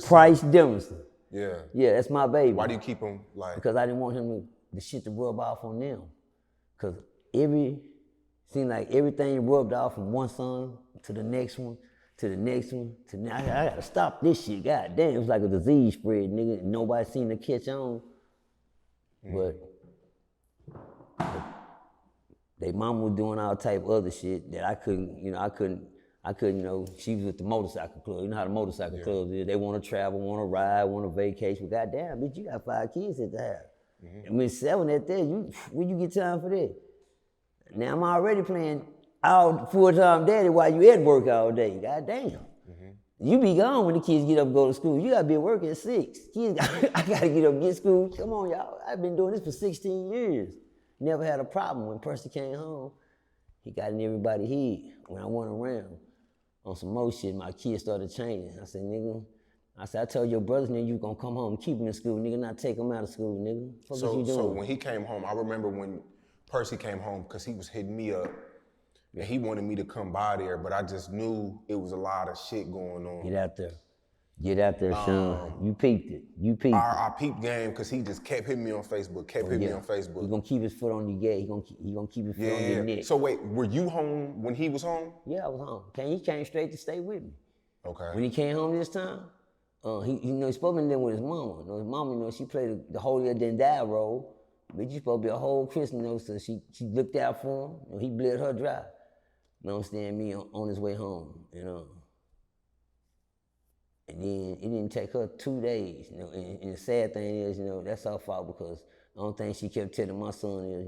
Percy. Price Demerson. Yeah. Yeah, that's my baby. Why do you keep him like? Because I didn't want him the shit to rub off on them. Because seemed like everything rubbed off from one son to the next one, to the next one, to now. I gotta stop this shit. God damn, it was like a disease spread, nigga. Nobody seemed to catch on. But they mama was doing all type of other shit that I couldn't, she was with the motorcycle club. You know how the motorcycle clubs is. They want to travel, want to ride, want to vacation. But goddamn, bitch, you got 5 kids at the house. I mean, 7 at that, where you get time for that? Now I'm already playing all full-time daddy while you at work all day. Goddamn. You be gone when the kids get up and go to school. You gotta be at work at 6. Kids, I gotta get up and get school. Come on, y'all. I've been doing this for 16 years. Never had a problem. When Percy came home, he got in everybody's head. When I went around on some more shit, my kids started changing. I said, nigga, I told your brothers, nigga, you gonna come home and keep them in school, nigga, not take them out of school, nigga. What you doing? So when he came home, I remember when Percy came home, because he was hitting me up, and he wanted me to come by there, but I just knew it was a lot of shit going on. Get out there. Get out there, Sean. You peeped it. You peeped it. I peeped game because he just kept hitting me on Facebook, me on Facebook. He gonna keep his foot on your gate. He gonna keep his foot on your neck. So wait, were you home when he was home? Yeah, I was home. He came straight to stay with me. Okay. When he came home this time, he's supposed to be there with his mama. His mama, she played the holier than die role. But you supposed to be a whole Christian, so she looked out for him. He bled her dry. You know what I'm saying? Me on his way home, And then it didn't take her 2 days, and the sad thing is, that's her fault because the only thing she kept telling my son is,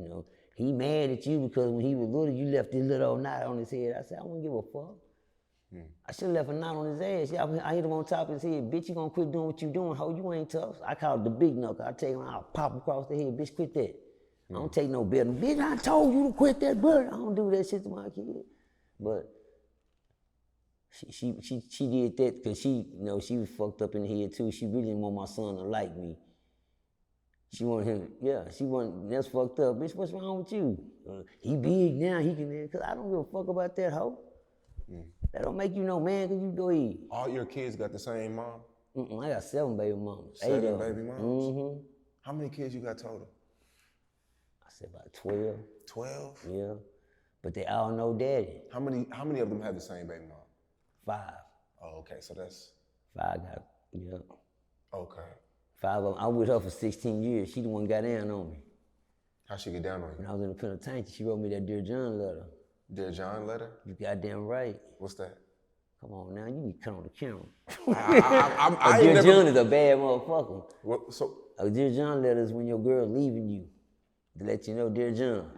he mad at you because when he was little, you left this little old knot on his head. I said, I wouldn't give a fuck. I should have left a knot on his ass. Yeah, I hit him on top of his head. Bitch, you gonna quit doing what you doing, ho, you ain't tough. I call it the big knuckle. I take him, I'll pop him across the head. Bitch, quit that. I don't take no better. Bitch, I told you to quit that, bro. I don't do that shit to my kid. But she did that because she was fucked up in the head too. She really didn't want my son to like me. She wanted him, that's fucked up. Bitch, what's wrong with you? He big now, he can, because I don't give a fuck about that hoe. That don't make you no man because you go eat. All your kids got the same mom? I got 7 baby mamas. 7 baby mamas? How many kids you got total? I said about 12. 12? Yeah. But they all know daddy. How many of them have the same baby mom? 5. Oh, okay, so that's... 5 got, yeah. Okay. 5 of them. I was with her for 16 years. She the one got down on me. How'd she get down on you? When I was in the penitentiary, she wrote me that Dear John letter. Dear John letter? You goddamn right. What's that? Come on now, you need to cut on the camera. Dear John is a bad motherfucker. What, so? A Dear John letter is when your girl leaving you to let you know, Dear John,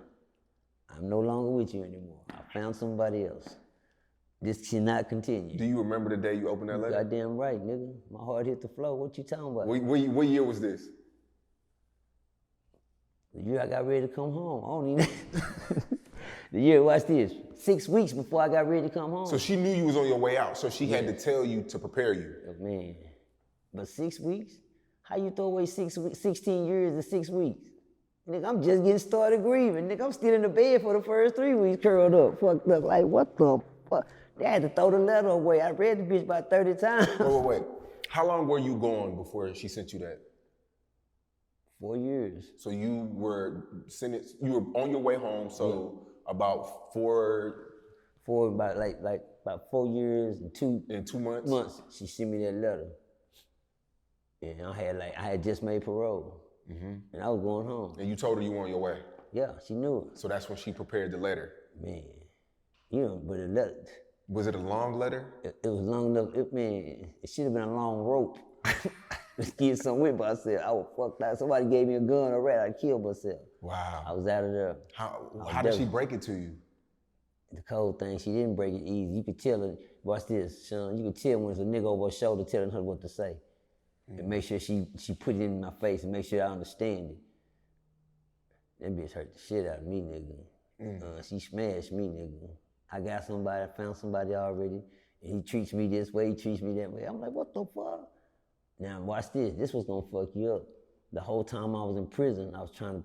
I'm no longer with you anymore. I found somebody else. This cannot continue. Do you remember the day you opened that letter? Goddamn right, nigga. My heart hit the floor. What you talking about? What year was this? The year I got ready to come home. I don't even The year, watch this. 6 weeks before I got ready to come home. So she knew you was on your way out, so she had to tell you to prepare you. Man, but 6 weeks? How you throw away 16 years in 6 weeks? Nigga, I'm just getting started grieving. Nigga, I'm still in the bed for the first 3 weeks curled up, fucked up. Like, what the fuck? They had to throw the letter away. I read the bitch about 30 times. Wait. How long were you gone before she sent you that? 4 years. So you were on your way home, so about about 4 years and 2 months? Months, she sent me that letter. And I had just made parole. And I was going home. And you told her you were on your way? Yeah, she knew it. So that's when she prepared the letter? Man, but the letter. Was it a long letter? It was long enough, it should have been a long rope. Let's get some with myself. I was fucked out. Somebody gave me a gun or rat, I'd kill myself. Wow. I was out of there. How did she break it to you? The cold thing, she didn't break it easy. You could tell her, watch this, Sean, you could tell when it's a nigga over her shoulder telling her what to say. And make sure she put it in my face and make sure I understand it. That bitch hurt the shit out of me, nigga. She smashed me, nigga. I got somebody, I found somebody already, and he treats me this way, he treats me that way. I'm like, what the fuck? Now watch this, this was gonna fuck you up. The whole time I was in prison, I was trying to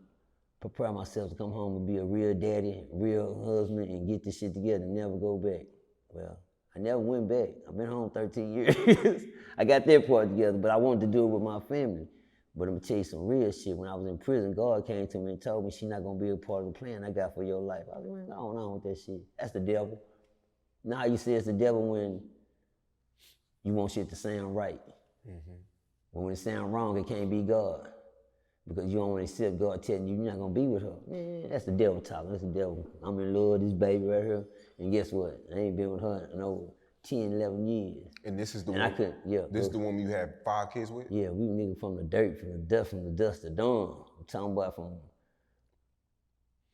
prepare myself to come home and be a real daddy, real husband, and get this shit together and never go back. Well, I never went back. I've been home 13 years. I got that part together, but I wanted to do it with my family. But I'm gonna tell you some real shit. When I was in prison, God came to me and told me she's not gonna be a part of the plan I got for your life. I was like, man, go on with that shit. That's the devil. Now how you say it's the devil when you want shit to sound right. But when it sound wrong, it can't be God. Because you don't want to accept God telling you you're not gonna be with her. Man, that's the devil talking, that's the devil. I'm in love with this baby right here, and guess what? I ain't been with her in over 10, 11 years. And this is the and one. I couldn't, yeah. This is the woman you had 5 kids with? Yeah, we niggas from the dirt, from the dust to dawn. I'm talking about from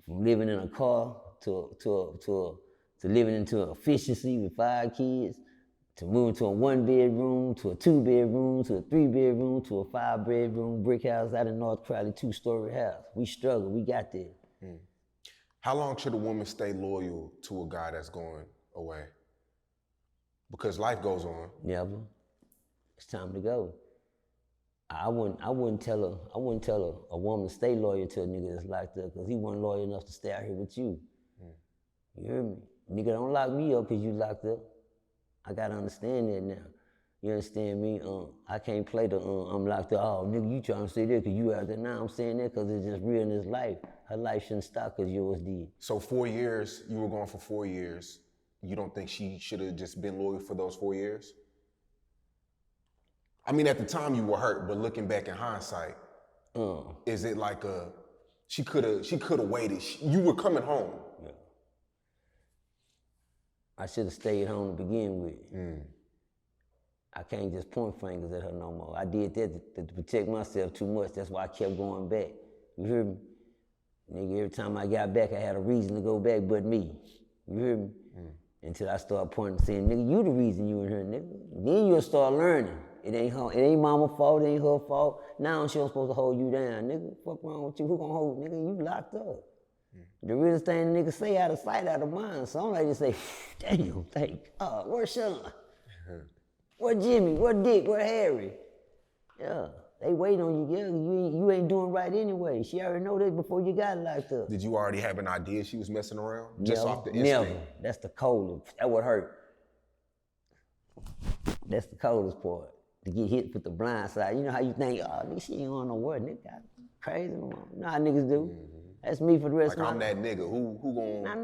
living in a car to living into efficiency with 5 kids, to moving to a 1-bedroom, to a 2-bedroom, to a 3-bedroom, to a 5-bedroom brick house out in North Crowley, 2-story house. We struggled, we got there. How long should a woman stay loyal to a guy that's going away? Because life goes on. Never. It's time to go. I wouldn't tell a woman to stay loyal to a nigga that's locked up, because he wasn't loyal enough to stay out here with you. You hear me? Nigga, don't lock me up because you locked up. I gotta understand that now. You understand me? I can't play the I'm locked up. Oh, nigga, you trying to say that because you out there. Now I'm saying that because it's just real in his life. Her life shouldn't stop because yours did. So 4 years, you were gone for 4 years. You don't think she should have just been loyal for those 4 years? I mean, at the time you were hurt, but looking back in hindsight, is it like she could have waited? You were coming home. Yeah. I should have stayed home to begin with. I can't just point fingers at her no more. I did that to protect myself too much. That's why I kept going back. You hear me? Nigga, every time I got back, I had a reason to go back but me. You hear me? Until I started pointing, saying, nigga, you the reason you in here, nigga. Then you'll start learning. It ain't mama's fault, it ain't her fault. Now she don't supposed to hold you down, nigga. Fuck wrong with you? Who gonna hold, nigga? You locked up. The realest thing the nigga say, out of sight, out of mind. So I'm like to say, damn, thank God. Where's Sean? Where Jimmy? Where Dick? Where Harry? Yeah, they waiting on you. Yeah, you ain't doing right anyway. She already know that before you got locked up. Did you already have an idea she was messing around? Just Never, off the instinct? Never. That's the coldest. That would hurt. That's the coldest part. To get hit with the blind side. You know how you think, oh, nigga, she ain't going nowhere. Nigga, crazy. You know how niggas do. That's me for the rest Like of my I'm that nigga. Who gon'? Nah,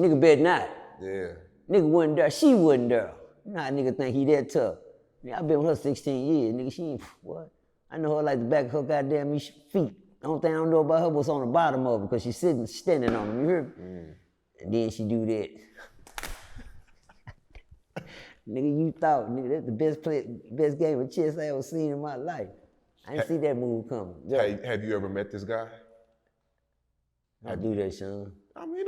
nigga better not. Yeah. Nigga wasn't there. She wasn't there. You know how nigga think he that tough. Nigga, I been with her 16 years. Nigga, she ain't, what? I know her like the back of her goddamn feet. The only thing I don't know about her was on the bottom of her because she's standing on them. You hear me? And then she do that. Nigga, you thought, nigga, that's the best game of chess I ever seen in my life. I didn't see that move coming. Hey, have you ever met this guy? Don't do that, Sean. I mean,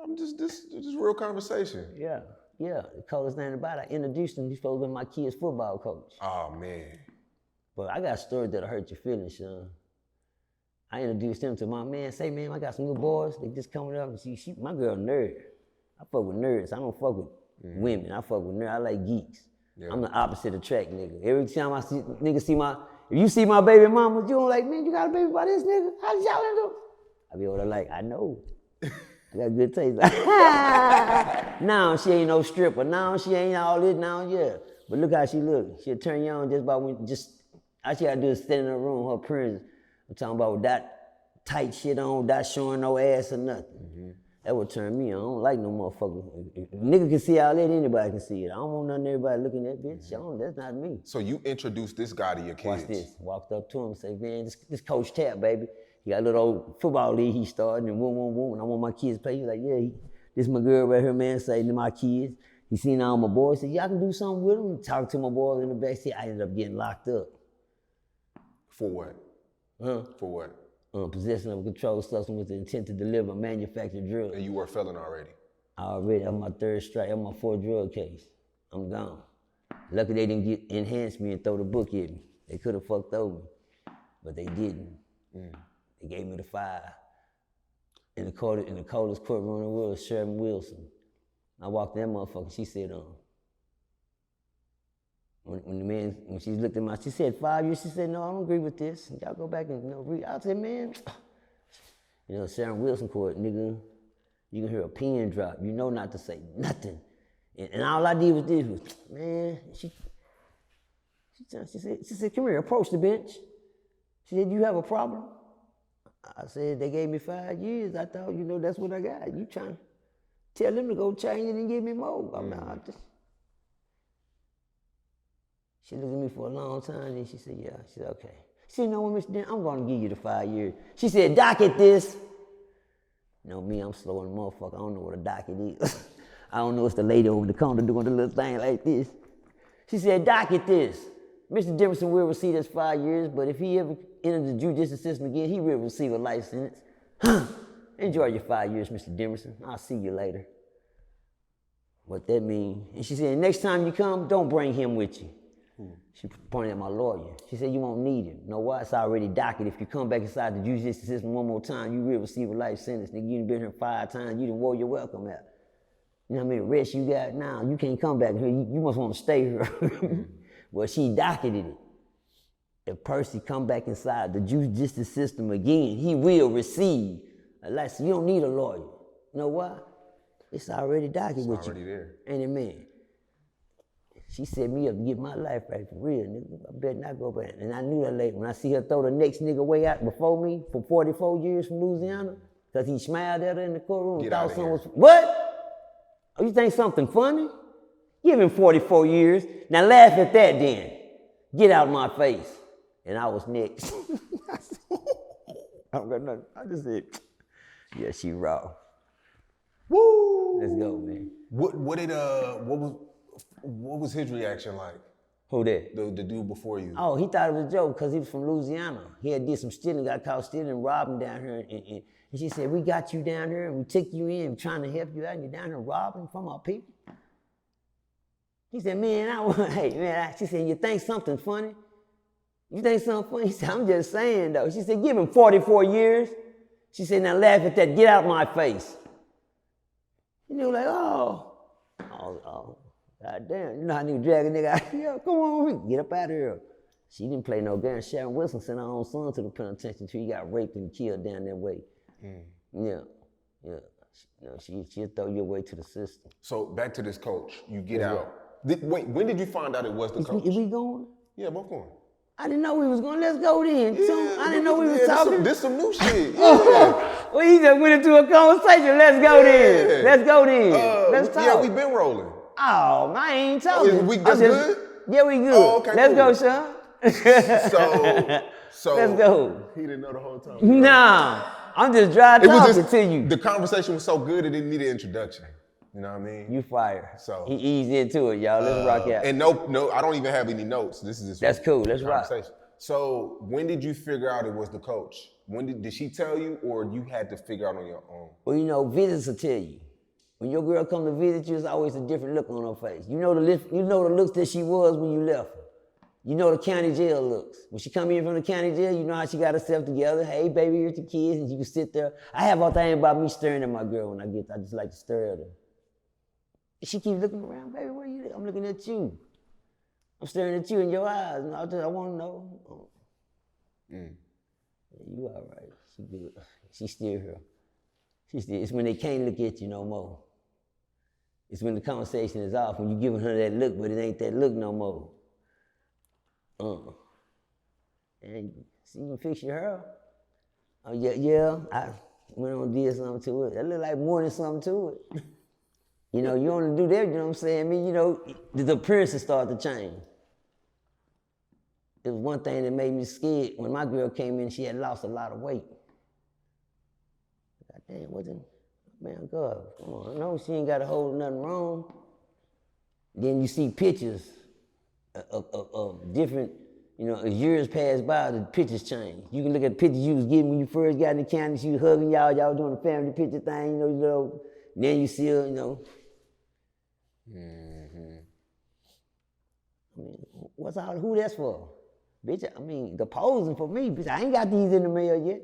I'm just this real conversation. Yeah. The coldest thing about it, I introduced him. He's supposed to be my kid's football coach. Oh man. But I got a story that'll hurt your feelings, Sean. I introduced him to my man. Say, man, I got some little boys. They just coming up and she my girl nerd. I fuck with nerds. I don't fuck with women. I fuck with nerds. I like geeks. Yeah. I'm the opposite attract nigga. Every time I see niggas if you see my baby mama, you don't like, man, you got a baby by this nigga? How did y'all end up? I be over there like, I know. I got good taste. Now she ain't no stripper. Now she ain't all this. Now, yeah. But look how she look. She'll turn you on just about when, all she gotta do is stand in her room, her appearance. I'm talking about with that tight shit on, without showing no ass or nothing. That would turn me on. I don't like no motherfucker. If nigga can see all that, anybody can see it. I don't want none of everybody looking at that bitch. That's not me. So you introduced this guy to your kids? Watch this. Walked up to him and said, man, this Coach Tap, baby. He got a little old football league he started, and and I want my kids to play. He's like, yeah, this my girl right here, man, say to my kids. He seen all my boys, said, y'all can do something with them. Talk to my boys in the back seat. I ended up getting locked up. For what? For what? Possession of a controlled substance with the intent to deliver manufactured drugs. And you were a felon already? Already, I'm my 3rd strike. I'm my 4th drug case. I'm gone. Lucky they didn't enhance me and throw the book at me. They could have fucked over me, but they didn't. They gave me the 5. In the coldest courtroom in the world, Sherman Wilson. I walked that motherfucker, she said, when she looked at she said 5 years, she said, no, I don't agree with this. Y'all go back and read. I said, man, Sharon Wilson court, nigga, You can hear a pin drop. You know not to say nothing. And all I did was this was, man, she said, come here, approach the bench. She said, you have a problem? I said, they gave me 5 years. I thought, that's what I got. You trying to tell them to go change it and give me more. I'm not just. She looked at me for a long time, and she said, yeah. She said, okay. She said, you know what, Mr. Dent, I'm going to give you the 5 years. She said, docket this. Me, I'm slow in the motherfucker. I don't know what a docket is. I don't know it's the lady over the counter doing the little thing like this. She said, docket this. Mr. Demerson will receive this 5 years, but if he ever enters the judicial system again, he will receive a life sentence. Enjoy your 5 years, Mr. Demerson. I'll see you later. What that mean? And she said, next time you come, don't bring him with you. She pointed at my lawyer. She said, you won't need him. You know why? It's already docketed. If you come back inside the judicial system one more time, you will receive a life sentence. Nigga, you done been here 5 times. You done wore your welcome out. You know how many arrests you got now? You can't come back here. You must want to stay here. Well, she docketed it. If Percy come back inside the judicial system again, he will receive a life sentence. You don't need a lawyer. You know why? It's already docketed with you. Already there. Ain't it, man? She set me up to get my life right for real, nigga. I better not go back. And I knew that lady. When I see her throw the next nigga way out before me for 44 years from Louisiana, because he smiled at her in the courtroom. Get out of here. What? Oh, you think something funny? Give him 44 years. Now laugh at that then. Get out of my face. And I was next. I don't got nothing. I just said, yeah, she raw. Woo! Let's go, man. What was his reaction like? Who that? The dude before you. Oh, he thought it was a joke because he was from Louisiana. He had did some stealing, got caught stealing, robbing down here. And she said, we got you down here and we took you in, trying to help you out, and you're down here robbing from our people. He said, man, she said, you think something funny? You think something funny? He said, I'm just saying though. She said, give him 44 years. She said, now laugh at that, get out of my face. And they were like, oh. God damn, you know how nigga drag a nigga out here? Come on, get up out of here. She didn't play no game. Sharon Wilson sent her own son to the penitentiary until he got raped and killed down that way. Yeah. She'll throw you away to the system. So back to this coach. You get out. Wait, when did you find out it was the coach? Is we going? Yeah, both going. I didn't know we was going. Let's go then. Yeah, I didn't know we was talking. This some new shit. Yeah. We just went into a conversation. Let's go then. Let's go then. Let's talk. Yeah, we been rolling. Oh, man, I ain't talking. That's good? Yeah, we good. Oh, okay, Let's cool. go, Sean. So let's go. He didn't know the whole time. Nah, I'm just dry talking to you. The conversation was so good it didn't need an introduction. You know what I mean? You fire. So he eased into it, y'all. Let's rock out. And no, I don't even have any notes. This is just that's cool. Let's rock. So when did you figure out it was the coach? When did she tell you, or you had to figure out on your own? Well, visits will tell you. When your girl come to visit you, it's always a different look on her face. You know the looks that she was when you left her. You know the county jail looks. When she come in from the county jail, you know how she got herself together. Hey, baby, here's the kids, and you can sit there. I have all thing about me staring at my girl when I get there. I just like to stare at her. She keeps looking around, baby, where you? I'm looking at you. I'm staring at you in your eyes, and I want to know. Yeah, you all right. She good. She still here. It's when they can't look at you no more. It's when the conversation is off, when you're giving her that look, but it ain't that look no more. And see, you can fix your hair. Oh, yeah, I went on and did something to it. That look like more than something to it. You only do that, you know what I'm saying? I mean, the appearances start to change. It was one thing that made me scared. When my girl came in, she had lost a lot of weight. God damn, man, God, come on. I know she ain't got a hold of nothing wrong. Then you see pictures of different, as years pass by, the pictures change. You can look at the pictures you was getting when you first got in the county, she was hugging y'all doing the family picture thing, then you see her, I mean, who that's for? Bitch, I mean, the posing for me, bitch, I ain't got these in the mail yet.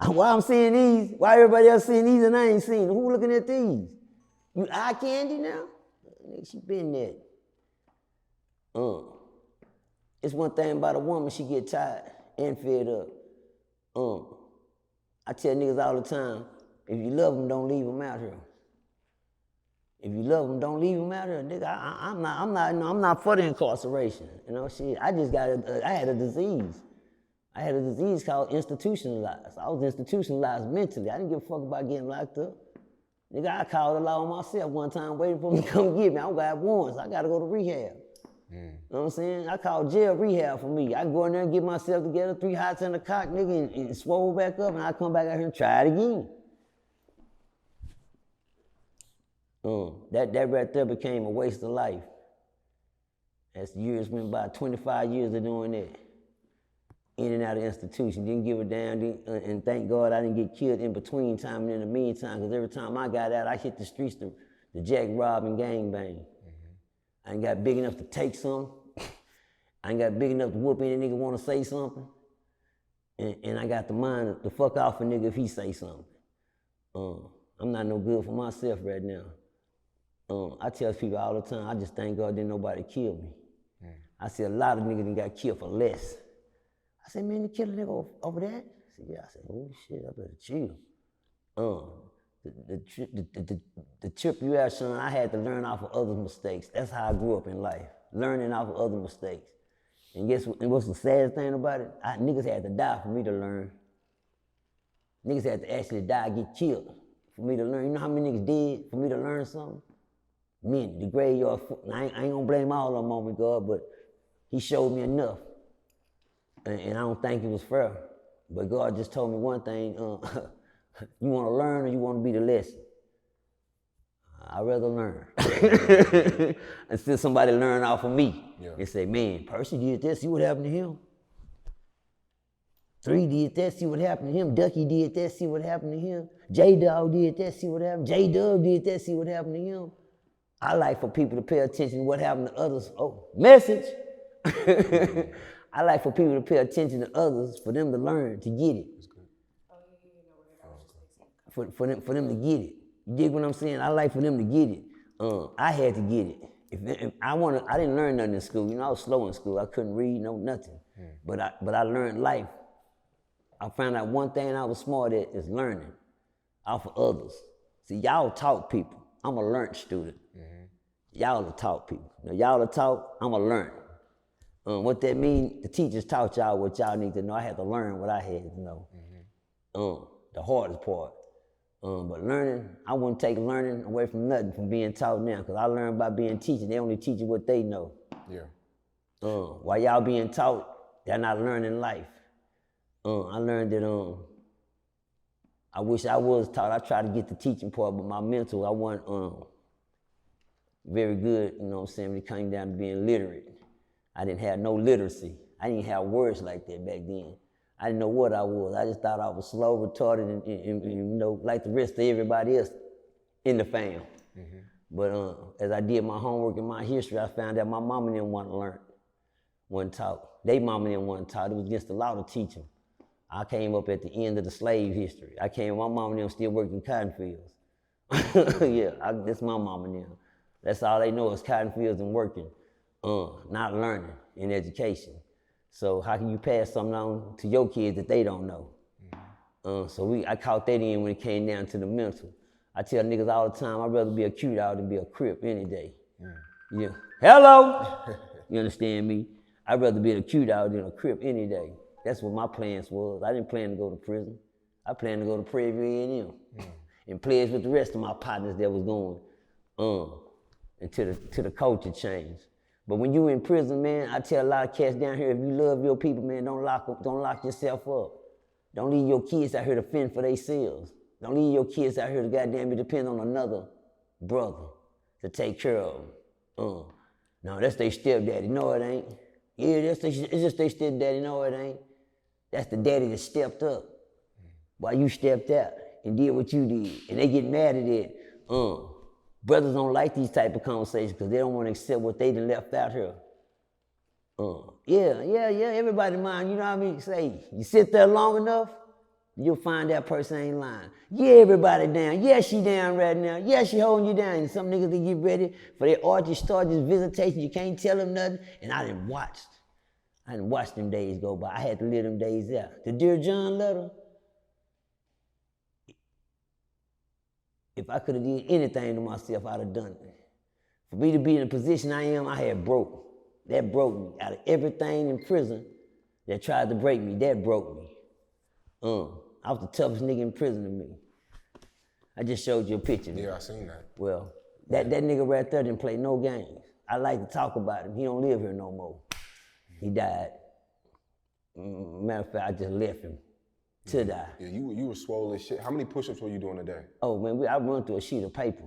Why I'm seeing these? Why everybody else seeing these and I ain't seeing them? Who looking at these? You eye candy now? She been there. It's one thing about a woman, she get tired and fed up. I tell niggas all the time, If you love them, don't leave them out here. If you love them, don't leave them out here, nigga. I'm not for the incarceration. You know, shit. I had a disease. I had a disease called institutionalized. I was institutionalized mentally. I didn't give a fuck about getting locked up. Nigga, I called the law on myself one time, waiting for them to come get me. I don't got warrants. I gotta go to rehab. You know what I'm saying? I called jail rehab for me. I go in there and get myself together, 3 hots and a cock, nigga, and swole back up, and I come back out here and try it again. That right there became a waste of life. As the years went by, 25 years of doing that. In and out of institution, didn't give a damn, and thank God I didn't get killed in between time and in the meantime, because every time I got out, I hit the streets to jack, rob, and gangbang. I ain't got big enough to take some. I ain't got big enough to whoop any nigga want to say something. And I got the mind to fuck off a nigga if he say something. I'm not no good for myself right now. I tell people all the time, I just thank God didn't nobody kill me. I see a lot of niggas that got killed for less. I said, man, they killed a nigga over that? I said, yeah. I said, oh shit, I better chill. The trip you had, son, I had to learn off of other mistakes. That's how I grew up in life, learning off of other mistakes. And what's the saddest thing about it? Niggas had to die for me to learn. Niggas had to actually die, get killed for me to learn. You know how many niggas did for me to learn something? Many. The graveyard, I ain't gonna blame all of them on me, God, but he showed me enough. And I don't think it was fair. But God just told me one thing, you wanna learn or you wanna be the lesson? I'd rather learn. Until somebody learn off of me and say, man, Percy did this, see what happened to him. 3 did that, see what happened to him. Ducky did that, see what happened to him. J-Dog did that, see what happened. J-Dub did that, see what happened to him. I like for people to pay attention to what happened to others. Oh, message. I like for people to pay attention to others, for them to learn, to get it. For them to get it. You dig what I'm saying? I like for them to get it. I had to get it. If I didn't learn nothing in school. You know, I was slow in school. I couldn't read, nothing. But I learned life. I found out one thing I was smart at is learning off of others. See, y'all taught people. I'm a learned student. Y'all are taught people. Now, y'all are taught, I'm a learn. What that means, the teachers taught y'all what y'all need to know. I had to learn what I had to know. The hardest part. But learning, I wouldn't take learning away from nothing from being taught now, because I learned by being teachers. They only teach you what they know. While y'all being taught, they're not learning life. I learned that I wish I was taught. I tried to get the teaching part, but my mental, I wasn't very good, you know what I'm saying, when it came down to being literate. I didn't have no literacy. I didn't have words like that back then. I didn't know what I was. I just thought I was slow, retarded, and you know, like the rest of everybody else in the fam. But as I did my homework and my history, I found out my mama didn't want to learn, wasn't taught. They mama didn't want to taught. It was against the law to teach them. I came up at the end of the slave history. My mama them still working cotton fields. That's my mama now. That's all they know is cotton fields and working, not learning in education. So how can you pass something on to your kids that they don't know? I caught that in when it came down to the mental. I tell niggas all the time, I'd rather be a cute out than be a crip any day. Yeah. Hello? You understand me? I'd rather be a cute out than a crip any day. That's what my plans was. I didn't plan to go to prison. I planned to go to Prairie A&M and pledge with the rest of my partners that was going until the culture changed. But when you in prison, man, I tell a lot of cats down here, if you love your people, man, don't lock yourself up. Don't leave your kids out here to fend for themselves. Don't leave your kids out here to goddamn be depend on another brother to take care of them. No, that's their stepdaddy. No, it ain't. Yeah, it's just their stepdaddy. No, it ain't. That's the daddy that stepped up while you stepped out and did what you did. And they get mad at it. Brothers don't like these type of conversations because they don't want to accept what they done left out here. Everybody mind, you know what I mean? Say, you sit there long enough, you'll find that person ain't lying. Yeah, everybody down. Yeah, she down right now. Yeah, she holding you down. And some niggas, they get ready for their arches start this visitation. You can't tell them nothing. And I done watched them days go by. I had to live them days out. The Dear John letter, if I could have did anything to myself, I'd have done it. For me to be in the position I am, I had broke. That broke me. Out of everything in prison that tried to break me, that broke me. I was the toughest nigga in prison to me. I just showed you a picture. Yeah, I seen that. Well, that nigga right there didn't play no games. I like to talk about him. He don't live here no more. He died. Matter of fact, I just left him to die. Yeah, you were swole as shit. How many push-ups were you doing a day? Oh man, I run through a sheet of paper.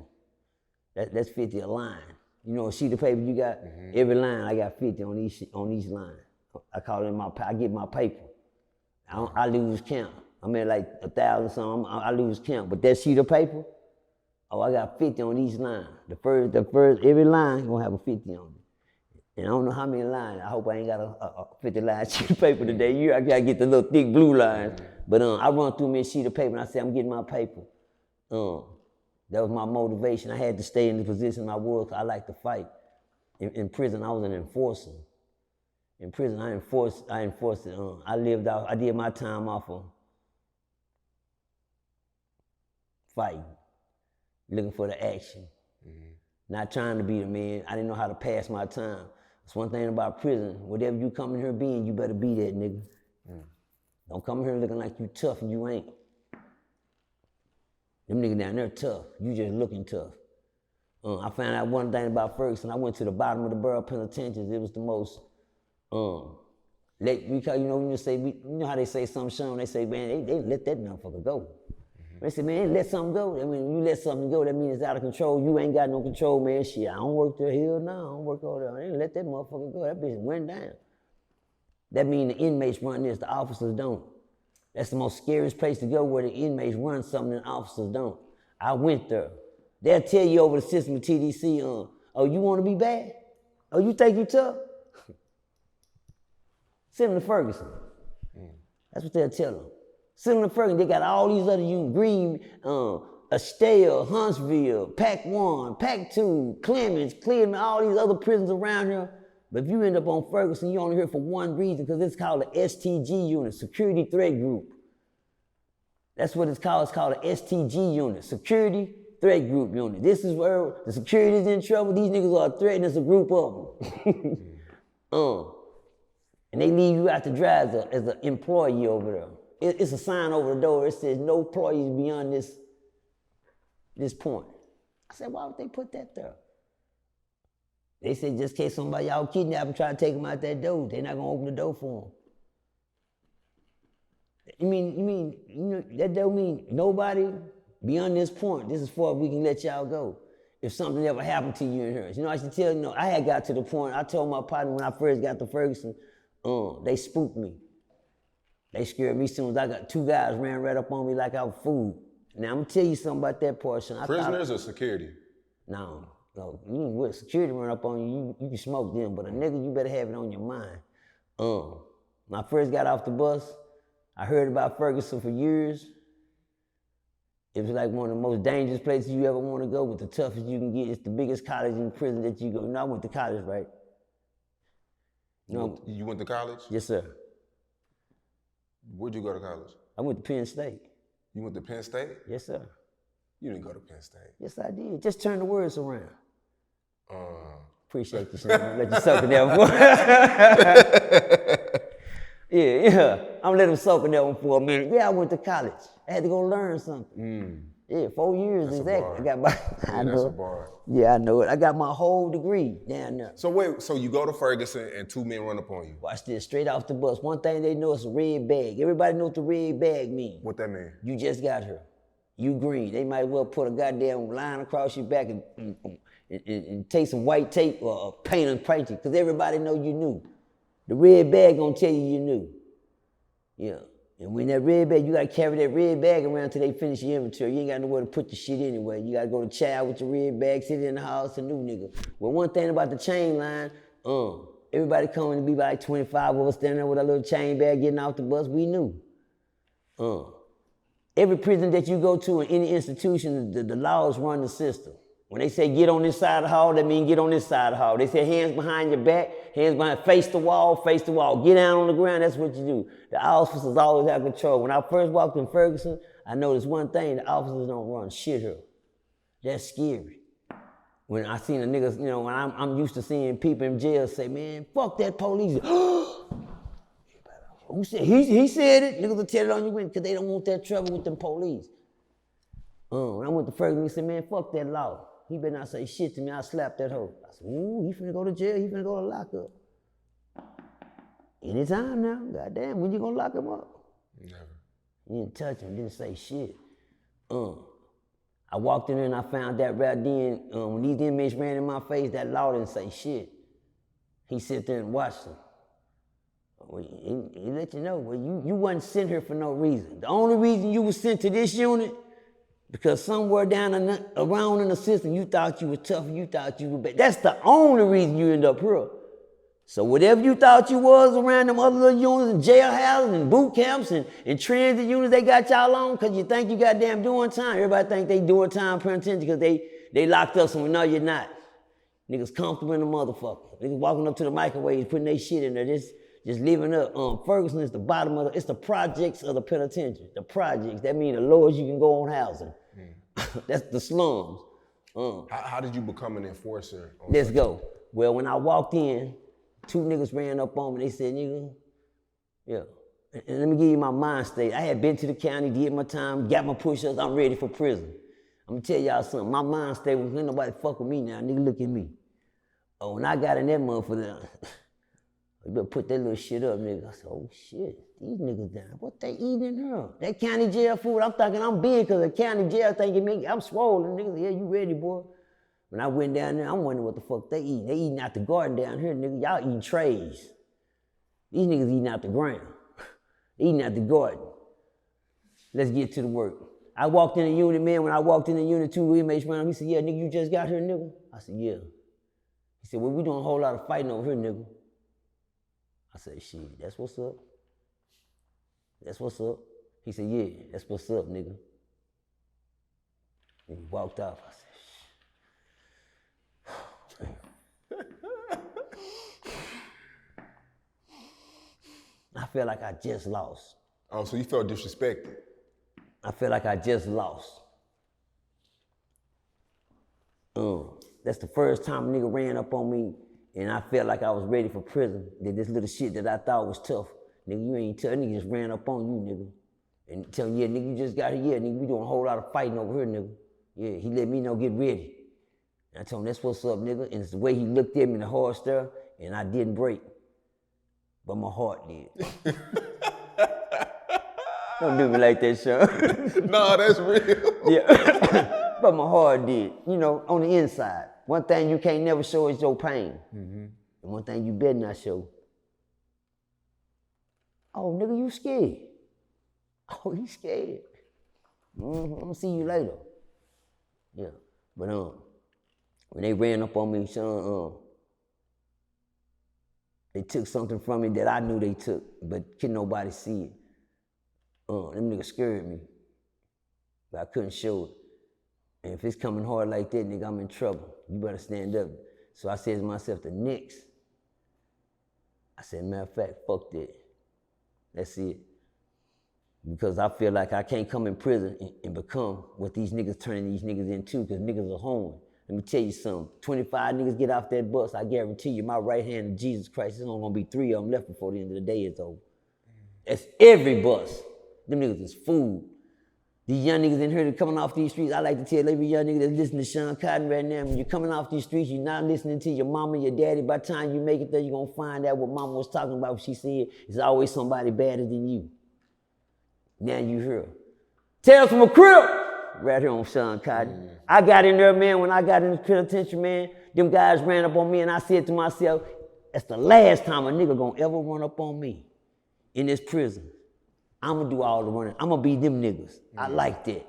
That's 50 a line. You know a sheet of paper you got? Every line I got 50 on each line. I call it I get my paper. I lose count. I'm at like 1,000 something. I lose count. But that sheet of paper, I got 50 on each line. The first every line gonna have a 50 on it. And I don't know how many lines. I hope I ain't got a 50 line sheet of paper today. I gotta get the little thick blue lines. But I run through me a sheet of paper and I say, I'm getting my paper. That was my motivation. I had to stay in the position I was. I like to fight. In prison, I was an enforcer. In prison, I enforced it. I lived out, I did my time off of fighting, looking for the action. Not trying to be the man. I didn't know how to pass my time. That's one thing about prison. Whatever you come in here being, you better be that nigga. Don't come in here looking like you tough and you ain't. Them niggas down there tough. You just looking tough. I found out one thing about Ferguson. I went to the bottom of the borough penitentiary. It was the most, because you know when you know how they say something, Sean, they say, man, they let that motherfucker go. They say, man, they let something go. I mean, you let something go, that means it's out of control. You ain't got no control, man. Shit, I don't work there. Hell no, I don't work over there. They didn't let that motherfucker go. That bitch went down. That means the inmates run this, the officers don't. That's the most scariest place to go, where the inmates run something and the officers don't. I went there. They'll tell you over the system of TDC, oh, you want to be bad? Oh, you think you tough? Send them to Ferguson. That's what they'll tell them. Send them to Ferguson. They got all these other units, Green, Estelle, Huntsville, Pac 1, Pac 2, Clemens, Cleveland, all these other prisons around here. But if you end up on Ferguson, you're only here for one reason, because it's called the STG unit, Security Threat Group. That's what it's called. It's called an STG unit, Security Threat Group unit. This is where the security's in trouble. These niggas are threatening. It's a group of them. And they leave you out to dry as an employee over there. It's a sign over the door. It says no employees beyond this point. I said, why would they put that there? They said, just in case somebody y'all kidnap and try to take them out that door, they're not gonna open the door for them. You know, that don't mean nobody beyond this point. This is for we can let y'all go. If something ever happened to you in here. You know, I should tell you, I had got to the point, I told my partner when I first got to Ferguson, they spooked me. They scared me as soon as I got 2 guys ran right up on me like I was food. Now I'm gonna tell you something about that portion. Prisoners or security? No, with security run up on you, you can smoke them, but a nigga, you better have it on your mind. When I first got off the bus, I heard about Ferguson for years. It was like one of the most dangerous places you ever want to go, but the toughest you can get. It's the biggest college in prison that you go. You know, I went to college, right? You went to college? Yes, sir. Where'd you go to college? I went to Penn State. You went to Penn State? Yes, sir. You didn't go to Penn State. Yes, I did. Just turn the words around. Appreciate you, son. Let you soak in that one. Yeah. I'm gonna let him soak in that one for a minute. Yeah, I went to college. I had to go learn something. Yeah, 4 years exactly. I got my. I know. That's a bar. Yeah, I know it. I got my whole degree down there. So wait, so you go to Ferguson and 2 men run up on you? Watch this, straight off the bus. One thing they know is a red bag. Everybody know what the red bag means. What that mean? You just got here. You green. They might well put a goddamn line across your back and take some white tape or paint and paint it, because everybody know you knew. The red bag gonna tell you knew. Yeah. And when that red bag, you gotta carry that red bag around until they finish your inventory. You ain't got nowhere to put your shit anyway. You gotta go to chow with your red bag, sit in the house, a new nigga. Well, one thing about the chain line, everybody coming to be like 25 of us standing there with a little chain bag getting off the bus, we knew. Every prison that you go to in any institution, the laws run the system. When they say get on this side of the hall, that means get on this side of the hall. They say hands behind your back, hands behind, face the wall, face the wall. Get down on the ground, that's what you do. The officers always have control. When I first walked in Ferguson, I noticed one thing, the officers don't run shit here. That's scary. When I seen a nigga, you know, when I'm used to seeing people in jail say, man, fuck that police. Who said? He said it. Niggas will tell it on you because they don't want that trouble with them police. When I went to Ferguson, he said, man, fuck that law. He better not say shit to me. I slapped that hoe. I said, ooh, he finna go to jail. He finna go to lockup. Anytime now. Goddamn, when you gonna lock him up? Never. He didn't touch him. Didn't say shit. I walked in there and I found that right then, when these inmates ran in my face, that law didn't say shit. He sit there and watched them. He let you know, well, you wasn't sent here for no reason. The only reason you was sent to this unit, because somewhere down around in the system, you thought you were tough and you thought you were bad. That's the only reason you end up here. So whatever you thought you was around them other little units and jailhouses and boot camps and transit units they got y'all on because you think you goddamn doing time. Everybody think they doing time penitentiary because they locked up somewhere. No, you're not. Niggas comfortable in the motherfucker. Niggas walking up to the microwave, putting their shit in there, just living up. Ferguson is the bottom of it's the projects of the penitentiary. The projects, that means the lowest you can go on housing. That's the slums. How did you become an enforcer? Let's go. Well, when I walked in, 2 niggas ran up on me. They said, nigga, yeah. And let me give you my mind state. I had been to the county, did my time, got my push-ups. I'm ready for prison. I'm gonna tell y'all something. My mind state was, ain't nobody fuck with me now. Nigga, look at me. Oh, when I got in that motherfucker, you better put that little shit up, nigga. I said, oh shit, these niggas down. What they eating in here? That county jail food, I'm thinking I'm big because the county jail thinking me, I'm swollen. Niggas, yeah, you ready, boy? When I went down there, I'm wondering what the fuck they eating. They eating out the garden down here, nigga. Y'all eating trays. These niggas eating out the ground. Eating out the garden. Let's get to the work. I walked in the unit, man. When I walked in the unit, 2 inmates ran up. He said, yeah, nigga, you just got here, nigga? I said, yeah. He said, well, we doing a whole lot of fighting over here, nigga. I said, shit, that's what's up. That's what's up. He said, yeah, that's what's up, nigga. And he walked off. I said, I felt like I just lost. Oh, so you felt disrespected? I feel like I just lost. That's the first time a nigga ran up on me and I felt like I was ready for prison. That this little shit that I thought was tough. Nigga, you ain't tough. Nigga just ran up on you, nigga. And tell me, yeah, nigga, you just got here. Yeah, nigga, we doing a whole lot of fighting over here, nigga. Yeah, he let me know, get ready. And I told him, that's what's up, nigga. And it's the way he looked at me in the hard stare, and I didn't break. But my heart did. Don't do me like that, Sean. No, that's real. Yeah. But my heart did, you know, on the inside. One thing you can't never show is your pain. Mm-hmm. And one thing you better not show. Oh, nigga, you scared. Oh, you scared. I'm gonna see you later. Yeah, but when they ran up on me, son, they took something from me that I knew they took, but couldn't nobody see it. Them niggas scared me, but I couldn't show it. And if it's coming hard like that, nigga, I'm in trouble. You better stand up. So I said to myself, the next, I said, matter of fact, fuck that. That's it. Because I feel like I can't come in prison and become what these niggas turning these niggas into, because niggas are home. Let me tell you something. 25 niggas get off that bus, I guarantee you, my right hand of Jesus Christ, there's only gonna be 3 of them left before the end of the day is over. That's every bus. Them niggas is food. These young niggas in here that coming off these streets, I like to tell every young nigga that's listening to Sean Cotton right now, when you're coming off these streets, you're not listening to your mama, your daddy. By the time you make it there, you're gonna find out what mama was talking about when she said, it's always somebody better than you. Now you hear. Tales from a crib, right here on Sean Cotton. I got in there, man, when I got in the penitentiary, man, them guys ran up on me and I said to myself, that's the last time a nigga gonna ever run up on me in this prison. I'm gonna do all the running. I'm gonna be them niggas. I like that.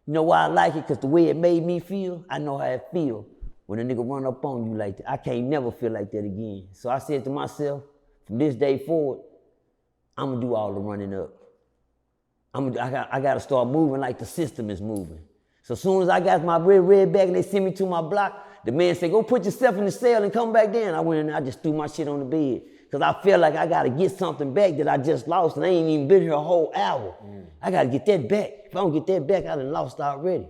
You know why I like it? Because the way it made me feel, I know how it feel when a nigga run up on you like that. I can't never feel like that again. So I said to myself, from this day forward, I'm gonna do all the running up. I gotta start moving like the system is moving. So as soon as I got my red bag and they sent me to my block, the man said, go put yourself in the cell and come back down. I went in there, I just threw my shit on the bed. Because I feel like I got to get something back that I just lost and I ain't even been here a whole hour. I got to get that back. If I don't get that back, I done lost already.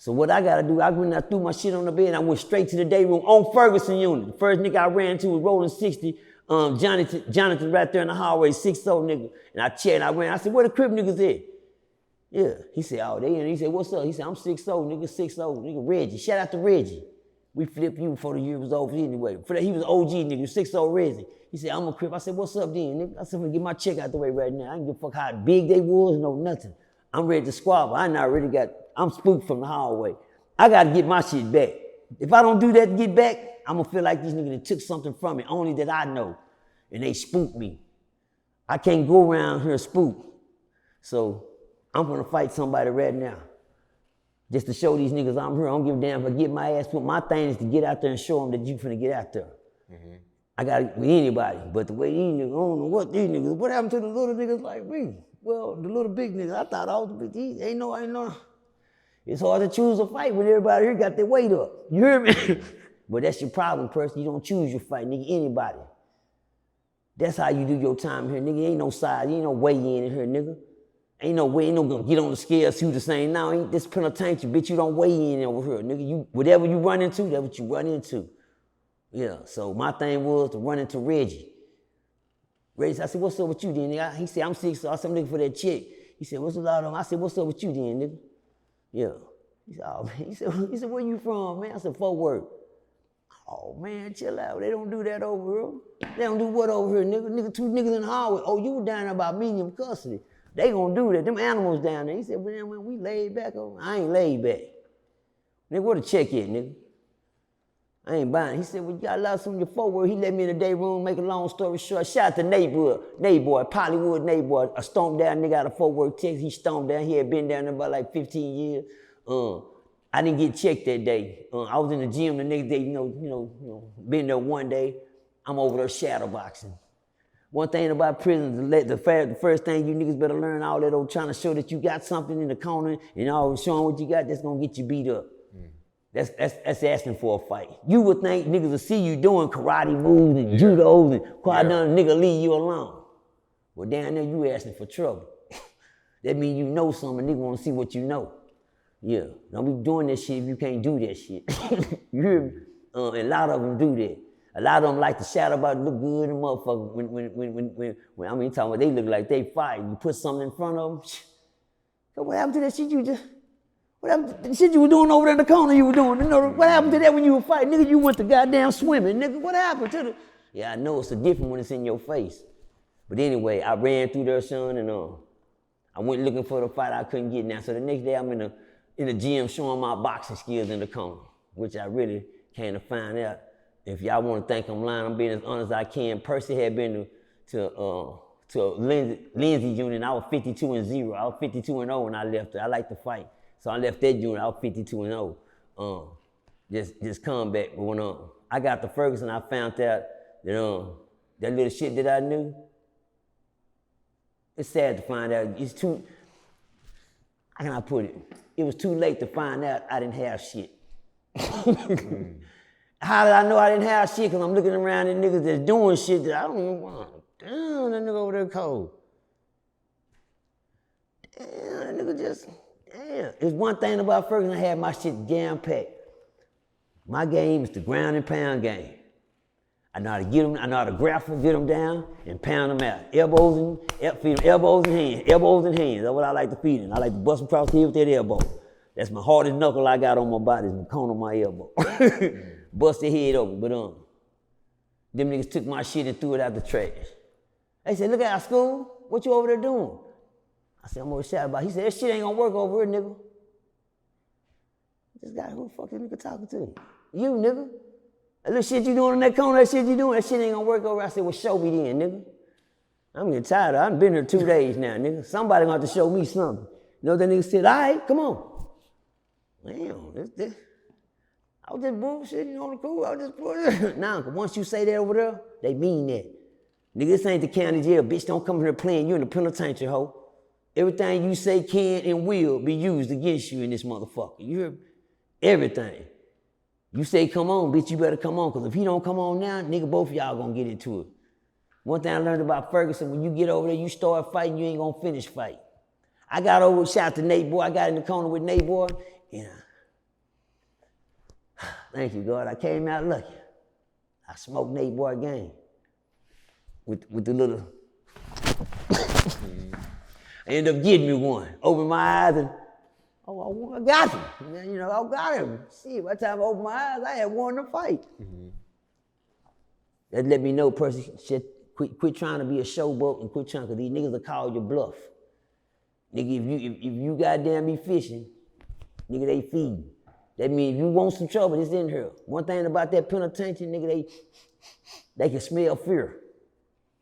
So what I gotta do, I went and I threw my shit on the bed and I went straight to the day room on Ferguson unit. The first nigga I ran to was rolling 60. Jonathan right there in the hallway, 6'0" nigga. And I checked and I ran. I said, where the Crip niggas at? Yeah. He said, oh, they in. He said, what's up? He said, I'm 6'0", nigga, 6'0", nigga, Reggie. Shout out to Reggie. We flipped you before the year was over anyway. He was an OG nigga, 6'0" Reggie. He said, I'm a Crip. I said, what's up then, nigga? I said, I'm gonna get my check out the way right now. I don't give a fuck how big they was, no nothing. I'm ready to squabble. I'm spooked from the hallway. I gotta get my shit back. If I don't do that to get back, I'm gonna feel like these niggas took something from me, only that I know. And they spooked me. I can't go around here spooked. So I'm gonna fight somebody right now. Just to show these niggas I'm here. I don't give a damn if I get my ass put. My thing is to get out there and show them that you finna get out there. Mm-hmm. I got it with anybody. But the way these niggas, I don't know what these niggas, what happened to the little niggas like me? Well, the little big niggas, I thought all the big, these ain't no. It's hard to choose a fight when everybody here got their weight up. You hear me? But that's your problem, Percy. You don't choose your fight, nigga, anybody. That's how you do your time here, nigga. Ain't no size, ain't no weigh in here, nigga. Ain't no gonna get on the scale, see who the same. Now, ain't this penitentiary, bitch, you don't weigh in over here, nigga. Whatever you run into, that's what you run into. Yeah, so my thing was to run into Reggie. Reggie, I said, what's up with you then, nigga? He said, I'm 6'0", so I'm looking for that chick. He said, what's a lot of them? I said, what's up with you then, nigga? Yeah. He said, oh, man. He said, where you from, man? I said, Fort Worth. Oh, man, chill out. They don't do that over here. They don't do what over here, nigga? Two niggas in the hallway. Oh, you were down there about medium custody. They gonna do that. Them animals down there. He said, well, man, we laid back over. I ain't laid back. Nigga, where the check at, nigga? I ain't buying. He said, well, you got a lot of your Fort Worth. He let me in the day room, make a long story short. Shout out to Neighborhood, Pollywood neighborhood. A stormed down nigga out of Fort Worth, Texas. He stormed down. He had been down there about like 15 years. I didn't get checked that day. I was in the gym the next day, you know, been there one day. I'm over there shadow boxing. One thing about prisons, the first thing you niggas better learn, all that old trying to show that you got something in the corner and all showing what you got, that's gonna get you beat up. That's asking for a fight. You would think niggas will see you doing karate moves and judos and quiet down, nigga leave you alone. Well, down there you asking for trouble. That means you know something, nigga wanna see what you know. Yeah, don't be doing that shit if you can't do that shit. You hear me? And a lot of them do that. A lot of them like to shout about look good and motherfucker when I mean talking about they look like they fight. You put something in front of them. So what happened to that shit you just? What happened to the shit you were doing over there in the corner you were doing? You know, what happened to that when you were fighting? Nigga, you went to goddamn swimming. Nigga, what happened to the? Yeah, I know it's a different when it's in your face. But anyway, I ran through there, son, and I went looking for the fight I couldn't get now. So the next day I'm in the gym showing my boxing skills in the corner, which I really came to find out. If y'all want to think I'm lying, I'm being as honest as I can. Percy had been to Lindsay unit. I was 52-0. I was 52-0 when I left her. I like to fight, so I left that unit. I was 52-0. Just combat. But when I got to Ferguson, I found out that that little shit that I knew. It's sad to find out. It's too. How can I put it? It was too late to find out I didn't have shit. How did I know I didn't have shit? Because I'm looking around at niggas that's doing shit that I don't even want. Damn, that nigga over there cold. Damn, that nigga just, damn. There's one thing about Ferguson, I had my shit jam-packed. My game is the ground and pound game. I know how to get them, I know how to grapple, get them down, and pound them out. Feed them elbows and hands. Elbows and hands, that's what I like to feed them. I like to bust them across the head with that elbow. That's my hardest knuckle I got on my body, is the corner of my elbow. Bust their head open, but them niggas took my shit and threw it out the trash. They said, look at our school, what you over there doing? I said, I'm over shouting about it. He said, that shit ain't gonna work over here, nigga. This guy, who the fuck is nigga talking to? You, nigga. That little shit you doing in that corner, that shit you doing, that shit ain't gonna work over. I said, well, show me then, nigga. I'm getting tired of it. I've been here 2 days now, nigga. Somebody gonna have to show me something. You know what that nigga said? All right, come on. Damn, I was just bullshitting on the cool. I was just bullshitting. Nah, once you say that over there, they mean that. Nigga, this ain't the county jail. Bitch, don't come here playing. You in the penitentiary, hoe. Everything you say can and will be used against you in this motherfucker. You hear me? Everything. You say come on, bitch, you better come on. Because if he don't come on now, nigga, both of y'all gonna get into it. One thing I learned about Ferguson, when you get over there, you start fighting, you ain't gonna finish fight. I got over, shout out to Nate Boy. I got in the corner with Nate Boy, and Thank you, God. I came out lucky. I smoked Nate Boy game with the little. I ended up getting me one. Opened my eyes and, I got him. You know, I got him. Shit, by the time I opened my eyes, I had won the fight. That let me know, Percy, shit, quit trying to be a showboat and quit trying, because these niggas will call your bluff. Nigga, if you goddamn be fishing, nigga, they feeding. That means if you want some trouble, it's in here. One thing about that penitentiary, nigga, they can smell fear.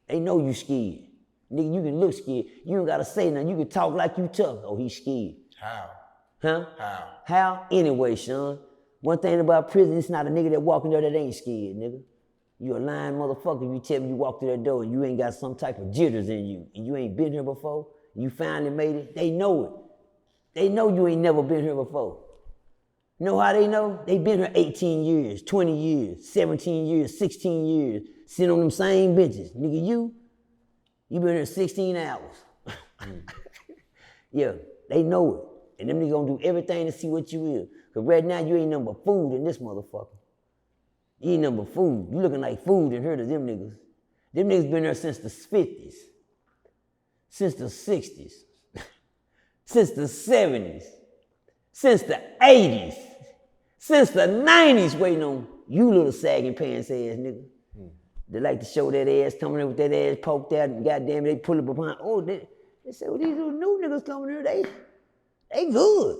They know you scared. Nigga, you can look scared. You ain't gotta say nothing. You can talk like you tough. Oh, he's scared. How? Huh? How? How? Anyway, son. One thing about prison, it's not a nigga that walk in there that ain't scared, nigga. You a lying motherfucker if you tell me you walk through that door and you ain't got some type of jitters in you and you ain't been here before, you finally made it, they know it. They know you ain't never been here before. You know how they know? They been here 18 years, 20 years, 17 years, 16 years, sitting on them same benches. Nigga, you been here 16 hours. Yeah, they know it. And them niggas gonna do everything to see what you is. Cause right now you ain't nothing but food in this motherfucker. You ain't nothing but food. You looking like food in here to them niggas. Them niggas been there since the 50s, since the 60s, since the 70s, since the 80s, since the 90s waiting on you little sagging pants ass nigga. They like to show that ass, coming in with that ass poked out, and goddamn they pull it behind. Oh, they say, well, these little new niggas coming here, they good.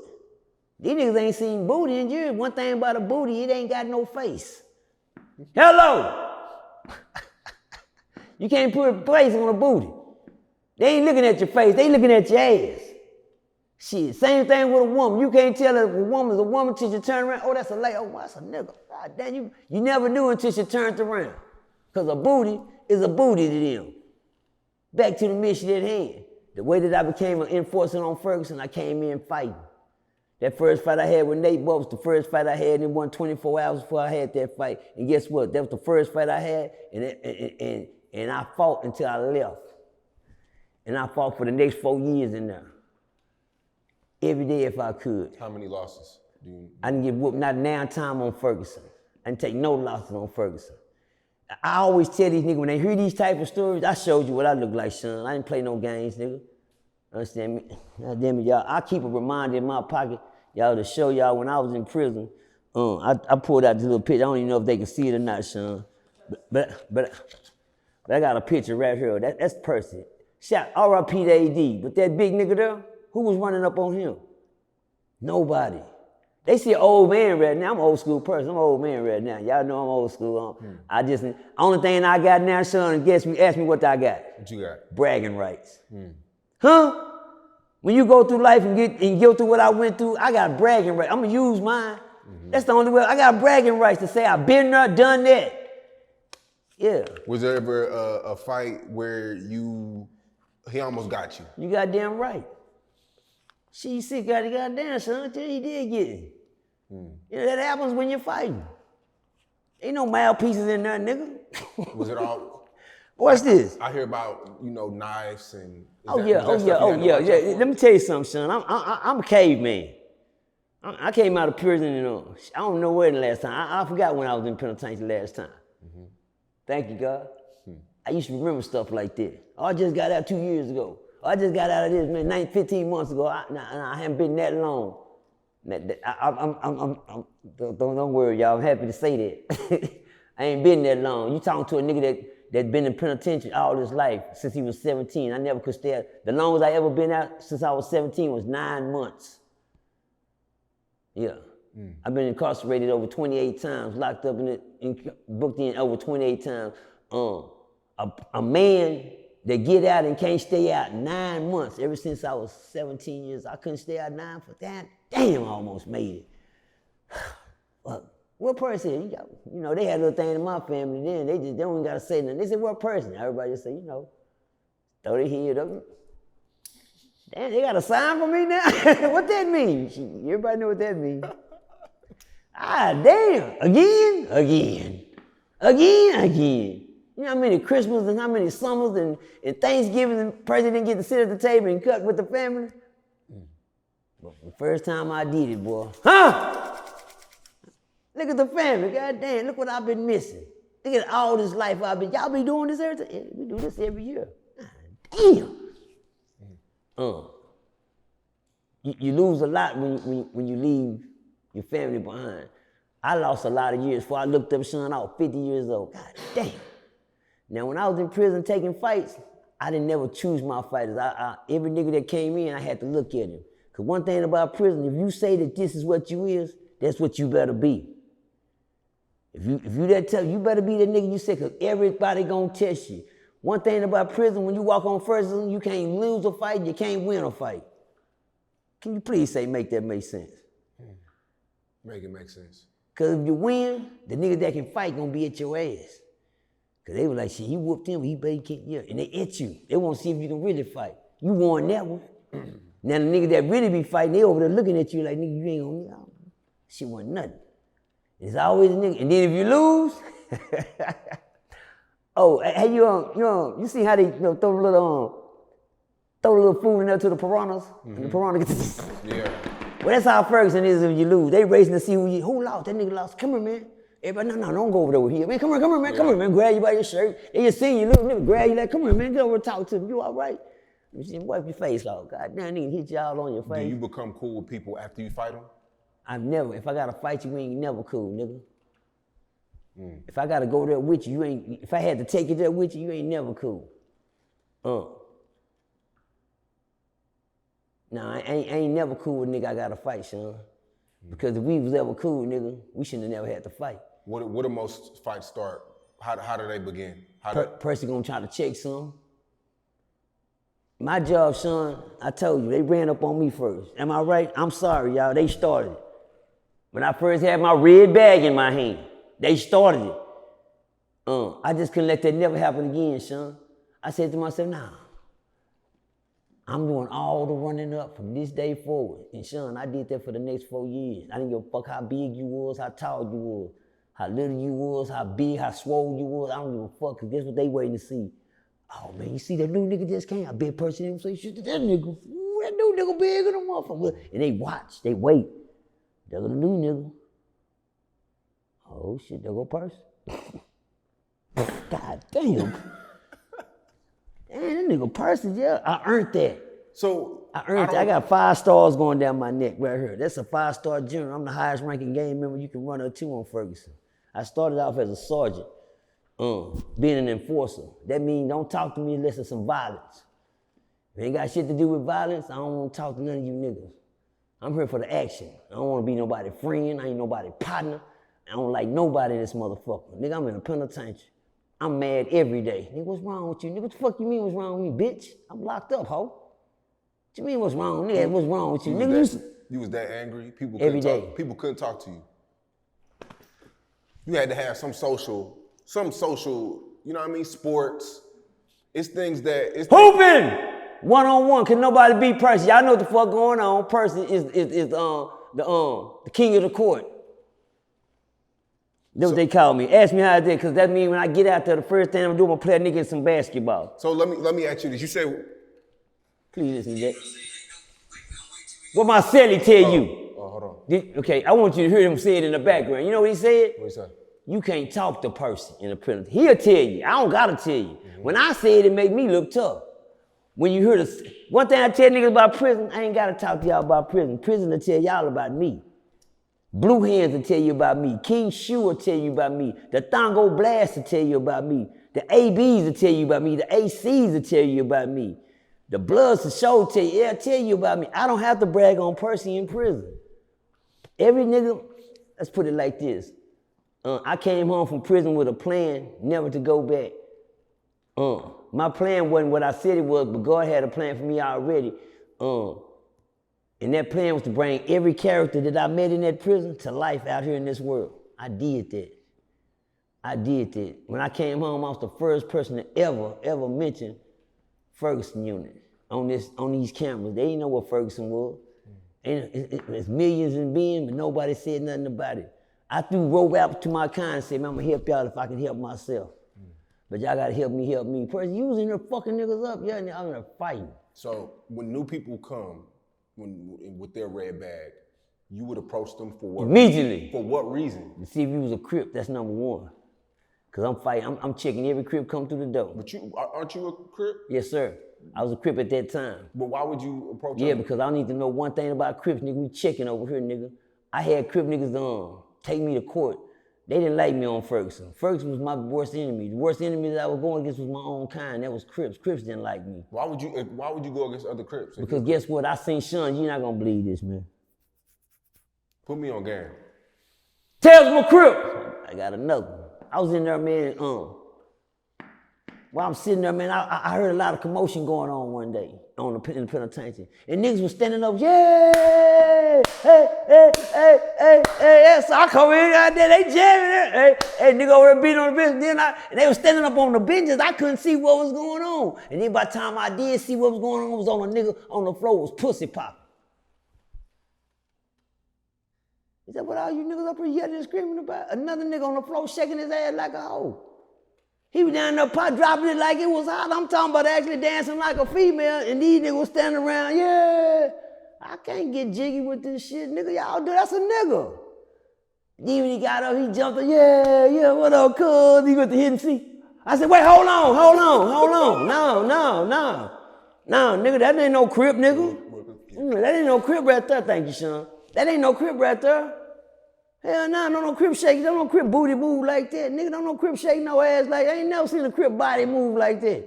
These niggas ain't seen booty in years. One thing about a booty, it ain't got no face. Hello! You can't put a face on a booty. They ain't looking at your face, they looking at your ass. Shit, same thing with a woman. You can't tell if a woman's a woman till you turn around. Oh, that's a lady. Oh, that's a nigga. God damn, you never knew until she turned around. Because a booty is a booty to them. Back to the mission at hand. The way that I became an enforcer on Ferguson, I came in fighting. That first fight I had with Nate Boy was the first fight I had, and it won 24 hours before I had that fight. And guess what? That was the first fight I had, and I fought until I left. And I fought for the next 4 years in there. Every day if I could. How many losses do you? I didn't get whooped, not now time on Ferguson. I didn't take no losses on Ferguson. I always tell these niggas, when they hear these type of stories, I showed you what I look like, son. I didn't play no games, nigga. Understand me? God damn it, y'all. I keep a reminder in my pocket, y'all, to show y'all when I was in prison. I pulled out this little picture. I don't even know if they can see it or not, son. But I got a picture right here. That's Percy. Shout R.I.P. to A.D. But that big nigga there, who was running up on him? Nobody. They see an old man right now. I'm an old school person. I'm an old man right now. Y'all know I'm old school. I just, only thing I got now, son, ask me what I got. What you got? Bragging rights. Huh? When you go through life and go through what I went through, I got bragging rights. I'm gonna use mine. That's the only way. I got bragging rights to say I've been there, done that. Yeah. Was there ever a fight where he almost got you? You goddamn right. She sick, goddamn, son, till he did get it. You know, that happens when you're fighting. Ain't no mouthpieces in there, nigga. Was it all? What's this? I hear about, knives and. Oh yeah. Let me tell you something, son. I'm a caveman. I came out of prison and I don't know where the last time. I forgot when I was in penitentiary last time. Thank you, God. I used to remember stuff like that. Oh, I just got out 2 years ago. Oh, I just got out of this, man, 15 months ago. I haven't been that long. Don't worry, y'all. I'm happy to say that. I ain't been that long. You talking to a nigga that been in penitentiary all his life since he was 17. I never could stay out. The longest I ever been out since I was 17 was 9 months. Yeah. I've been incarcerated over 28 times, locked up booked in over 28 times. A man that get out and can't stay out 9 months. Ever since I was 17 years, I couldn't stay out 9 for that. Damn, I almost made it. What person? They had a little thing in my family then. They don't even gotta say nothing. They said, what person? Everybody just say, throw their head up. Damn, they got a sign for me now? What that mean? Everybody know what that means. Damn. Again. You know how many Christmas and how many summers and Thanksgiving and Percy didn't get to sit at the table and cut with the family? But the first time I did it, boy. Huh? Look at the family, goddamn, look what I've been missing. Look at all this life I've been, y'all be doing this every time? Yeah, we do this every year. Damn. You lose a lot when you leave your family behind. I lost a lot of years before I looked up, son, I was 50 years old. God damn. Now, when I was in prison taking fights, I didn't never choose my fighters. Every nigga that came in, I had to look at him. Because one thing about prison, if you say that this is what you is, that's what you better be. If you that tough, you better be that nigga you say, because everybody gonna test you. One thing about prison, when you walk on first, you can't lose a fight, you can't win a fight. Can you please say, make that make sense? Make it make sense. Because if you win, the nigga that can fight gonna be at your ass. Because they were like, shit, he whooped him, he bet he can't, yeah. And they at you. They want to see if you can really fight. You won that one. Now the nigga that really be fighting, they over there looking at you like, nigga, you ain't gonna, shit wasn't nothing. It's always a nigga. And then if you lose, oh, hey, you see how they throw a little food in there to the piranhas? And the piranha gets Yeah. Well, that's how Ferguson is if you lose. They racing to see who lost. That nigga lost. Come here, man. Everybody, no, don't go over there with him. Man, come here, man. Come here, man. Grab you by your shirt. They just see you, little nigga, grab you like, come here, man. Get over and talk to him. You all right? You see, wipe your face off. God damn, nigga, hit y'all on your face. Do you become cool with people after you fight them? I've never. If I gotta fight you, we ain't never cool, nigga. If I gotta go there with you, you ain't. If I had to take you there with you, you ain't never cool. Nah, I ain't never cool with nigga I gotta fight, son. Because if we was ever cool, nigga, we shouldn't have never had to fight. What do most fights start? How do they begin? Percy gonna try to check some. My job, son, I told you, they ran up on me first. Am I right? I'm sorry, y'all, they started it. When I first had my red bag in my hand, they started it. I just couldn't let that never happen again, son. I said to myself, nah, I'm doing all the running up from this day forward. And son, I did that for the next 4 years. I didn't give a fuck how big you was, how tall you was, how little you was, how big, how swole you was. I don't give a fuck, because that's what they waiting to see. Oh man, you see that new nigga just came? I bet Percy didn't say shit to that nigga. Ooh, that new nigga bigger than motherfucker. And they watch, they wait. There go the new nigga. Oh shit, there go Percy. God damn. Damn, that nigga Percy, yeah, I earned that. So I earned that. I got 5 stars going down my neck right here. That's a 5-star general. I'm the highest ranking gang member you can run up to on Ferguson. I started off as a sergeant, being an enforcer. That means don't talk to me unless there's some violence. If it ain't got shit to do with violence, I don't want to talk to none of you niggas. I'm here for the action. I don't want to be nobody's friend. I ain't nobody's partner. I don't like nobody in this motherfucker. Nigga, I'm in a penitentiary. I'm mad every day. Nigga, what's wrong with you? Nigga, what the fuck you mean what's wrong with me, bitch? I'm locked up, ho. What you mean what's wrong? Nigga, what's wrong with you? Nigga, you was that angry? People every day. People couldn't talk to you. You had to have some social, you know what I mean, sports. It's things that... Hooping! One-on-one, can nobody beat Percy? Y'all know what the fuck going on. Percy is the king of the court. That's what they call me. Ask me how I did, because that means when I get out there, the first thing I'm gonna do, I'm gonna play a nigga in some basketball. So let me ask you this. You say... Please listen to that. What my celly tell you? Oh, hold on. Okay, I want you to hear him say it in the background. You know what he said? What he said? You can't talk to Percy in the prison. He'll tell you. I don't gotta tell you. When I say it make me look tough. When you hear one thing I tell niggas about prison, I ain't gotta talk to y'all about prison. Prison will tell y'all about me. Blue Hands will tell you about me. King Shoe will tell you about me. The Thongo Blast will tell you about me. The ABs will tell you about me. The ACs will tell you about me. The Bloods will show tell you, they'll tell you about me. I don't have to brag on Percy in prison. Every nigga, let's put it like this. I came home from prison with a plan never to go back. My plan wasn't what I said it was, but God had a plan for me already. And that plan was to bring every character that I met in that prison to life out here in this world. I did that. When I came home, I was the first person to ever mention Ferguson unit on these cameras. They didn't know what Ferguson was. It's millions in being, but nobody said nothing about it. I threw rope out to my kind and said, man, I'm gonna help y'all if I can help myself. But y'all gotta help me. Percy, you was in there fucking niggas up, yeah, and I'm in there fighting. So when new people come, with their red bag, You would approach them for what? Immediately. For what reason? To see if you was a Crip, that's number one. Cause I'm fighting, I'm checking every Crip come through the door. But aren't you a Crip? Yes, sir. I was a Crip at that time. But why would you approach Yeah, them? because I need to know one thing about Crips, nigga. We checking over here, nigga. I had Crip niggas take me to court. They didn't like me on Ferguson. Ferguson was my worst enemy. The worst enemy that I was going against was my own kind. That was Crips. Crips didn't like me. Why would you go against other Crips? Because guess what? I seen Sean. You're not gonna believe this, man. Put me on game. Tells my Crip. I got another one. I was in there, man. While I'm sitting there, man, I heard a lot of commotion going on one day in the penitentiary. And niggas was standing up, yeah, hey. So I come in out there, they jamming it. Hey, nigga over there beating on the bench. And they was standing up on the benches. I couldn't see what was going on. And then by the time I did see what was going on, it was on a nigga on the floor, was pussy popping. He said, what all you niggas up here yelling and screaming about? Another nigga on the floor shaking his ass like a hoe. He was down there pot dropping it like it was hot. I'm talking about actually dancing like a female, and these niggas was standing around, yeah. I can't get jiggy with this shit, nigga. Y'all do, that's a nigga. Then when he got up, he jumped up, yeah, what up, cuz? He went to hit and see. I said, wait, hold on. No, nigga, that ain't no Crip, nigga. That ain't no Crip right there, thank you, Sean. That ain't no Crip right there. Hell nah, no Crip shake, don't no Crip booty move like that. Nigga, don't no Crip shake no ass like that. I ain't never seen a Crip body move like that.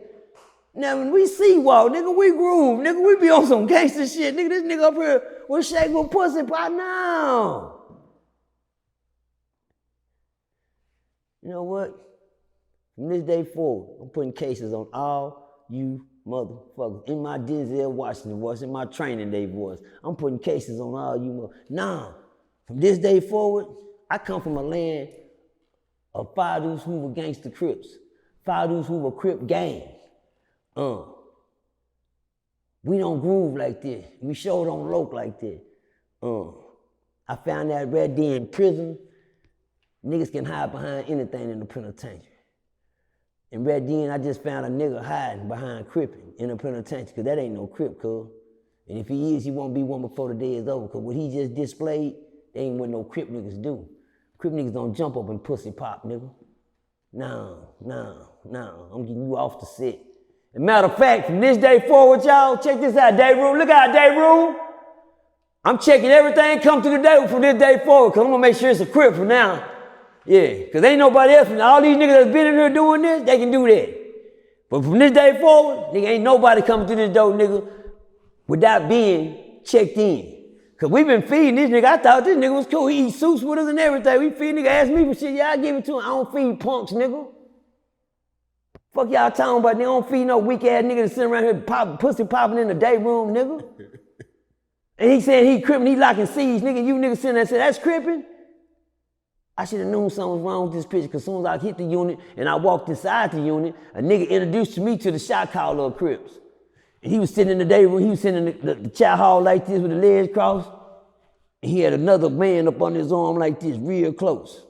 Now when we see walk, nigga, we groove, nigga, we be on some gangster shit. Nigga, this nigga up here will shake with pussy pop now. You know what? From this day forward, I'm putting cases on all you motherfuckers. In my Denzel Washington voice, in my training day voice, I'm putting cases on all you motherfuckers. Now, from this day forward, I come from a land of five dudes who were gangster Crips, five dudes who were Crip gang. We don't groove like this. We sure don't loke like this. I found that Red Dead in prison, niggas can hide behind anything in the penitentiary. In Red Dead, I just found a nigga hiding behind Crippin' in the penitentiary, because that ain't no Crip, cuz. And if he is, he won't be one before the day is over, because what he just displayed, they ain't what no Crip niggas do. Crip niggas don't jump up and pussy pop, nigga. No, I'm getting you off the set. As a matter of fact, from this day forward, y'all, check this out, day room. Look out, day room. I'm checking everything come through the day from this day forward, because I'm going to make sure it's a Crip from now. Yeah, because ain't nobody else. All these niggas that's been in here doing this, they can do that. But from this day forward, nigga, ain't nobody coming through this door, nigga, without being checked in. Because we been feeding this nigga. I thought this nigga was cool. He eat soups with us and everything. We feed nigga, ask me for shit. Yeah, I give it to him. I don't feed punks, nigga. Fuck y'all talking about, nigga. I don't feed no weak ass nigga that sitting around here pussy popping in the day room, nigga. And he saying he crippin', he locking C's, nigga. You niggas sitting there and say, that's crippin'? I should have known something was wrong with this picture, because as soon as I hit the unit and I walked inside the unit, a nigga introduced me to the shot caller of Crips. And he was sitting in the day room, he was sitting in the chow hall like this with the legs crossed. And he had another man up on his arm like this, real close.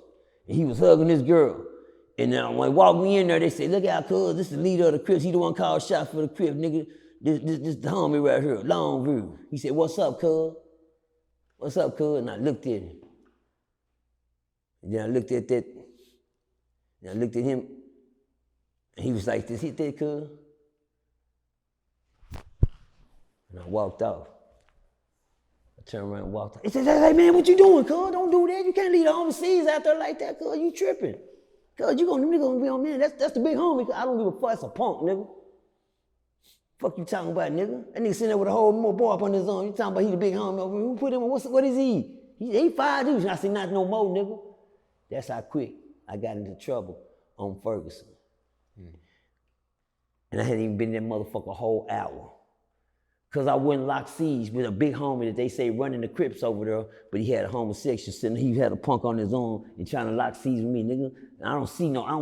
And he was hugging this girl. And when they walked me in there, they say, look out, cuz, this is the leader of the Crips. He the one called shots for the Crips, nigga. This the homie right here, long view. He said, what's up, cuz? What's up, cuz? And I looked at him. And then I looked at that, and I looked at him, and he was like this, hit that, cuz? And I walked off. I turned around and walked off. He said, hey man, what you doing, cuz? Don't do that. You can't leave the overseas out there like that, cuz. You tripping. Cuz, you gonna be on man. That's the big homie. I don't give a fuck. That's a punk, nigga. Fuck you talking about, nigga? That nigga sitting there with a whole more boy up on his arm. You talking about he the big homie over here. Who put him on? What is he? He 5 dudes. I said, not no more, nigga. That's how quick I got into trouble on Ferguson. And I hadn't even been in that motherfucker a whole hour. Cause I wouldn't lock siege with a big homie that they say running the Crips over there, but he had a homosexual sitting there. He had a punk on his arm and trying to lock siege with me, nigga. And I don't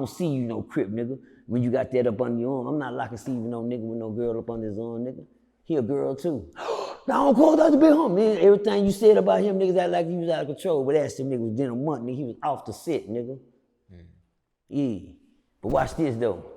see you no Crip, nigga. When you got that up under your arm, I'm not locking siege with no nigga with no girl up under his arm, nigga. He a girl too. Now, I don't call that the big homie. Man, everything you said about him, niggas act like he was out of control. But that's him, nigga was in a month, nigga. He was off the set, nigga. Yeah. But watch this, though.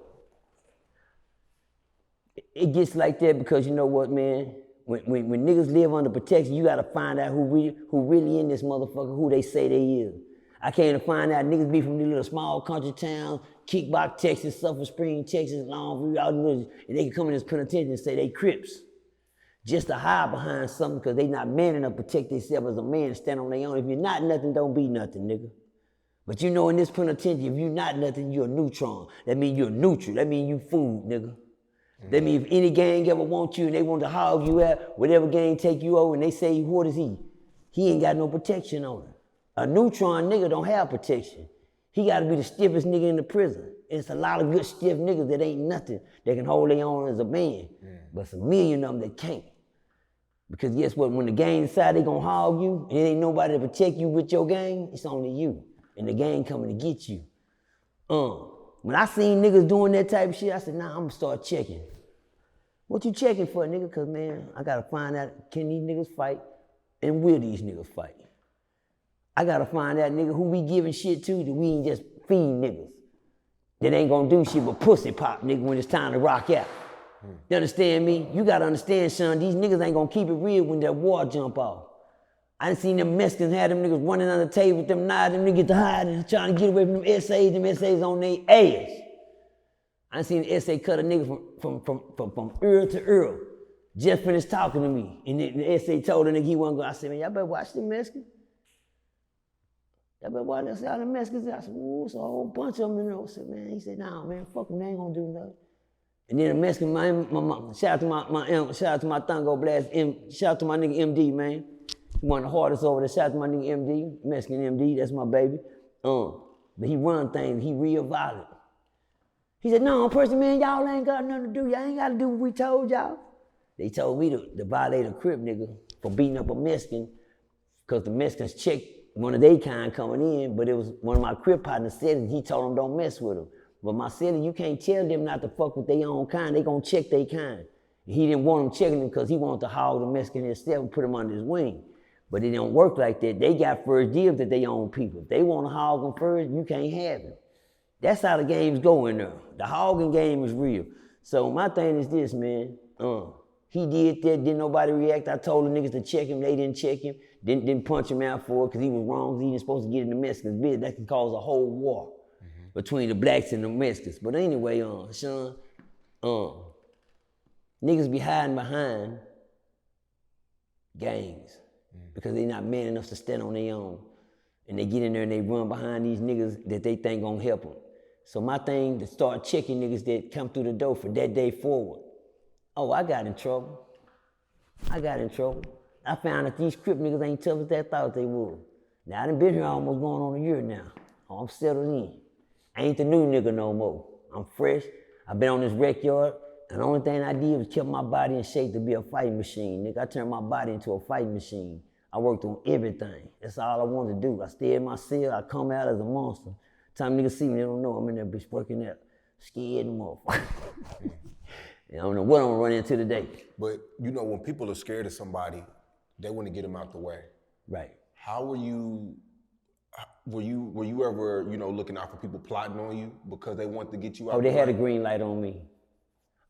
It gets like that because you know what, man? when niggas live under protection, you gotta find out who really in this motherfucker, who they say they is. I came to find out niggas be from these little small country towns, Kickbox, Texas, Sulphur Spring, Texas, Longview, all these, and they can come in this penitentiary and say they Crips. Just to hide behind something because they not man enough to protect themselves as a man and stand on their own. If you're not nothing, don't be nothing, nigga. But you know in this penitentiary, if you're not nothing, you're a neutron. That means you're neutral. That means you food, nigga. That means if any gang ever want you and they want to hog you out, whatever gang take you over and they say, what is he? He ain't got no protection on him. A neutron nigga don't have protection. He gotta be the stiffest nigga in the prison. It's a lot of good stiff niggas that ain't nothing that can hold their own as a man. But it's a million of them that can't. Because guess what, when the gang decide they gonna hog you, and ain't nobody to protect you with your gang, it's only you. And the gang coming to get you. When I seen niggas doing that type of shit, I said, nah, I'm gonna start checking. What you checking for, nigga? Cause man, I gotta find out, can these niggas fight? And will these niggas fight? I gotta find out, nigga, who we giving shit to that we ain't just feeding niggas. That ain't gonna do shit but pussy pop, nigga, when it's time to rock out. You understand me? You gotta understand, son, these niggas ain't gonna keep it real when that war jump off. I done seen them Mexicans have them niggas running under the table with them knives, them niggas get to hide and trying to get away from them essays on their ass. I done seen the essay cut a nigga from ear to ear, just finished talking to me. And the essay told the nigga he wasn't going. I said, man, y'all better watch them Mexicans. Y'all better watch all the Mexicans. I said, ooh, it's a whole bunch of them in there. I said, man, he said, nah, man, fuck them, they ain't gonna do nothing. And then the Mexican, shout out to my Thungo Blast, shout out to my nigga MD, man. He one of the hardest over there. Shout out to my nigga MD, Mexican MD, that's my baby. But he run things, he real violent. He said, no, Percy, man, y'all ain't got nothing to do. Y'all ain't got to do what we told y'all. They told me to violate a Crip nigga for beating up a Mexican because the Mexicans checked one of their kind coming in, but it was one of my Crip partners said it, he told them don't mess with them. But my city, you can't tell them not to fuck with their own kind. They gonna check their kind. He didn't want them checking them because he wanted to hog the Mexican himself and put him under his wing. But it don't work like that. They got first dibs at their own people. If they want to hog them first, you can't have them. That's how the games go in there. The hogging game is real. So my thing is this, man. He did that, didn't nobody react. I told the niggas to check him, they didn't check him. Didn't punch him out for it because he was wrong. He wasn't supposed to get in the Mexicans' business. That can cause a whole war between the blacks and the Mexicans. But anyway, Sean, niggas be hiding behind gangs because they not man enough to stand on their own. And they get in there and they run behind these niggas that they think gonna help them. So my thing to start checking niggas that come through the door from that day forward. Oh, I got in trouble. I found that these Crip niggas ain't tough as they thought they would. Now I done been here almost going on a year now. I'm settled in. I ain't the new nigga no more. I'm fresh. I've been on this rec yard, and the only thing I did was keep my body in shape to be a fighting machine. Nigga, I turned my body into a fighting machine. I worked on everything. That's all I wanted to do. I stay in my cell, I come out as a monster. Time niggas see me, they don't know I'm in that bitch working out. Scared and motherfucker. I don't know what I'm gonna run into today. But you know, when people are scared of somebody, they want to get them out the way. Right. How were you ever, looking out for people plotting on you because they want to get you out? Oh, they had a green light on me.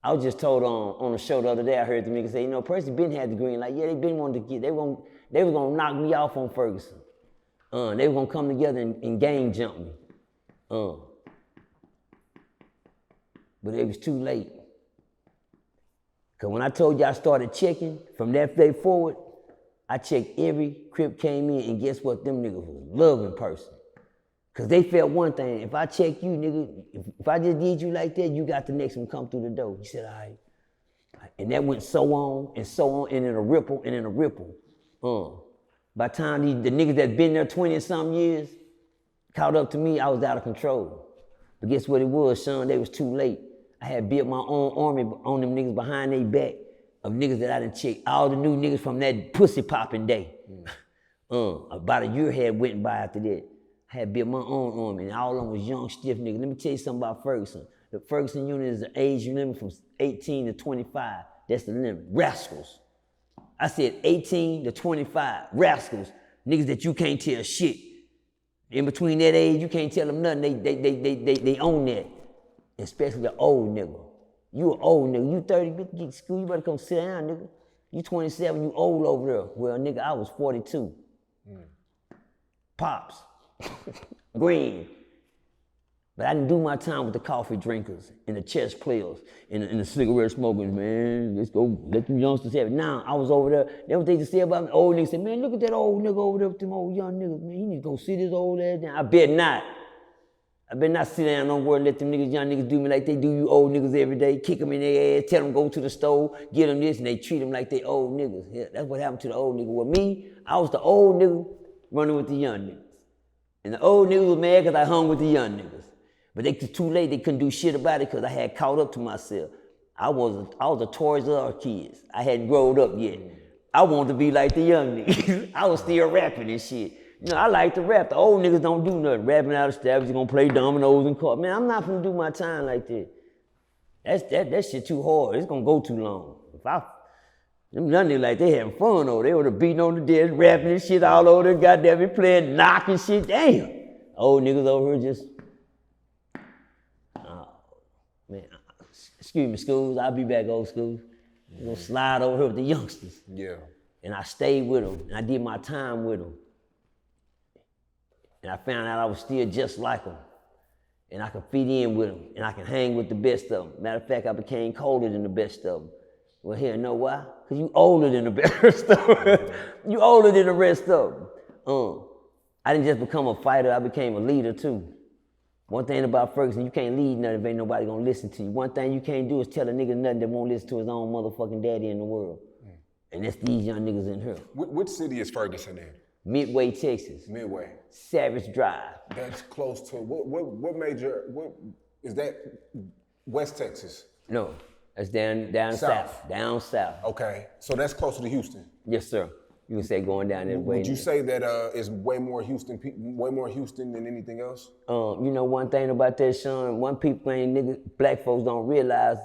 I was just told on the show the other day, I heard the niggas say, Percy been had the green light. Yeah, they been wanting to get, they was gonna knock me off on Ferguson. They were gonna come together and gang jump me. But it was too late. Cause when I told you I started checking, from that day forward, I checked every Crip came in, and guess what? Them niggas was loving Percy. Cause they felt one thing, if I check you, nigga, if I just did you like that, you got the next one come through the door. He said, all right. And that went so on, and in a ripple. By the time the niggas that been there 20 and some years caught up to me, I was out of control. But guess what it was, son? They was too late. I had built my own army on them niggas behind their back of niggas that I done checked. All the new niggas from that pussy popping day. About a year had went by after that. I had built my own army, and all of them was young, stiff niggas. Let me tell you something about Ferguson. The Ferguson unit is the age limit from 18 to 25. That's the limit. Rascals. I said 18 to 25. Rascals. Niggas that you can't tell shit. In between that age, you can't tell them nothing. They own that. Especially the old nigga. You an old nigga. You 30, bitch, get school. You better come sit down, nigga. You 27, you old over there. Well, nigga, I was 42. Pops. Green. But I didn't do my time with the coffee drinkers and the chess players and the cigarette smokers, man. Let's go, let them youngsters have it. Now, I was over there, that's what they used to say about me. Old niggas said, man, look at that old nigga over there with them old young niggas, man. He need to go sit his old ass down. I bet not. I better not sit down nowhere and let them niggas, young niggas do me like they do you old niggas every day. Kick them in their ass, tell them go to the store, get them this, and they treat them like they old niggas. Yeah, that's what happened to the old nigga. With me, I was the old nigga running with the young niggas. And the old niggas was mad because I hung with the young niggas. But they was too late, they couldn't do shit about it because I had caught up to myself. I was a Toys R Us kid. I hadn't grown up yet. I wanted to be like the young niggas. I was still rapping and shit. You know, I like to rap. The old niggas don't do nothing. Rapping out of stabs, gonna play dominoes and cards. Man, I'm not gonna do my time like that. That shit too hard. It's gonna go too long. Them young niggas like they having fun over. They would have beating on the desk, rapping and shit all over there, goddamn it, playing knocking shit. Damn. Old niggas over here just. Man, excuse me, schools. I'll be back, old schools. I'm gonna slide over here with the youngsters. Yeah. And I stayed with them, and I did my time with them. And I found out I was still just like them. And I could fit in with them, and I can hang with the best of them. Matter of fact, I became colder than the best of them. Well, here, know why? Because you older than the rest of them. You older than the rest of them. I didn't just become a fighter, I became a leader too. One thing about Ferguson, you can't lead nothing if ain't nobody gonna listen to you. One thing you can't do is tell a nigga nothing that won't listen to his own motherfucking daddy in the world. And that's these young niggas in here. Which city is Ferguson in? Midway, Texas. Midway. Savage Drive. That's close to, what major, what, is that West Texas? No, that's down south. Down south. Okay, so that's closer to Houston? Yes, sir. You can say going down that way. Would you say that it's way more Houston than anything else? You know one thing about that, Sean, black folks don't realize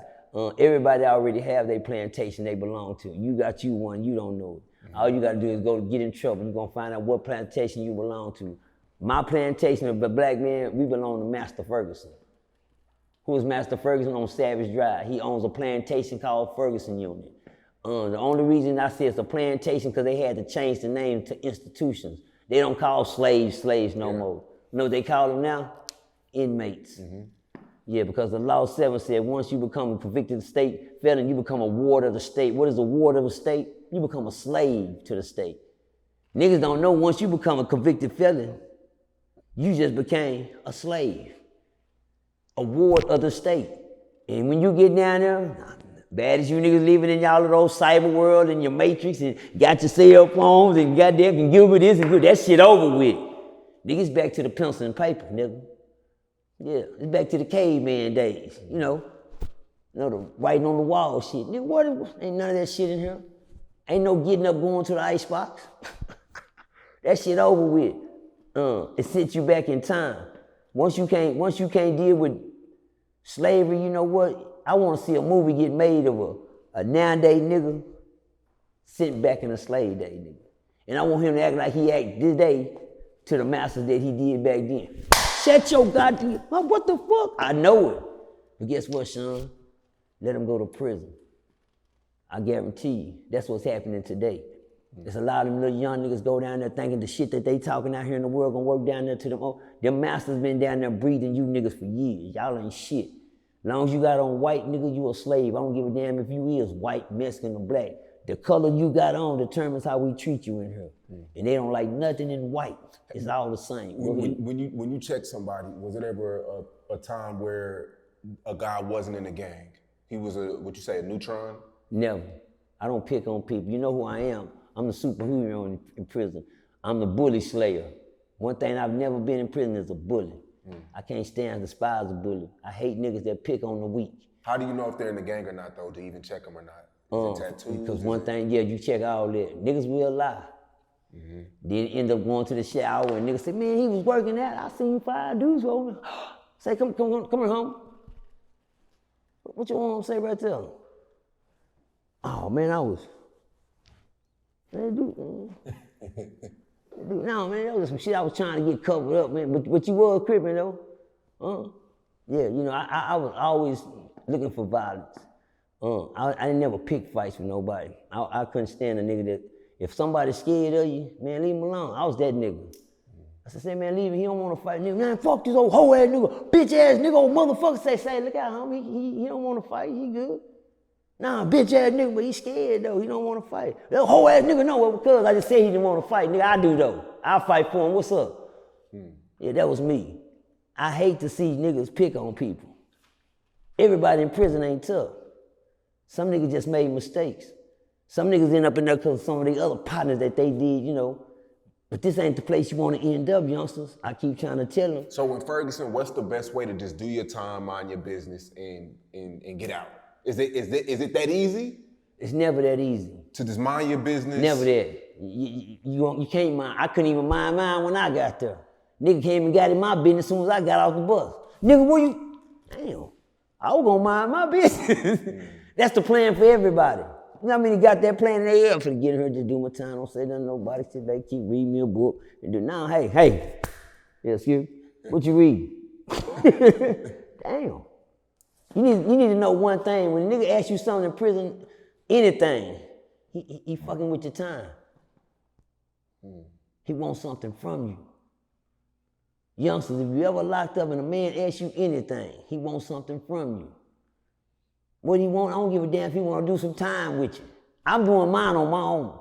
everybody already have their plantation they belong to. You got you one, you don't know it. All you gotta do is go get in trouble. You're gonna find out what plantation you belong to. My plantation of the black man, we belong to Master Ferguson. Who is Master Ferguson on Savage Drive? He owns a plantation called Ferguson Unit. The only reason I say it's a plantation because they had to change the name to institutions. They don't call slaves no more. You know what they call them now? Inmates. Yeah, because the law 7 said once you become a convicted state felon, you become a ward of the state. What is a ward of a state? You become a slave to the state. Niggas don't know once you become a convicted felon, you just became a slave, a ward of the state. And when you get down there, bad as you niggas living in y'all little cyber world and your matrix and got your cell phones and goddamn can give me this and good, that shit over with. Niggas back to the pencil and paper, nigga. Yeah, it's back to the caveman days, you know the writing on the wall shit. Nigga, ain't none of that shit in here. Ain't no getting up going to the icebox. That shit over with. It sits you back in time. Once you can't deal with slavery, you know what? I want to see a movie get made of a nowadays nigga sitting back in a slave day nigga. And I want him to act like he act this day to the masters that he did back then. Shut your goddamn, what the fuck? I know it. But guess what, Sean? Let him go to prison. I guarantee you, that's what's happening today. There's a lot of them little young niggas go down there thinking the shit that they talking out here in the world gonna work down there to them. Oh, them masters been down there breathing you niggas for years. Y'all ain't shit. As long as you got on white, nigga, you a slave. I don't give a damn if you is white, Mexican, or black. The color you got on determines how we treat you in here. And they don't like nothing in white. It's all the same. When you check somebody, was it ever a time where a guy wasn't in a gang? He was a neutron? Never. I don't pick on people. You know who I am. I'm the superhero in prison. I'm the bully slayer. One thing I've never been in prison is a bully. I can't stand despise a bully. I hate niggas that pick on the weak. How do you know if they're in the gang or not, though, to even check them or not? Is it tattoos? Because one thing, you check all that. Niggas will lie. Then end up going to the shower and niggas say, man, he was working out. I seen 5 dudes over there. Say, come here, home. What you want to say right there? Oh, man, no, man, that was some shit I was trying to get covered up, man. But you was crippin' though. Yeah, you know, I was always looking for violence. I didn't never pick fights with nobody. I couldn't stand a nigga that, if somebody's scared of you, man, leave him alone. I was that nigga. I said, man, leave him. He don't want to fight. Nigga, man, fuck this old hoe ass nigga, bitch ass nigga, old motherfucker. Say, look out, homie. He don't want to fight. He good. Nah, bitch ass nigga, but he scared though. He don't want to fight. That whole ass nigga, no, because I just said he didn't want to fight. Nigga, I do though. I'll fight for him. What's up? Yeah, that was me. I hate to see niggas pick on people. Everybody in prison ain't tough. Some niggas just made mistakes. Some niggas end up in there because of some of the other partners that they did, you know. But this ain't the place you want to end up, youngsters. I keep trying to tell them. So in Ferguson, what's the best way to just do your time, mind your business, and get out? Is it that easy? It's never that easy. To just mind your business? Never that. You can't mind. I couldn't even mind mine when I got there. Nigga came and got in my business as soon as I got off the bus. Nigga, where you? Damn, I was gonna mind my business. That's the plan for everybody. You know how many got that plan in their head? For get in here, just do my time, don't say nothing to nobody, sit back, keep reading me a book, and do now, hey, yeah, excuse me, what you read? Damn. You need to know one thing. When a nigga asks you something in prison, anything, he fucking with your time. He wants something from you. Youngsters, if you ever locked up and a man asks you anything, he wants something from you. What do you want? I don't give a damn if he want to do some time with you. I'm doing mine on my own.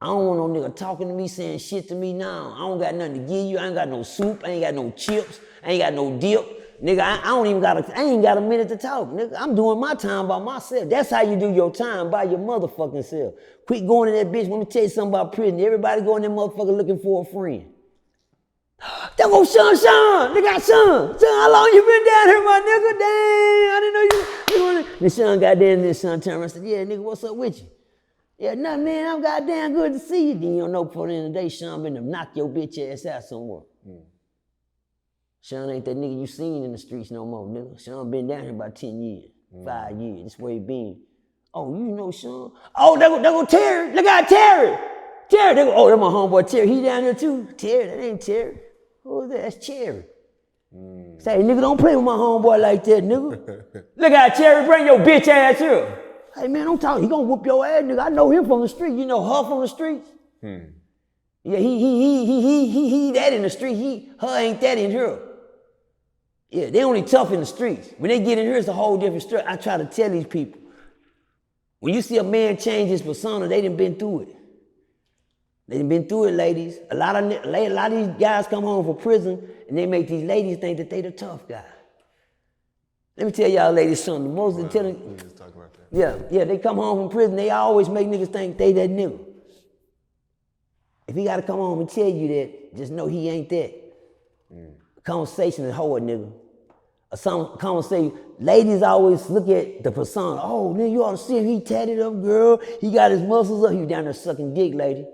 I don't want no nigga talking to me, saying shit to me now. I don't got nothing to give you. I ain't got no soup. I ain't got no chips. I ain't got no dip. Nigga, I ain't got a minute to talk. Nigga, I'm doing my time by myself. That's how you do your time, by your motherfucking self. Quit going to that bitch. Let me tell you something about prison. Everybody going in that motherfucker looking for a friend. There go Sean. They got Sean, how long you been down here, my nigga? Damn, I didn't know you. Then Sean got there and then Sean turned around and said, yeah, nigga, what's up with you? Yeah, nothing, man, I'm goddamn good to see you. Then you don't know before the end of the day, Sean been to knock your bitch ass out somewhere. Sean ain't that nigga you seen in the streets no more, nigga. Sean been down here about 10 years, 5 years. That's where he been. Oh, you know Sean? Oh, there go Terry. Look out, Terry. Terry, that's my homeboy Terry. He down there too. Terry, that ain't Terry. Who is that? That's Cherry. Say, nigga, don't play with my homeboy like that, nigga. Look out, Cherry, bring your bitch ass here. Hey, man, don't talk. He gonna whoop your ass, nigga. I know him from the street. You know her from the streets? Yeah, he that in the street. Her ain't that in here. Yeah, they only tough in the streets. When they get in here, it's a whole different story. I try to tell these people. When you see a man change his persona, they done been through it. They done been through it, ladies. A lot of these guys come home from prison and they make these ladies think that they the tough guy. Let me tell y'all ladies something. The most intelligent. Let's talk about that. Yeah, they come home from prison, they always make niggas think they that nigga. If he gotta come home and tell you that, just know he ain't that. Conversation is hard, nigga. Some conversation, ladies always look at the persona. Oh, nigga, you ought to see him, he tatted up, girl. He got his muscles up, he down there sucking dick, lady.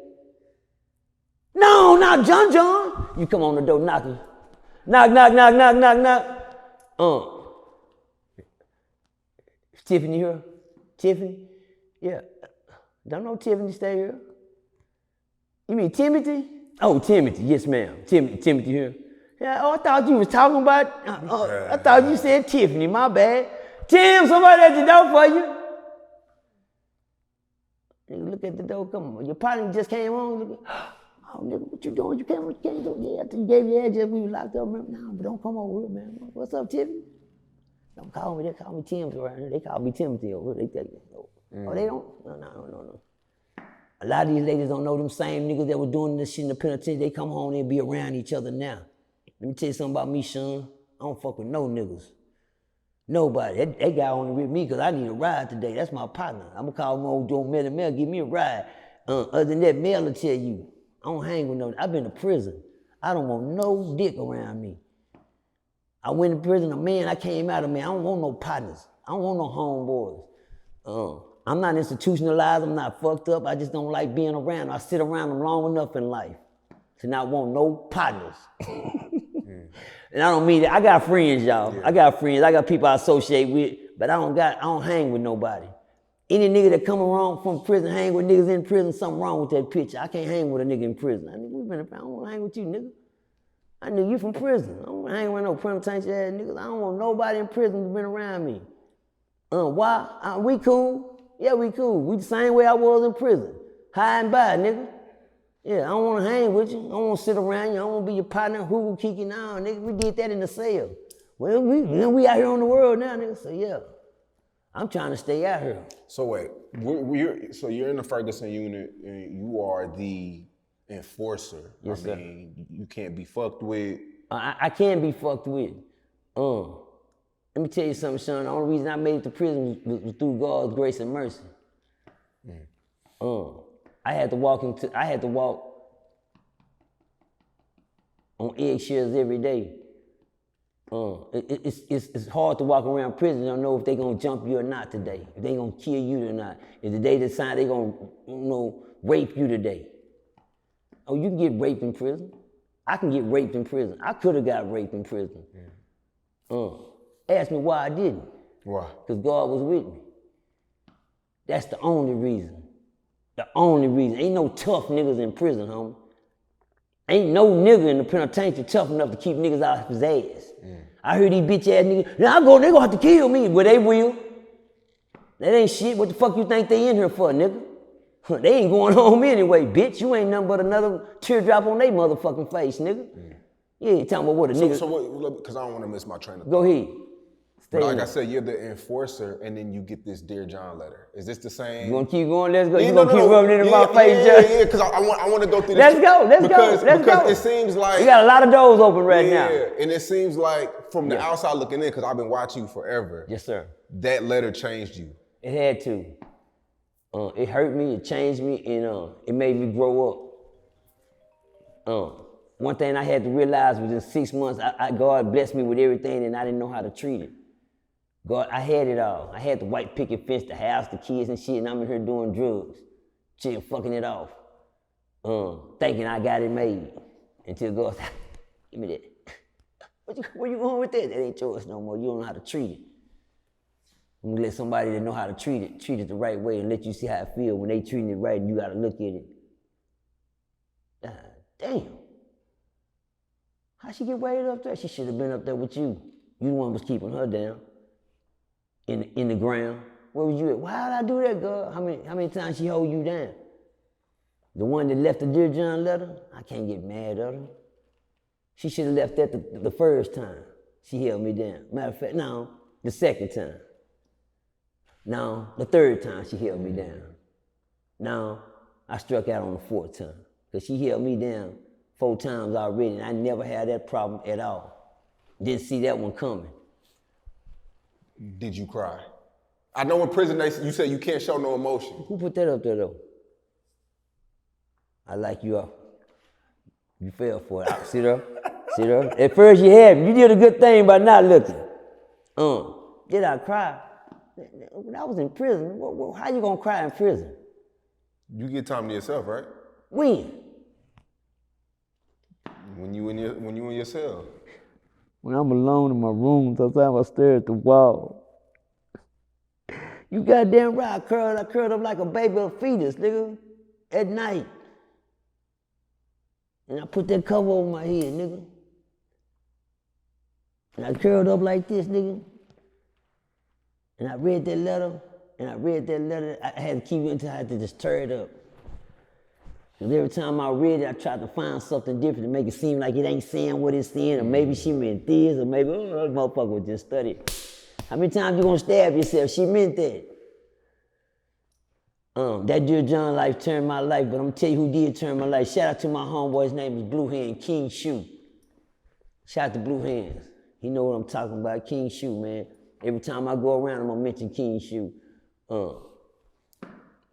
No, not John. You come on the door knocking. Knock. Is Tiffany here? Tiffany? Yeah. Don't know Tiffany stay here. You mean Timothy? Oh, Timothy. Yes, ma'am. Timothy here. Yeah. Oh, I thought you was talking about. I thought you said Tiffany. My bad. Tim, somebody at the door for you. Nigga, look at the door. Come on. Your partner just came home. Look at, oh, nigga, what you doing? You can't go. Yeah, after you gave your address, we was locked up. No, but don't come over here, man. What's up, Tiffany? Don't call me. They call me Tim around here. They call me Timothy over here. They take it. Oh, they don't? No. A lot of these ladies don't know them same niggas that were doing this shit in the penitentiary. They come home and be around each other now. Let me tell you something about me, Sean. I don't fuck with no niggas. Nobody. That guy only with me because I need a ride today. That's my partner. I'm going to call my old Joe Mel, give me a ride. Other than that, Mel will tell you, I don't hang with no, I've been to prison. I don't want no dick around me. I went to prison, a man, I came out of man. I don't want no partners. I don't want no homeboys. I'm not institutionalized, I'm not fucked up. I just don't like being around. I sit around them long enough in life to not want no partners. And I don't mean that. I got friends, y'all. Yeah. I got friends. I got people I associate with, but I don't hang with nobody. Any nigga that come around from prison, hang with niggas in prison, something wrong with that picture. I can't hang with a nigga in prison. I don't want to hang with you, nigga. I knew you from prison. I don't want to hang with no penitentiary ass niggas. I don't want nobody in prison to been around me. Why? We cool. Yeah, we cool. We the same way I was in prison. High and by, nigga. Yeah, I don't want to hang with you. I don't want to sit around you. I don't want to be your partner, hookah kicking on, nigga. We did that in the cell. Well, we out here on the world now, nigga. So yeah, I'm trying to stay out here. So wait, so you're in the Ferguson unit, and you are the enforcer. Yes, I sir. mean, you can't be fucked with. I can be fucked with. Let me tell you something, son. The only reason I made it to prison was through God's grace and mercy. I had to walk on eggshells every day. It's hard to walk around prison and don't know if they're gonna jump you or not today, if they gonna kill you or not. If the day decide they gonna, rape you today. Oh, you can get raped in prison. I can get raped in prison. I could have got raped in prison. Ask me why I didn't. Why? Because God was with me. That's the only reason. The only reason. Ain't no tough niggas in prison, homie. Ain't no nigga in the penitentiary tough enough to keep niggas out of his ass. I heard these bitch ass niggas, now they gonna have to kill me. Well, they will. That ain't shit. What the fuck you think they in here for, nigga? They ain't going home anyway, bitch. You ain't nothing but another teardrop on they motherfucking face, nigga. Yeah, you talking about what a nigga. So what, because I don't want to miss my train of thought. Go ahead. But like I said, you're the enforcer, and then you get this Dear John letter. Is this the same? You gonna keep going? Let's go. Yeah, You gonna keep rubbing it in my face, Judge? Yeah, because I want to go through this. Let's go. Let's go. Because it seems like you got a lot of doors open right now. Yeah, and it seems like from the outside looking in, because I've been watching you forever. Yes, sir. That letter changed you. It had to. It hurt me. It changed me, and it made me grow up. One thing I had to realize was in 6 months, God blessed me with everything, and I didn't know how to treat it. God, I had it all. I had the white picket fence, the house, the kids and shit, and I'm in here doing drugs. Chill, fucking it off. Thinking I got it made. Until God said, give me that. Where you going with that? That ain't yours no more. You don't know how to treat it. I'm gonna let somebody that know how to treat it the right way and let you see how it feel when they treating it right and you gotta look at it. Damn. How she get way up there? She should have been up there with you. You the one was keeping her down. In the ground. Where was you at? Why did I do that, girl? How many times she hold you down? The one that left the Dear John letter, I can't get mad at her. She should have left that the first time she held me down. Matter of fact, no, the second time. No, the third time she held me down. No, I struck out on the fourth time. Because she held me down 4 times already, and I never had that problem at all. Didn't see that one coming. Did you cry? I know in prison you said you can't show no emotion. Who put that up there though? I like you up. You fell for it. See there? See there? At first you had me. You did a good thing by not looking. Did I cry? When I was in prison, how you gonna cry in prison? You get time to yourself, right? When? When you in your cell. When I'm alone in my room, sometimes I stare at the wall. You goddamn right, I curled up like a baby or fetus, nigga, at night. And I put that cover over my head, nigga. And I curled up like this, nigga. And I read that letter, I had to keep it until I had to just tear it up. Because every time I read it, I tried to find something different to make it seem like it ain't saying what it's saying, or maybe she meant this, or maybe, that motherfucker was just studying. How many times you gonna stab yourself? She meant that. That Dear John life turned my life, but I'm gonna tell you who did turn my life. Shout out to my homeboy, his name is Blue Hand, King Shoe. Shout out to Blue Hands. He know what I'm talking about, King Shoe, man. Every time I go around, I'm gonna mention King Shoe.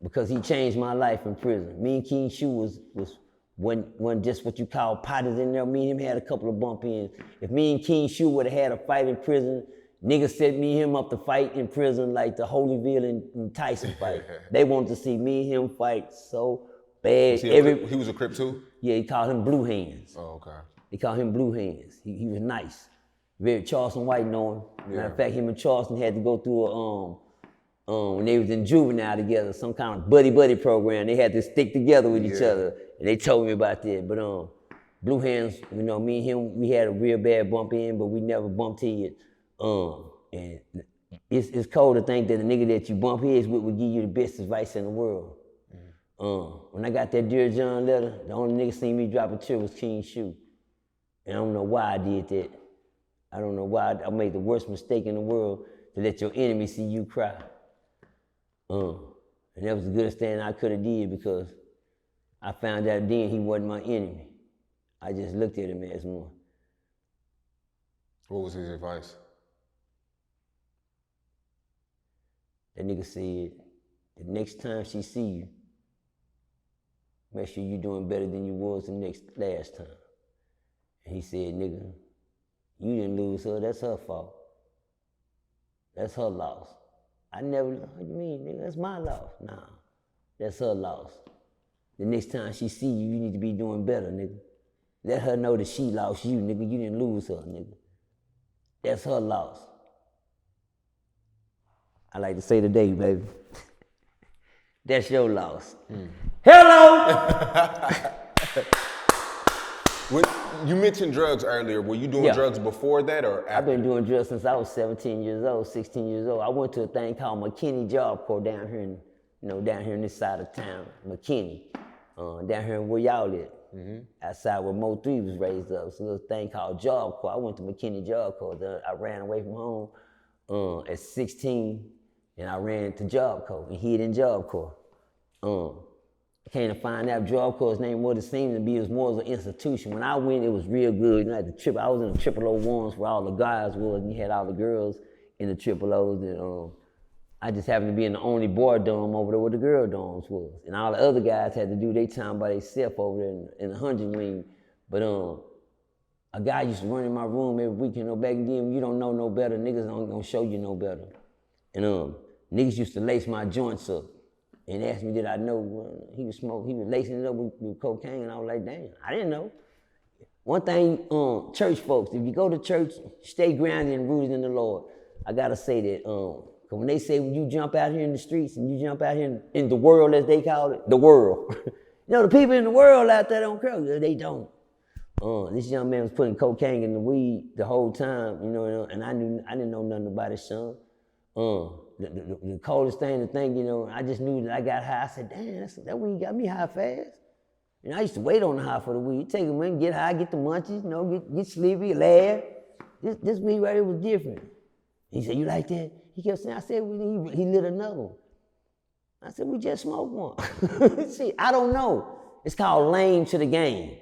Because he changed my life in prison. Me and King Shoe wasn't just what you call potters in there. Me and him had a couple of bump ins. If me and King Shoe would have had a fight in prison, niggas set me and him up to fight in prison like the Holyfield and Tyson fight. They wanted to see me and him fight so bad. He was a Crip too? Yeah, he called him Blue Hands. Oh, okay. They called him Blue Hands. He was nice. Very Charleston White know him. Yeah. Matter of fact, him and Charleston had to go through when they was in juvenile together, some kind of buddy program. They had to stick together with each other. And they told me about that. But Blue Hands, me and him, we had a real bad bump in, but we never bumped heads. And it's cold to think that the nigga that you bump heads with would give you the best advice in the world. When I got that Dear John letter, the only nigga seen me drop a tear was King Shoe. And I don't know why I did that. I don't know why I made the worst mistake in the world to let your enemy see you cry. And that was the goodest thing I could have did because I found out then he wasn't my enemy. I just looked at him as one. What was his advice? That nigga said, the next time she see you, make sure you doing better than you was the last time. And he said, nigga, you didn't lose her, that's her fault. That's her loss. I never, what do you mean, nigga, that's my loss. Nah, that's her loss. The next time she see you, you need to be doing better, nigga. Let her know that she lost you, nigga, you didn't lose her, nigga. That's her loss. I like to say today, baby, that's your loss. Hello! You mentioned drugs earlier. Were you doing drugs before that or after? I've been doing drugs since I was 17 years old, 16 years old. I went to a thing called McKinney Job Corps down here in this side of town, McKinney, down here where y'all live. Outside where Mo 3 was raised up. So a little thing called Job Corps. I went to McKinney Job Corps. I ran away from home at 16, and I ran to Job Corps and hid in Job Corps. I came to find out Job Corps' name what it seemed to be. It was more of an institution. When I went, it was real good. You know, I was in the triple O ones where all the guys was, and you had all the girls in the triple O's. And I just happened to be in the only boy dorm over there where the girl dorms was. And all the other guys had to do their time by themselves over there in the 100 wing. But a guy used to run in my room every week, you know, back then, you don't know no better, niggas don't gonna show you no better. And niggas used to lace my joints up and ask me did I know he was lacing it up with cocaine, and I was like, damn, I didn't know. One thing, church folks, if you go to church, stay grounded and rooted in the Lord. I gotta say that, cause when they say when you jump out here in the streets and you jump out here in the world, as they call it, the world. You know, the people in the world out there don't care, they don't. This young man was putting cocaine in the weed the whole time, you know, and I didn't know nothing about his son. The coldest thing to think, you know, I just knew that I got high. I said, damn, that weed got me high fast. And I used to wait on the high for the weed. Take them in, get high, get the munchies, you know, get sleepy, laugh. This weed right here was different. He said, you like that? He kept saying, I said, he lit another one. I said, we just smoked one. See, I don't know. It's called lame to the game.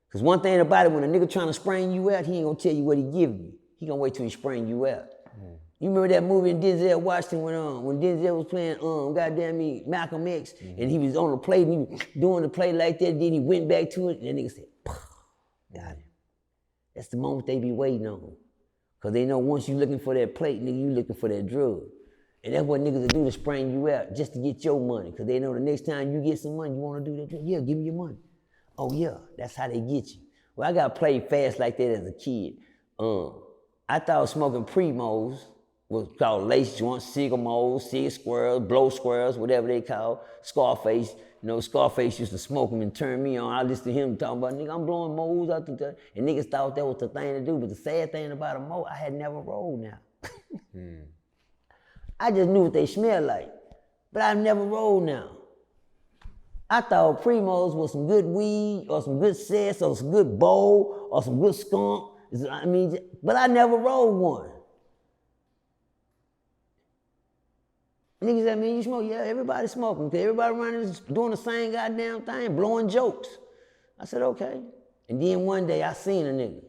Because one thing about it, when a nigga trying to sprain you out, he ain't gonna tell you what he give you. He gonna wait till he sprain you out. You remember that movie in Denzel Washington when Denzel was playing Malcolm X, and he was on the plate and he was doing the play like that, then he went back to it, and that nigga said, got him. That's the moment they be waiting on. Because they know once you looking for that plate, nigga, you looking for that drug. And that's what niggas will do to sprain you out, just to get your money. Because they know the next time you get some money, you want to do that drug. Yeah, give me your money. Oh yeah, that's how they get you. Well, I got played fast like that as a kid. I thought smoking Primos was called lace joints, cigar cig squirrels, blow squirrels, whatever they call. Scarface, you know, Scarface used to smoke them and turn me on. I listened to him talking about, nigga, I'm blowing moles out the and niggas thought that was the thing to do. But the sad thing about a mo, I had never rolled now. I just knew what they smelled like, but I never rolled now. I thought Primos was some good weed or some good cess or some good bowl or some good skunk. I mean, but I never rolled one. Niggas, I mean, you smoke? Yeah, everybody smoking. Cause everybody around is doing the same goddamn thing, blowing jokes. I said, okay. And then one day I seen a nigga.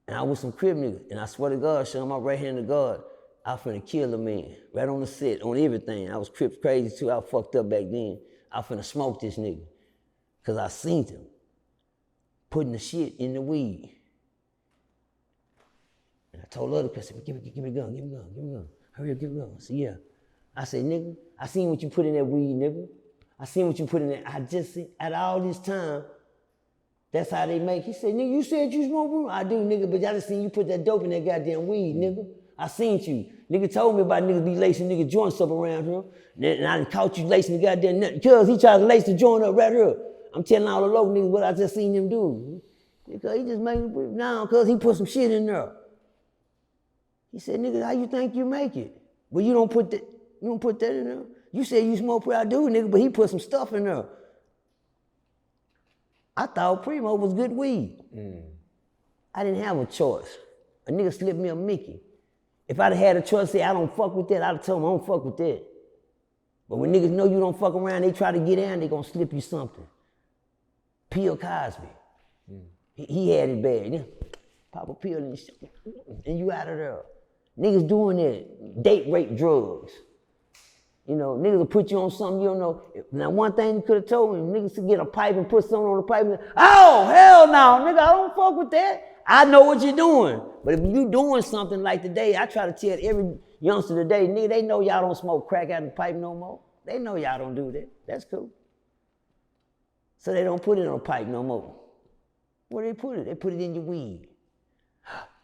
And I was some crib niggas. And I swear to God, showing my right hand to God, I was finna kill a man. Right on the set, on everything. I was crip crazy too. I was fucked up back then. I was finna smoke this nigga. Cause I seen him putting the shit in the weed. And I told other person, give me the gun. Hurry up, give me the gun. I said, yeah. I said, nigga, I seen what you put in that weed, nigga. I seen what you put in there. I just seen, at all this time, that's how they make. He said, nigga, you said you smoke weed? I do, nigga, but I just seen you put that dope in that goddamn weed, nigga. I seen you. Nigga told me about niggas be lacing nigga joints up around here. And I done caught you lacing the goddamn nut. Cuz he tried to lace the joint up right here. I'm telling all the local niggas what I just seen him do. Because he just made me now, cuz he put some shit in there. He said, nigga, how you think you make it? Well, you don't put that in there. You said you smoke what I do, nigga, but he put some stuff in there. I thought Primo was good weed. I didn't have a choice. A nigga slipped me a Mickey. If I'd had a choice to say I don't fuck with that, I'd have told him I don't fuck with that. But when niggas know you don't fuck around, they try to get down, they gonna slip you something. Bill Cosby. He had it bad. Yeah. Pop a pill and you out of there. Niggas doing that. Date rape drugs. You know, niggas will put you on something you don't know. Now, one thing you could have told me, niggas to get a pipe and put something on the pipe. And, oh, hell no, nigga, I don't fuck with that. I know what you're doing. But if you doing something like today, I try to tell every youngster today, nigga, they know y'all don't smoke crack out of the pipe no more. They know y'all don't do that. That's cool. So they don't put it on a pipe no more. Where they put it? They put it in your weed.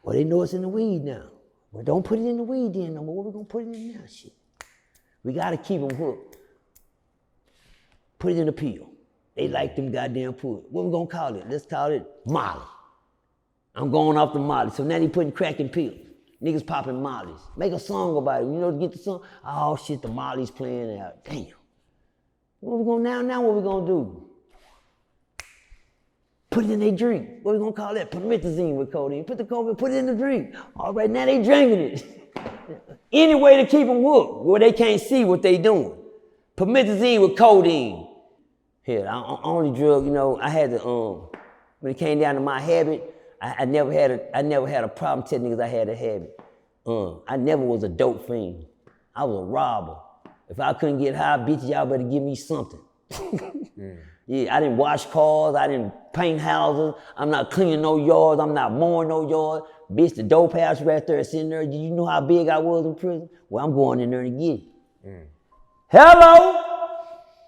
Well, they know it's in the weed now. Well, don't put it in the weed then no more. What we gonna put it in now? Shit. We gotta keep them hooked. Put it in a pill. They like them goddamn pull. What we gonna call it? Let's call it Molly. I'm going off the Molly. So now they putting crack in pills. Niggas popping Mollies. Make a song about it. You know, to get the song. Oh shit, the Molly's playing out. Damn. What we gonna now what we gonna do? Put it in their drink. What we gonna call that? Promethazine with codeine. Put the codeine, put it in the drink. All right, now they drinking it. Any way to keep them hooked where they can't see what they doing. Promethazine with codeine. Here, only drug, you know, I had to, when it came down to my habit, I never had a problem telling niggas I had a habit. I never was a dope fiend. I was a robber. If I couldn't get high, bitch, y'all better give me something. Yeah, I didn't wash cars, I didn't paint houses, I'm not cleaning no yards, I'm not mowing no yards. Bitch, the dope house right there sitting there, do you know how big I was in prison? Well, I'm going in there to get it. Hello?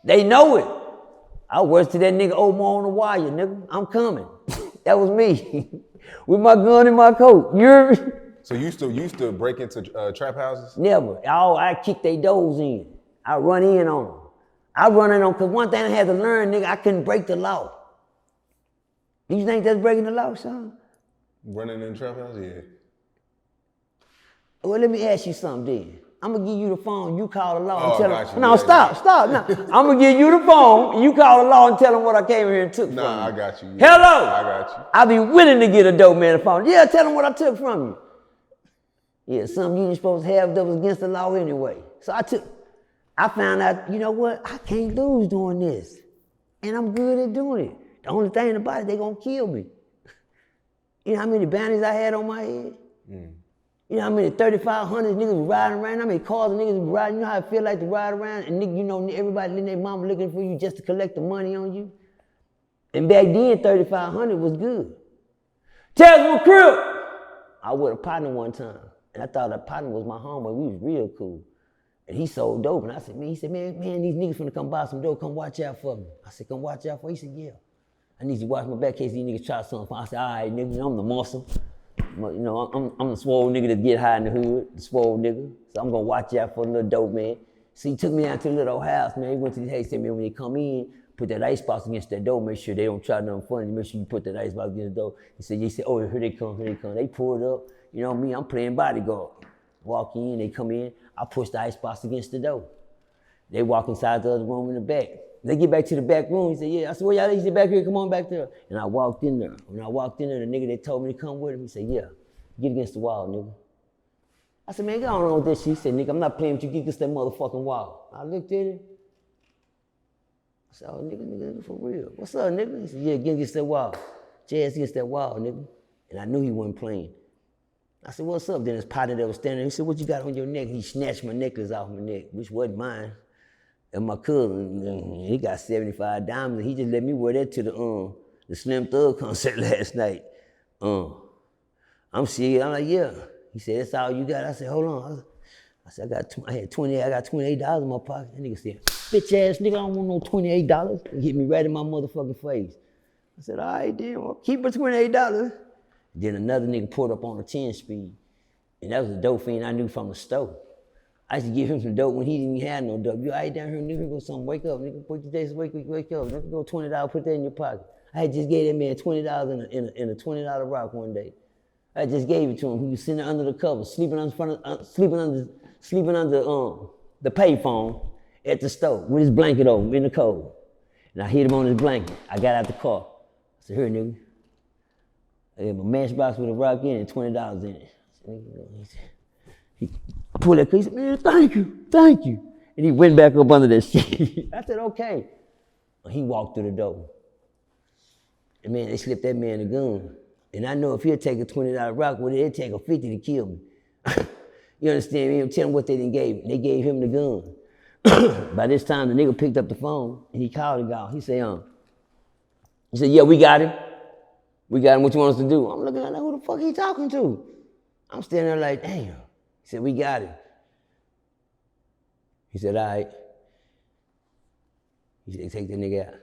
They know it. I was to that nigga Omar on the wire, nigga. I'm coming. That was me. With my gun in my coat. You hear me? So you used to break into trap houses? Never. I kick they doors in. I run in on them. I run in on, because one thing I had to learn, nigga, I couldn't break the law. Do you think that's breaking the law, son? Running in trap house? Yeah. Well, let me ask you something then. I'm gonna give you the phone, you call the law and Oh, tell got them. you. No, Yeah, stop. No. I'm gonna give you the phone, you call the law and tell them what I came here and took from you. Nah, I got you. Yeah. Hello? I got you. I be willing to get a dope man the phone. Yeah, tell them what I took from you. Yeah, something you ain't supposed to have that was against the law anyway. So I found out, you know what? I can't lose doing this. And I'm good at doing it. The only thing about it, they gonna kill me. You know how many bounties I had on my head? You know how many 3,500 niggas was riding around? How many cars niggas was riding? You know how it feel like to ride around and nigga, you know, everybody in their mama looking for you just to collect the money on you? And back then, 3,500 was good. Tell me crib! I was with a partner one time. And I thought that partner was my homeboy. We was real cool. And he sold dope. And I said, man, these niggas finna come buy some dope. Come watch out for me. I said, come watch out for me. He said, yeah. I need you to watch my back in case these niggas try something. I said, all right, nigga, I'm the muscle. You know, I'm the swole nigga that get high in the hood, the swole nigga. So I'm gonna watch out for the little dope, man. So he took me down to the little house, man. He went to the house, said, man, when they come in, put that icebox against that door, make sure they don't try nothing funny, make sure you put that icebox against the door. He said, oh, here they come. They pulled up. You know me, I'm playing bodyguard. Walk in, they come in, I push the icebox against the door. They walk inside the other room in the back. They get back to the back room, he said, yeah. I said, well, y'all, he said, back here, come on back there. And I walked in there. When I walked in there, the nigga that told me to come with him, he said, yeah, get against the wall, nigga. I said, man, go on with this shit. He said, nigga, I'm not playing with you, get against that motherfucking wall. I looked at him. I said, oh, nigga, for real. What's up, nigga? He said, yeah, get against that wall. Jazz against that wall, nigga. And I knew he wasn't playing. I said, what's up? Then his partner that was standing there, he said, what you got on your neck? He snatched my necklace off my neck, which wasn't mine. And my cousin, he got 75 diamonds. He just let me wear that to the Slim Thug concert last night. I'm serious. I'm like, yeah. He said, that's all you got? I said, hold on. I said, I got $28 in my pocket. That nigga said, bitch ass nigga, I don't want no $28. He hit me right in my motherfucking face. I said, all right, then, well, keep it $28. Then another nigga pulled up on a 10-speed. And that was a dope fiend I knew from the store. I used to give him some dope when he didn't even have no dope. You all right down here, nigga, go something, wake up, nigga, put your days, wake up, nigga, go $20, put that in your pocket. I had just gave that man $20 in a $20 rock one day. I just gave it to him. He was sitting under the cover, sleeping under the payphone at the stove with his blanket over in the cold. And I hit him on his blanket. I got out the car. I said, here, nigga. I gave him a matchbox with a rock in it and $20 in it. He pulled that, he said, man, thank you. And he went back up under that shit. I said, okay. He walked through the door. And man, they slipped that man a gun. And I know if he'll take a $20 rock with it, it'd take a 50 to kill me. You understand me? I'm telling him what they didn't gave. They gave him the gun. By this time, the nigga picked up the phone and he called the guy. He said, yeah, we got him. We got him. What you want us to do? I'm looking at like, who the fuck he talking to? I'm standing there like, damn. He said, we got him. He said, all right. He said, take that nigga out.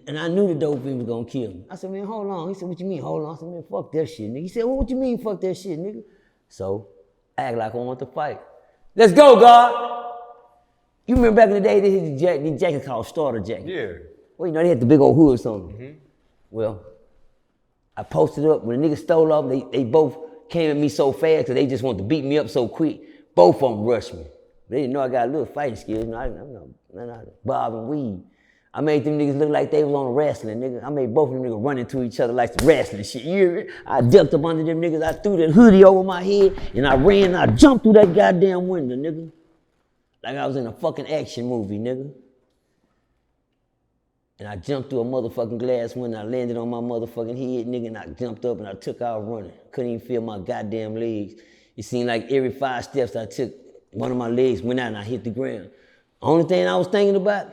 And I knew the dope fiend was gonna kill me. I said, man, hold on. He said, what you mean, hold on? I said, man, fuck that shit, nigga. He said, well, what you mean, fuck that shit, nigga? So, I act like I want to fight. Let's go, God! You remember back in the day, they had these jackets called starter jackets. Yeah. Well, you know, they had the big old hoods on them. Mm-hmm. Well, I posted up. When the niggas stole off, they both came at me so fast because they just wanted to beat me up so quick. Both of them rushed me. They didn't know I got a little fighting skills. You know, I'm not bob and weave. I made them niggas look like they was on a wrestling, nigga. I made both of them niggas run into each other like some wrestling shit. You hear me? I ducked up under them niggas. I threw that hoodie over my head, and I ran and I jumped through that goddamn window, nigga. Like I was in a fucking action movie, nigga. And I jumped through a motherfucking glass window. I landed on my motherfucking head, nigga, and I jumped up and I took out running. Couldn't even feel my goddamn legs. It seemed like every 5 steps I took, one of my legs went out and I hit the ground. Only thing I was thinking about,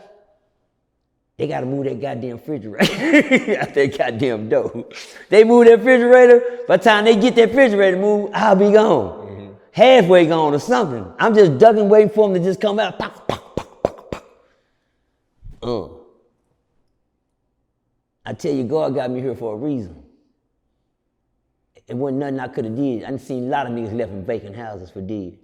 they gotta move that goddamn refrigerator out that goddamn door. They move that refrigerator, by the time they get that refrigerator moved, I'll be gone. Mm-hmm. Halfway gone or something. I'm just ducking, waiting for them to just come out. Pop, pop, pop, pop, pop. I tell you, God got me here for a reason. It wasn't nothing I could have did. I done seen a lot of niggas left in vacant houses for dead.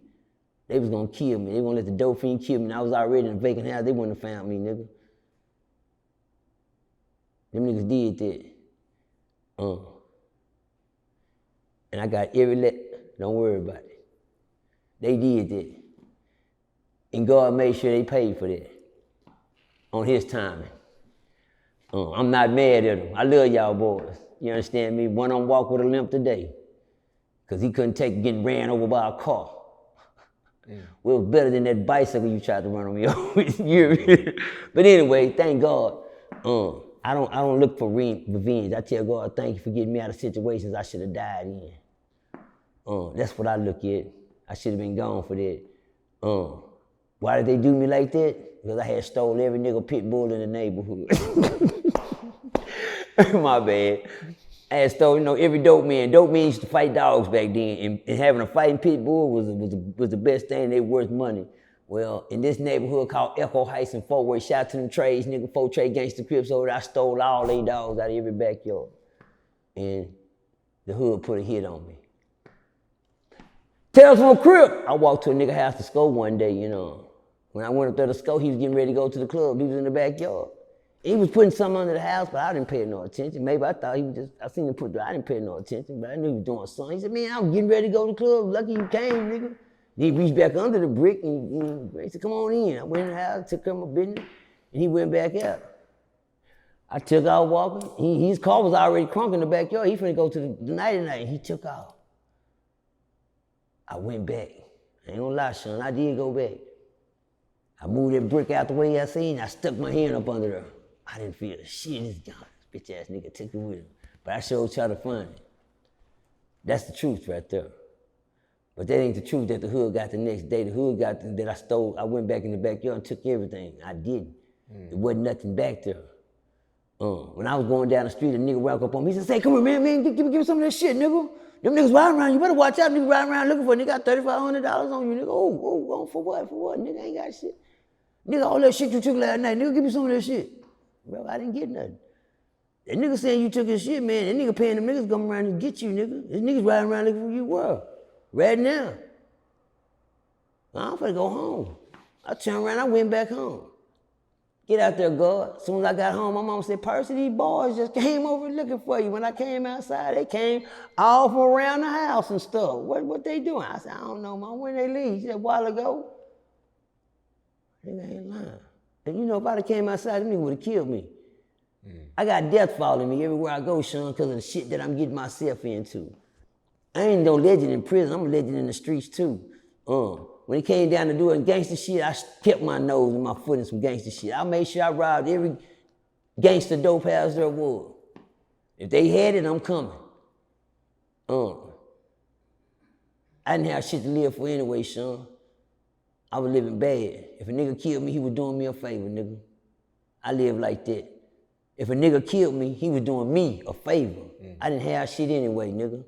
They was gonna kill me. They gonna let the dope fiend kill me. And I was already in a vacant house. They wouldn't have found me, nigga. Them niggas did that. And I got every don't worry about it. They did that. And God made sure they paid for that. On his timing. I'm not mad at him. I love y'all boys. You understand me? One of them walk with a limp today. Because he couldn't take getting ran over by a car. Yeah. Well, it was better than that bicycle you tried to run on me over. But anyway, thank God. I don't look for revenge. I tell God, thank you for getting me out of situations I should have died in. That's what I look at. I should have been gone for that. Why did they do me like that? Because I had stole every nigga pit bull in the neighborhood. My bad. I had stole, every dope man. Dope men used to fight dogs back then, and having a fighting pit bull was the best thing. They were worth money. Well, in this neighborhood called Echo Heights in Fort Worth, shout out to them trades, nigga, 4 trade gangster crips over there. I stole all they dogs out of every backyard. And the hood put a hit on me. Tales from a crib. I walked to a nigga house to score one day, When I went up there to score, he was getting ready to go to the club. He was in the backyard. He was putting something under the house, but I didn't pay no attention. Maybe I thought he was I seen him I didn't pay no attention, but I knew he was doing something. He said, man, I was getting ready to go to the club. Lucky you came, nigga. He reached back under the brick and he said, come on in. I went in the house, took care of my business, and he went back out. I took out walking. His car was already crunk in the backyard. He finna go to the night-night, and he took off. I went back. I ain't gonna lie, son, I did go back. I moved that brick out the way I seen, I stuck my hand up under there. I didn't feel shit, this bitch ass nigga took it with him. But I sure tried to find it. That's the truth right there. But that ain't the truth that the hood got the next day. The hood got that I stole. I went back in the backyard and took everything. I didn't. There wasn't nothing back there. When I was going down the street, a nigga walked up on me. He said, say, come here, man, give me some of that shit, nigga. Them niggas riding around, you better watch out. Niggas riding around looking for a nigga, got $3,500 on you, nigga. Oh, for what? Nigga ain't got shit. Nigga, all that shit you took last night, nigga, give me some of that shit. Bro, I didn't get nothing. That nigga saying you took his shit, man. That nigga paying them niggas come around and get you, nigga. This niggas riding around looking for you were. Right now. I'm finna go home. I turned around, I went back home. Get out there, God. As soon as I got home, my mom said, Percy, these boys just came over looking for you. When I came outside, they came all from around the house and stuff. What they doing? I said, I don't know, Mom. When they leave? She said, a while ago. Nigga ain't lying. And you know, if I'd have came outside, them niggas would have killed me. I got death following me everywhere I go, Sean, because of the shit that I'm getting myself into. I ain't no legend in prison. I'm a legend in the streets, too. When it came down to doing gangster shit, I kept my nose and my foot in some gangster shit. I made sure I robbed every gangster dope house there was. If they had it, I'm coming. I didn't have shit to live for anyway, Sean. I was living bad. If a nigga killed me, he was doing me a favor, nigga. I live like that. If a nigga killed me, he was doing me a favor. I didn't have shit anyway, nigga.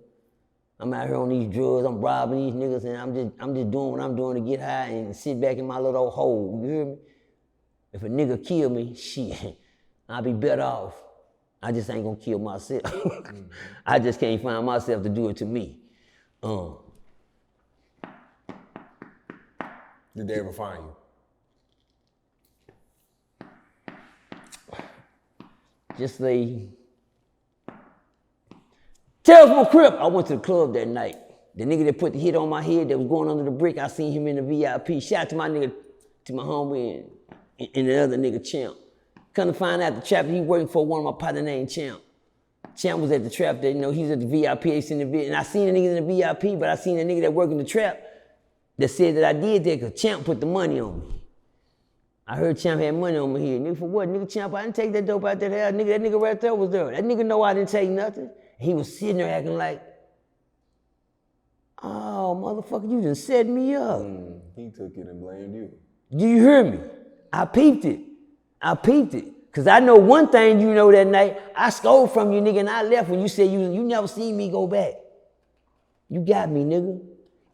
I'm out here on these drugs, I'm robbing these niggas, and I'm just doing what I'm doing to get high and sit back in my little old hole, you hear me? If a nigga kill me, shit, I'll be better off. I just ain't gonna kill myself. I just can't find myself to do it to me. Did they ever find you? Just say, Tales from Crip. I went to the club that night. The nigga that put the hit on my head that was going under the brick, I seen him in the VIP. Shout out to my nigga, to my homie and the other nigga, Champ. Come to find out the trap he working for one of my partner named Champ. Champ was at the trap there, you know, he was at the VIP, and I seen a nigga in the VIP, but I seen a nigga that worked in the trap that said that I did that because Champ put the money on me. I heard Champ had money on me here. Nigga, for what? Nigga, Champ, I didn't take that dope out that house. Nigga, that nigga right there was there. That nigga know I didn't take nothing. He was sitting there acting like, oh, motherfucker, you just set me up. He took it and blamed you. Do you hear me? I peeped it. Because I know one thing you know that night. I stole from you, nigga, and I left when you said you never seen me go back. You got me, nigga.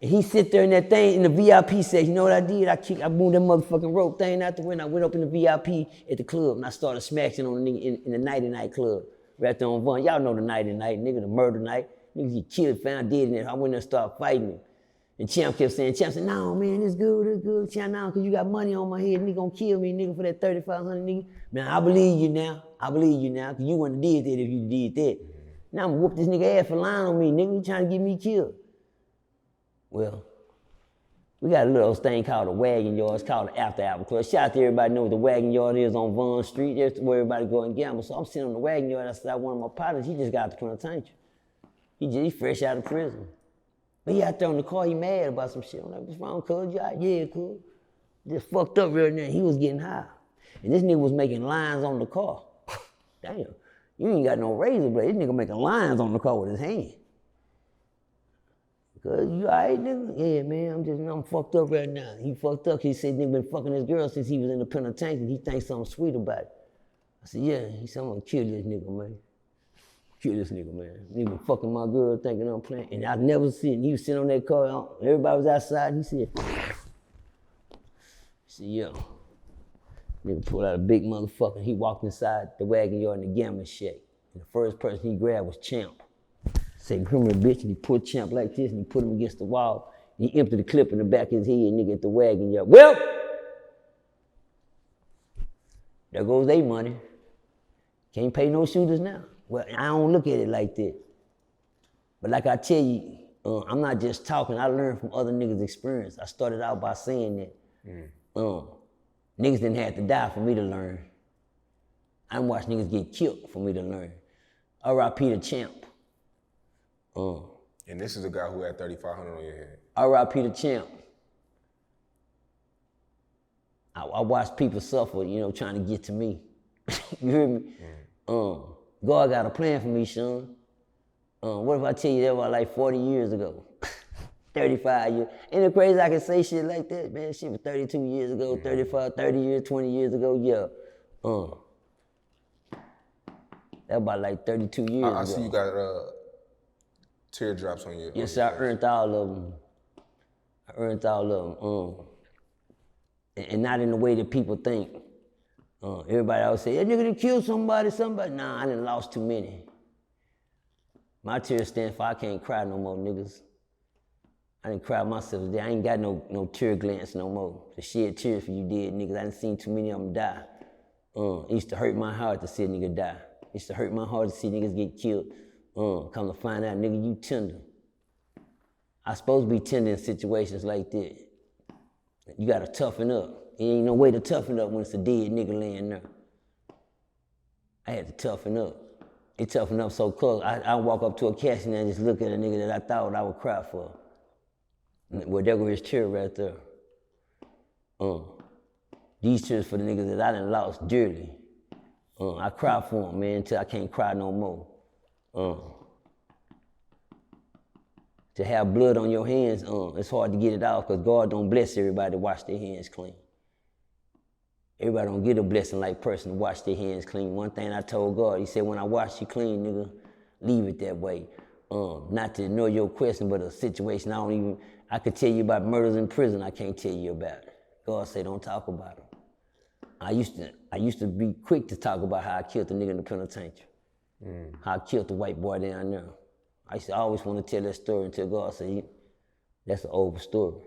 And he sit there in that thing in the VIP section. You know what I did? I moved that motherfucking rope thing out the window. I went up in the VIP at the club and I started smashing on the nigga in the night club. Right there on Vaughn. Y'all know the night, nigga, the murder night. Niggas get killed, found dead in there. I went there and started fighting him. And Champ said, no, man, it's good. Champ, now, because you got money on my head, nigga gonna kill me, nigga, for that 3,500, nigga. Man, I believe you now, because you wouldn't have did that if you did that. Now I'm gonna whoop this nigga ass for lying on me, nigga. You trying to get me killed. Well, we got a little thing called a wagon yard. It's called the After Hour Club. Shout out to everybody know what the wagon yard is on Vaughn Street. That's where everybody go and gamble. So I'm sitting on the wagon yard. I said, one of my partners, he just got out the penitentiary. He fresh out of prison. But he out there on the car, he mad about some shit. I'm like, what's wrong, cuz? Yeah, cuz. Just fucked up right now. He was getting high. And this nigga was making lines on the car. Damn, you ain't got no razor blade. This nigga making lines on the car with his hand. Cuz, you all right, nigga? Yeah, man, I'm fucked up right now. He fucked up. He said nigga been fucking his girl since he was in the penitentiary and he thinks something sweet about it. I said, yeah. He said, I'm gonna kill this nigga, man. Kill this nigga, man. He been fucking my girl thinking I'm playing. And I never seen, he was sitting on that car, everybody was outside, he said, yo. Nigga pulled out a big motherfucker. He walked inside the wagon yard in the gambling shack. And the first person he grabbed was Champ. Said, come here, bitch, and he put Champ like this, and he put him against the wall. And he emptied the clip in the back of his head, nigga, at the wagon yard. Well, there goes their money. Can't pay no shooters now. Well, I don't look at it like that. But like I tell you, I'm not just talking. I learned from other niggas' experience. I started out by saying that niggas didn't have to die for me to learn. I didn't watch niggas get killed for me to learn. R.I.P. to Champ. And this is a guy who had 3,500 on your head. R.I.P. to Champ. I watched people suffer, you know, trying to get to me. You hear me? God got a plan for me, Sean. What if I tell you that was like 40 years ago? 35 years. Ain't it crazy I can say shit like that, man? Shit was 32 years ago, 35, 30 years, 20 years ago, yeah. That about like 32 years ago. I see you got teardrops on your Yes, I earned all of them. And not in the way that people think. Everybody always say, that nigga done killed somebody. Nah, I done lost too many. My tears stand for I can't cry no more, niggas. I didn't cry myself today. I ain't got no tear glance no more. To shed tears for you dead niggas. I done seen too many of them die. It used to hurt my heart to see a nigga die. It used to hurt my heart to see niggas get killed. Come to find out, nigga, you tender. I supposed to be tender in situations like that. You gotta toughen up. There ain't no way to toughen up when it's a dead nigga laying there. I had to toughen up. It toughened up so close. I walk up to a casket and just look at a nigga that I thought I would cry for. Well, there goes his tear right there. These tears for the niggas that I done lost dearly. I cry for them, man, until I can't cry no more. To have blood on your hands, it's hard to get it off because God don't bless everybody to wash their hands clean. Everybody don't get a blessing like Percy to wash their hands clean. One thing I told God, he said, when I wash you clean, nigga, leave it that way. Not to ignore your question, but a situation I could tell you about murders in prison, I can't tell you about it. God said, don't talk about them. I used to be quick to talk about how I killed the nigga in the penitentiary. How I killed the white boy down there. I used to always want to tell that story until God said, that's an over story.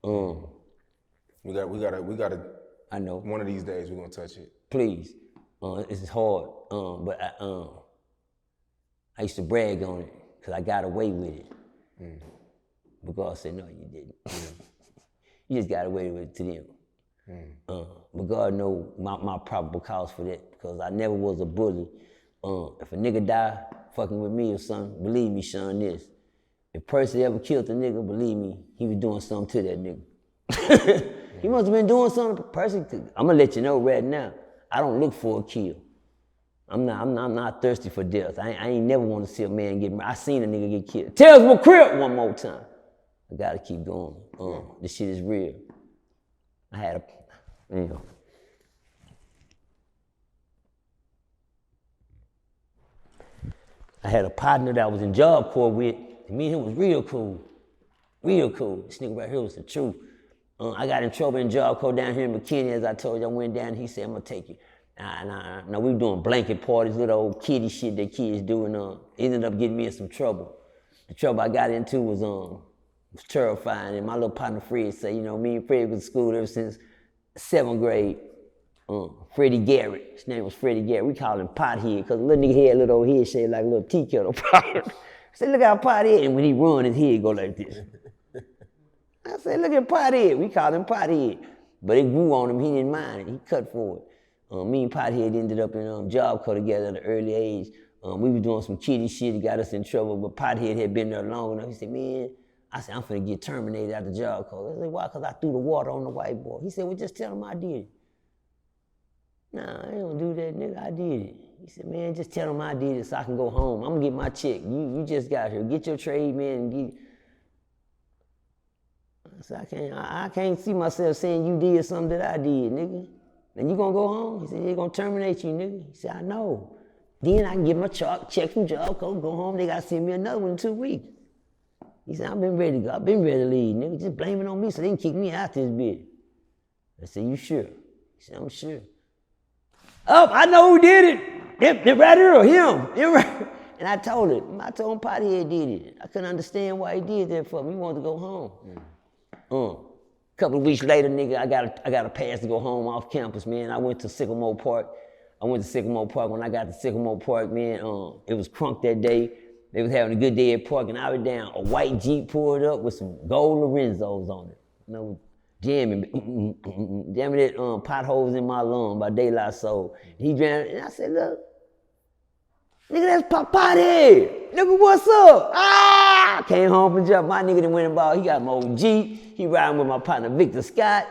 We gotta. I know. One of these days we're gonna touch it. Please. It's hard, but I used to brag on it because I got away with it. But God said, no, you didn't. You just got away with it to them. But God knows my probable cause for that because I never was a bully. If a nigga die fucking with me or something, believe me, Sean, this. If Percy ever killed a nigga, believe me, he was doing something to that nigga. He must have been doing something to Percy. I'm gonna let you know right now, I don't look for a kill. I'm not thirsty for death. I ain't never want to see a man get murdered. I seen a nigga get killed. Tell us what crib one more time. I gotta keep going. This shit is real. I had a partner that I was in Job Corps with. Me and him was real cool. Real cool. This nigga right here was the truth. I got in trouble in Job Corps down here in McKinney, as I told you. I went down and he said, I'm gonna take you. Now we were doing blanket parties, little old kiddie shit that kids do, and ended up getting me in some trouble. The trouble I got into was terrifying, and my little partner Fred said, you know, me and Fred was in school ever since 7th grade. Freddie Garrett, his name was Freddie Garrett. We called him Pothead, because the little nigga had a little old head shaped like a little tea kettle pot. I said, look how Pothead, and when he run, his head go like this. I said, look at Pothead. We called him Pothead. But it grew on him, he didn't mind it. He cut for it. Me and Pothead ended up in Job Corps together at an early age. We were doing some kiddie shit, it got us in trouble, but Pothead had been there long enough. He said, man, I said, I'm finna get terminated out the Job Corps. I said, why? Because I threw the water on the white boy. He said, well, just tell him I did it. Nah, I ain't gonna do that, nigga, I did it. He said, man, just tell him I did it so I can go home. I'm gonna get my check. You just got here. Get your trade, man, and get. I said, I can't see myself saying you did something that I did, nigga. And you gonna go home? He said, they're gonna terminate you, nigga. He said, I know. Then I can get my check from Job Corps, go home, they gotta send me another one in 2 weeks. He said, I've been ready to go. I've been ready to leave, nigga. Just blame it on me so they can kick me out this bitch. I said, you sure? He said, I'm sure. Oh, I know who did it. Them right here, him. Right. And I told him Pothead did it. I couldn't understand why he did that for me. He wanted to go home. A couple of weeks later, nigga, I got a pass to go home off campus, man. I went to Sycamore Park. When I got to Sycamore Park, man, it was crunk that day. They was having a good day at Park, and I was down. A white Jeep pulled up with some gold Lorenzos on it. You know, jamming that potholes in my lung by De La Soul. He drowned, and I said, look, nigga, that's Pothead. Nigga, what's up? Ah! Came home from jump. My nigga done went and bought, he got my old Jeep. He riding with my partner, Victor Scott.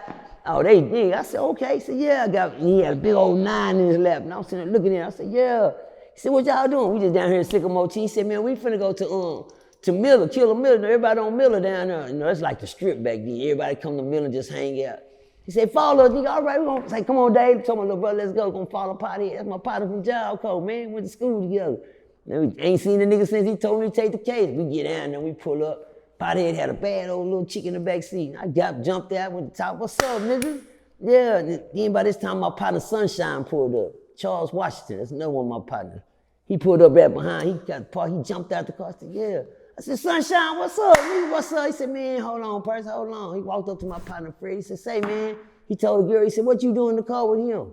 Oh, they did. I said, okay. He said, yeah, he had a big old 9 in his lap. And I was sitting there looking at it. I said, yeah. He said, what y'all doing? We just down here in Sycamore T. He said, man, we finna go to Miller, Killer Miller. Everybody on Miller down there. You know, it's like the strip back then. Everybody come to Miller and just hang out. He said, follow us, nigga. All right, we're gonna say, come on, Dave. Told my little brother, let's go. We're gonna follow Pothead. That's my partner from Job Corps, man. Went to school together. Man, we ain't seen the nigga since he told me to take the case. We get down there, we pull up. Pothead had a bad old little chick in the back seat. I jumped out, went to top. What's up, nigga? Yeah. And then by this time, my partner Sunshine pulled up. Charles Washington, that's another one of my partners. He pulled up right behind. He got the park. He jumped out the car. I said, yeah. I said, Sunshine, what's up, nigga? What's up? He said, man, hold on, Percy, hold on. He walked up to my partner, Fred. He said, say, man. He told the girl, he said, what you doing in the car with him?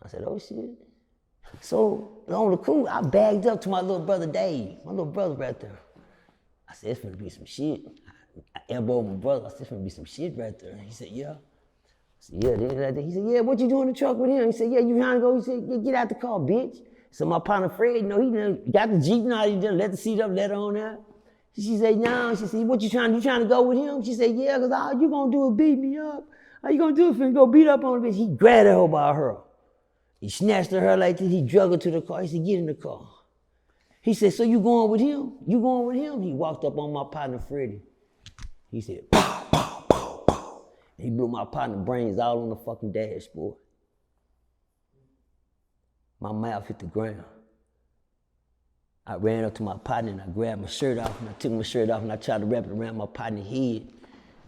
I said, oh shit. So on the cool, I bagged up to my little brother Dave, my little brother right there. I said, it's gonna be some shit. I elbowed my brother. I said, it's gonna be some shit right there. He said, yeah. I said, yeah. He said, yeah, what you doing in the truck with him? He said, yeah, you trying to go? He said, yeah, get out the car, bitch. So my partner Fred, he got the Jeep now, he done let the seat up, let her on there. She said, no. She said, what you trying to go with him? She said, yeah, because all you gonna do is beat me up. All you gonna do is finna go beat up on the bitch. He grabbed her by her. He snatched her like this. He drug her to the car. He said, get in the car. He said, so you going with him? You going with him? He walked up on my partner Freddie. He said, pow, pow, pow, pow. He blew my partner brains all on the fucking dashboard. My mouth hit the ground. I ran up to my partner and I grabbed my shirt off and I took my shirt off and I tried to wrap it around my partner's head.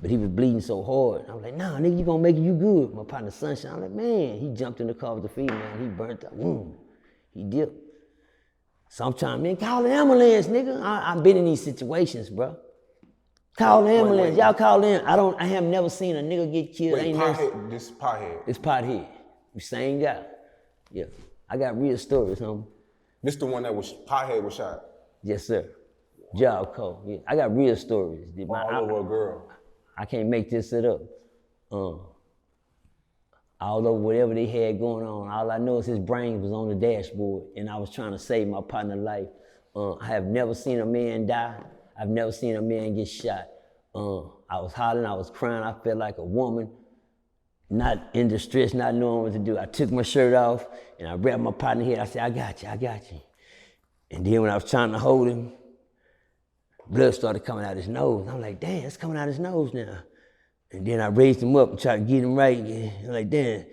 But he was bleeding so hard. I was like, nah, nigga, you gonna make it, you good. My partner Sunshine, I'm like, man, he jumped in the car with the female, he burnt up, he dipped. So I'm trying, man, call the ambulance, nigga. I've been in these situations, bro. Call the ambulance, y'all call in. I have never seen a nigga get killed. This pothead. It's pothead, the same guy. Yeah, I got real stories, homie. This the one that was, pothead was shot? Yes, sir. Job code, yeah. I got real stories. All over a girl. I can't make this shit up. Although whatever they had going on, all I know is his brain was on the dashboard and I was trying to save my partner's life. I have never seen a man die. I've never seen a man get shot. I was hollering, I was crying, I felt like a woman, not in distress, not knowing what to do. I took my shirt off and I wrapped my partner head. I said, I got you. And then when I was trying to hold him, blood started coming out his nose. I'm like, damn, it's coming out his nose now. And then I raised him up and tried to get him right. I'm like, damn.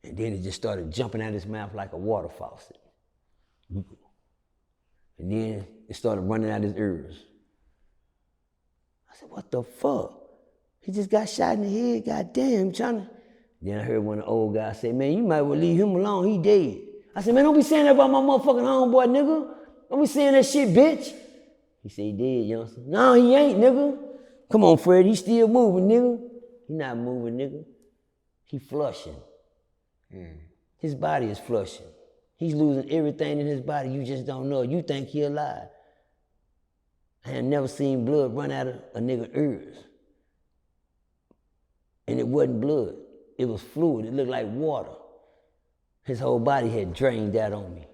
And then it just started jumping out his mouth like a water faucet. And then it started running out his ears. I said, what the fuck? He just got shot in the head, goddamn, trying to. Then I heard one of the old guys say, man, you might well leave him alone, he dead. I said, man, don't be saying that about my motherfucking homeboy, nigga. Don't be saying that shit, bitch. He said, he dead, youngster. No, he ain't, nigga. Come on, Fred, he still moving, nigga. He not moving, nigga. He flushing. His body is flushing. He's losing everything in his body. You just don't know. You think he alive. I had never seen blood run out of a nigga's ears. And it wasn't blood. It was fluid. It looked like water. His whole body had drained out on me.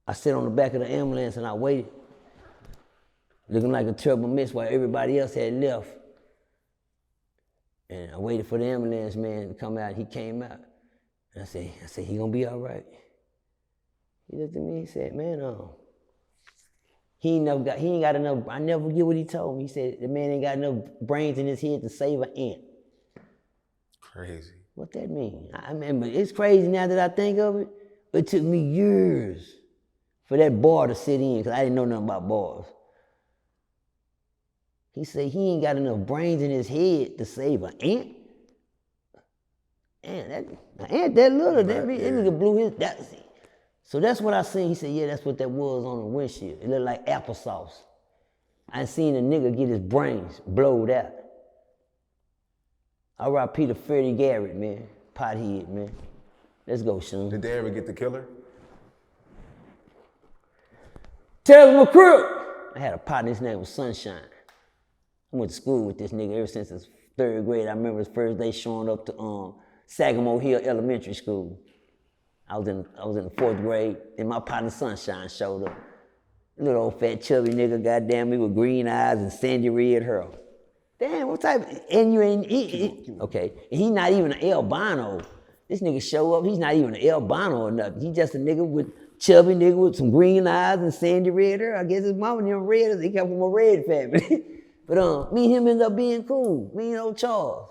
I sat on the back of the ambulance and I waited, looking like a terrible mess while everybody else had left. And I waited for the ambulance man to come out. He came out. And I said, he gonna be all right. He looked at me, he said, man, he ain't got enough, I never forget what he told me. He said, the man ain't got enough brains in his head to save an ant. Crazy. What that mean? I mean, but it's crazy now that I think of it, but it took me years for that bar to sit in, because I didn't know nothing about bars. He said he ain't got enough brains in his head to save an ant. Man, an ant that little, that nigga blew his, so that's what I seen. He said, yeah, that's what that was on the windshield. It looked like applesauce. I seen a nigga get his brains blowed out. R.I.P. to Freddie Garrett, man. Pothead, man. Let's go, Sean. Did they ever get the killer? Tell him McCrew. I had a partner, his name was Sunshine. I went to school with this nigga ever since his third grade. I remember his first day showing up to Sagamore Hill Elementary School. I was in the fourth grade, and my partner Sunshine showed up. Little old fat chubby nigga, goddamn me, with green eyes and sandy red hair. Damn, what type of, and you ain't, okay, and he not even an albino. This nigga show up, he's not even an albino or nothing. He just a nigga with, chubby nigga with some green eyes and sandy red hair. I guess his mama named Red, he come from a red family. But me and him ended up being cool, me and old Charles.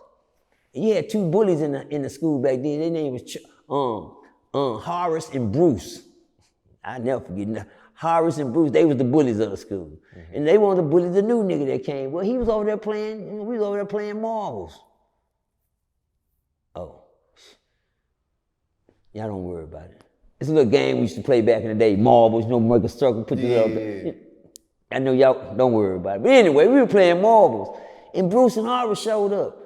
And you had two bullies in the school back then. Their name was Horace and Bruce. I never forget that. Horace and Bruce, they was the bullies of the school. Mm-hmm. And they wanted to bully the new nigga that came. Well, he was over there playing, we was over there playing marbles. Oh. Y'all don't worry about it. It's a little game we used to play back in the day, marbles, make a circle, put it up there. I know y'all don't worry about it. But anyway, we were playing marbles. And Bruce and Horace showed up.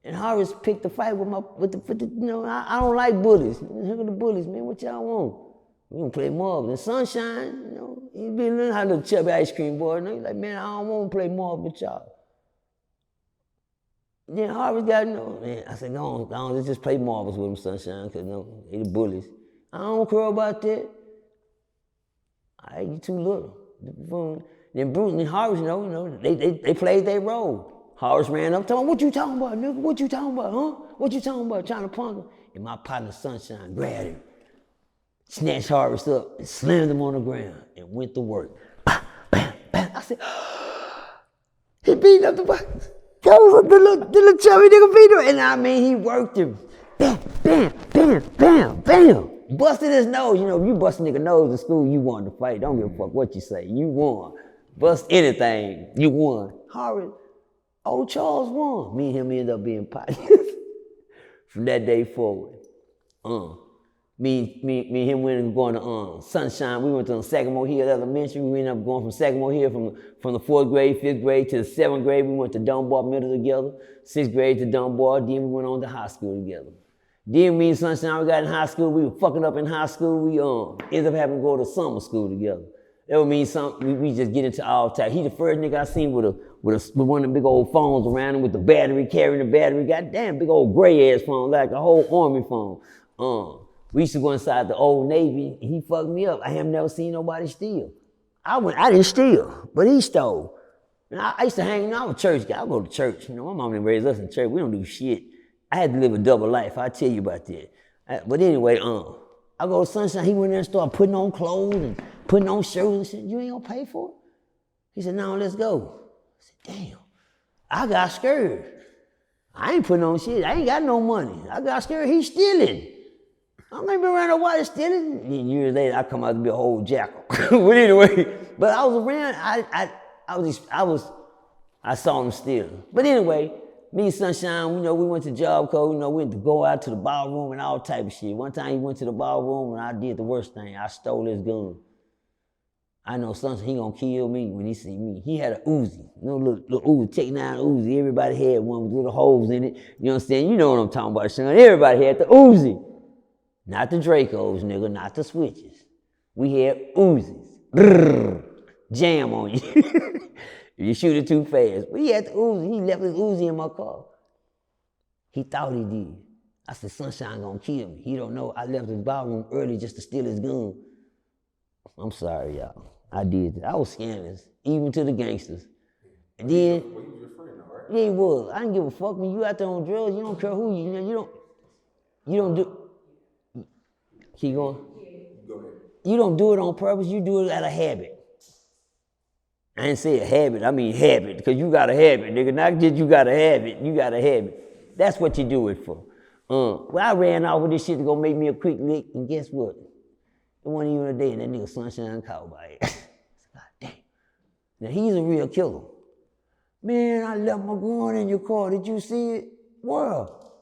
And Horace picked a fight with the you know, I don't like bullies. Look at the bullies, man. What y'all want? We gonna play marbles. And Sunshine, you know, he been learning how to little chubby ice cream boy. And he's like, man, I don't want to play marbles with y'all. Then Horace got, you know, man, I said, go on, let's just play marbles with him, Sunshine, because, you know, they the bullies. I don't care about that. All right, you too little. Then Bruce and Horace, you know, they played their role. Horace ran up to him, what you talking about, nigga? What you talking about, huh? What you talking about, trying to punk him? And my partner Sunshine grabbed him, snatched Horace up, and slammed him on the ground, and went to work. Bam, bam, bam. I said, he beat up the little chubby nigga beat him, and I mean, he worked him. Bam, bam, bam, bam, bam. Busted his nose. You know, if you bust a nigga nose in school, you won the fight. Don't give a fuck what you say. You won. Bust anything, you won. Horace, old Charles won. Me and him ended up being partners from that day forward. Me and him went and going to Sunshine. We went to Sagamore Hill Elementary. We ended up going from Sagamore Hill from the 4th grade, 5th grade to the 7th grade. We went to Dunbar Middle together. 6th grade to Dunbar. Then we went on to high school together. Then me and Sunshine, we got in high school. We were fucking up in high school. We ended up having to go to summer school together. That would mean something. We just get into all type. He the first nigga I seen with one of the big old phones around him with the battery, carrying the battery. Goddamn, big old gray ass phone, like a whole army phone. We used to go inside the Old Navy. And he fucked me up. I have never seen nobody steal. I didn't steal, but he stole. And I used to hang. You know, I'm a church guy. I go to church. You know, my mom didn't raise us in church. We don't do shit. I had to live a double life. I'll tell you about that. But anyway, I go to Sunshine. He went there and started putting on clothes and putting on shirts and shit. You ain't gonna pay for it? He said, no, let's go. I said, damn. I got scared. I ain't putting on shit. I ain't got no money. I got scared. He's stealing. I'm gonna be around nobody stealing. And years later, I come out to be a whole jackal. But anyway, I was around. I saw him stealing. But anyway, me and Sunshine, you know, we went to Job Code. You know, we went to go out to the ballroom and all type of shit. One time he went to the ballroom and I did the worst thing. I stole his gun. I know Sunshine, he gonna kill me when he see me. He had a Uzi, you know, little Uzi, Tech-9 Uzi. Everybody had one with little holes in it. You know what I'm saying? You know what I'm talking about, son. Everybody had the Uzi. Not the Dracos, nigga, not the switches. We had Uzis. Brrr, jam on you. If you shoot it too fast. But he had the Uzi. He left his Uzi in my car. He thought he did. I said, Sunshine gonna kill me. He don't know I left his ballroom early just to steal his gun. I'm sorry, y'all. I did that. I was scamming, even to the gangsters. And then, well, he was your friend, though, right? Yeah, he was. I didn't give a fuck. When you out there on drugs, you don't care who you don't do. Keep going. Go ahead. You don't do it on purpose. You do it out of habit. I didn't say a habit. I mean habit, because you got a habit, nigga. Not just you got a habit. You got a habit. That's what you do it for. Well, I ran off with this shit to go make me a quick lick, and guess what? It wasn't even a day, and that nigga Sunshine caught by it. God damn. Now, he's a real killer. Man, I left my gun in your car. Did you see it? Well,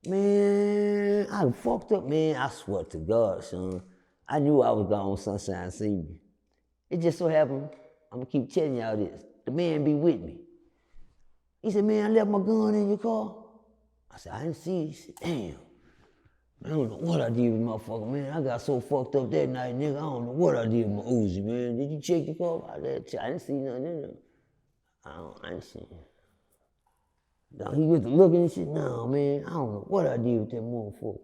man, I fucked up, man. I swear to God, son. I knew I was gone, Sunshine see me. It just so happened, I'm gonna keep telling y'all this. The man be with me. He said, man, I left my gun in your car. I said, I didn't see it. He said, damn. Man, I don't know what I did with motherfucker, man. I got so fucked up that night, nigga. I don't know what I did with my Uzi, man. Did you check the car? I didn't see nothing in there. I ain't seen it. Now, he was looking and shit, no, man, I don't know what I did with that motherfucker.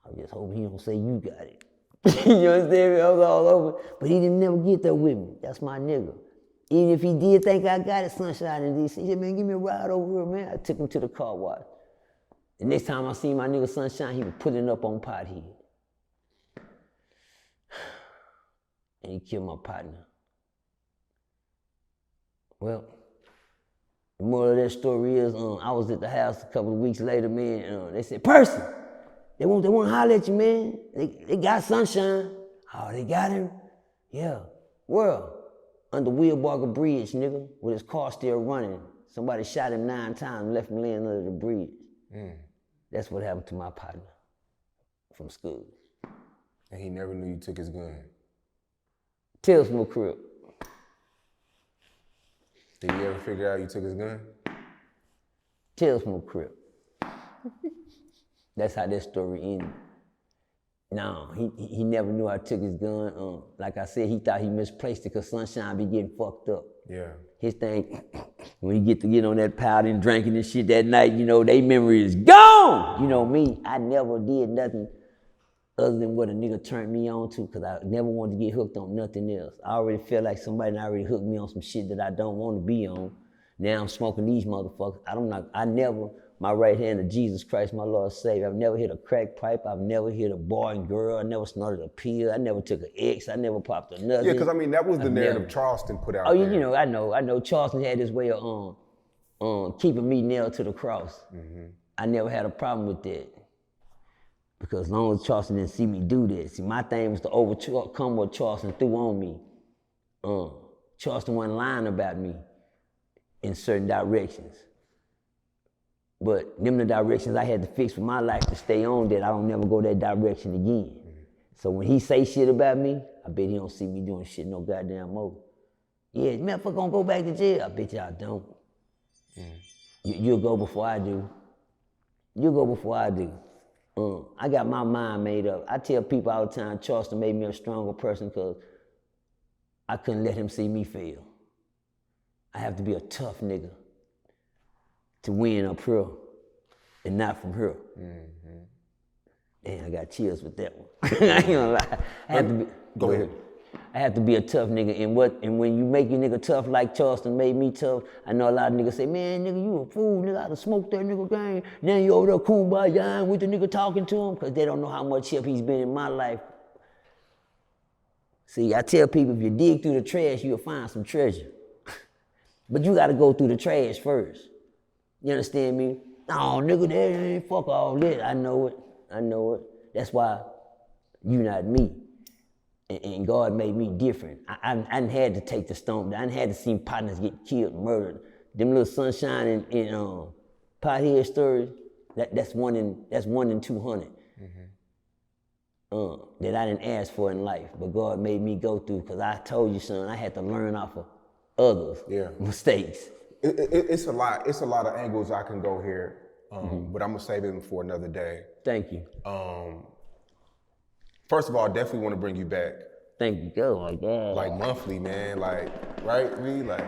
I just hope he don't say you got it. You understand? I was all over. But he didn't never get there with me. That's my nigga. Even if he did think I got it, Sunshine in D.C., he said, man, give me a ride over here, man. I took him to the car wash. The next time I seen my nigga Sunshine, he was putting up on Pothead. And he killed my partner. Well, the moral of that story is, I was at the house a couple of weeks later, man, they said, Percy, they want to holler at you, man. They got Sunshine. Oh, they got him? Yeah. Where? Under Wheelbarger Bridge, nigga, with his car still running. Somebody shot him 9 times and left him laying under the bridge. That's what happened to my partner from school. And he never knew you took his gun. Tales from a crib. Did you ever figure out you took his gun? Tales from a crib. That's how that story ended. No, he never knew I took his gun. Like I said, he thought he misplaced it because Sunshine be getting fucked up. Yeah. His thing, when he get to get on that powder and drinking and shit that night, you know, they memory is gone. You know me, I never did nothing other than what a nigga turned me on to, because I never wanted to get hooked on nothing else. I already feel like somebody already hooked me on some shit that I don't want to be on. Now I'm smoking these motherfuckers. My right hand to Jesus Christ, my Lord and Savior. I've never hit a crack pipe. I've never hit a boy and girl. I never snorted a pill. I never took an X. I never popped a nut. Yeah, because I mean, that was the narrative Charleston put out there. there. You know, I know. Charleston had this way of keeping me nailed to the cross. Mm-hmm. I never had a problem with that. Because as long as Charleston didn't see me do that. See, my thing was to overcome what Charleston threw on me. Charleston wasn't lying about me in certain directions. But them the directions I had to fix for my life to stay on that I don't never go that direction again. Mm-hmm. So when he say shit about me, I bet he don't see me doing shit no goddamn more. Yeah, motherfucker gonna go back to jail. I bet y'all don't. You'll go before I do. You'll go before I do. I got my mind made up. I tell people all the time, Charleston made me a stronger person because I couldn't let him see me fail. I have to be a tough nigga to win up here and not from here. Mm-hmm. Damn, I got chills with that one. I ain't gonna lie. Go ahead. I have to be a tough nigga. And when you make your nigga tough like Charleston made me tough, I know a lot of niggas say, man, nigga, you a fool, nigga, I done smoked that nigga gang. Then you over there kumbaya with the nigga talking to him, because they don't know how much help he's been in my life. See, I tell people, if you dig through the trash, you'll find some treasure. But you gotta go through the trash first. You understand me? No, nigga, that ain't fuck all that. I know it. That's why you not me. And God made me different. I didn't had to take the stone. I didn't had to see partners get killed, murdered. Them little Sunshine and pothead stories, that's one in 200. Mm-hmm. That I didn't ask for in life, but God made me go through, because I told you, son, I had to learn off of others' mistakes. It's a lot of angles I can go here, but I'm gonna save them for another day. Thank you. First of all, I definitely want to bring you back. Thank you. Oh my God. Like monthly, man. Like, right? Really? Like.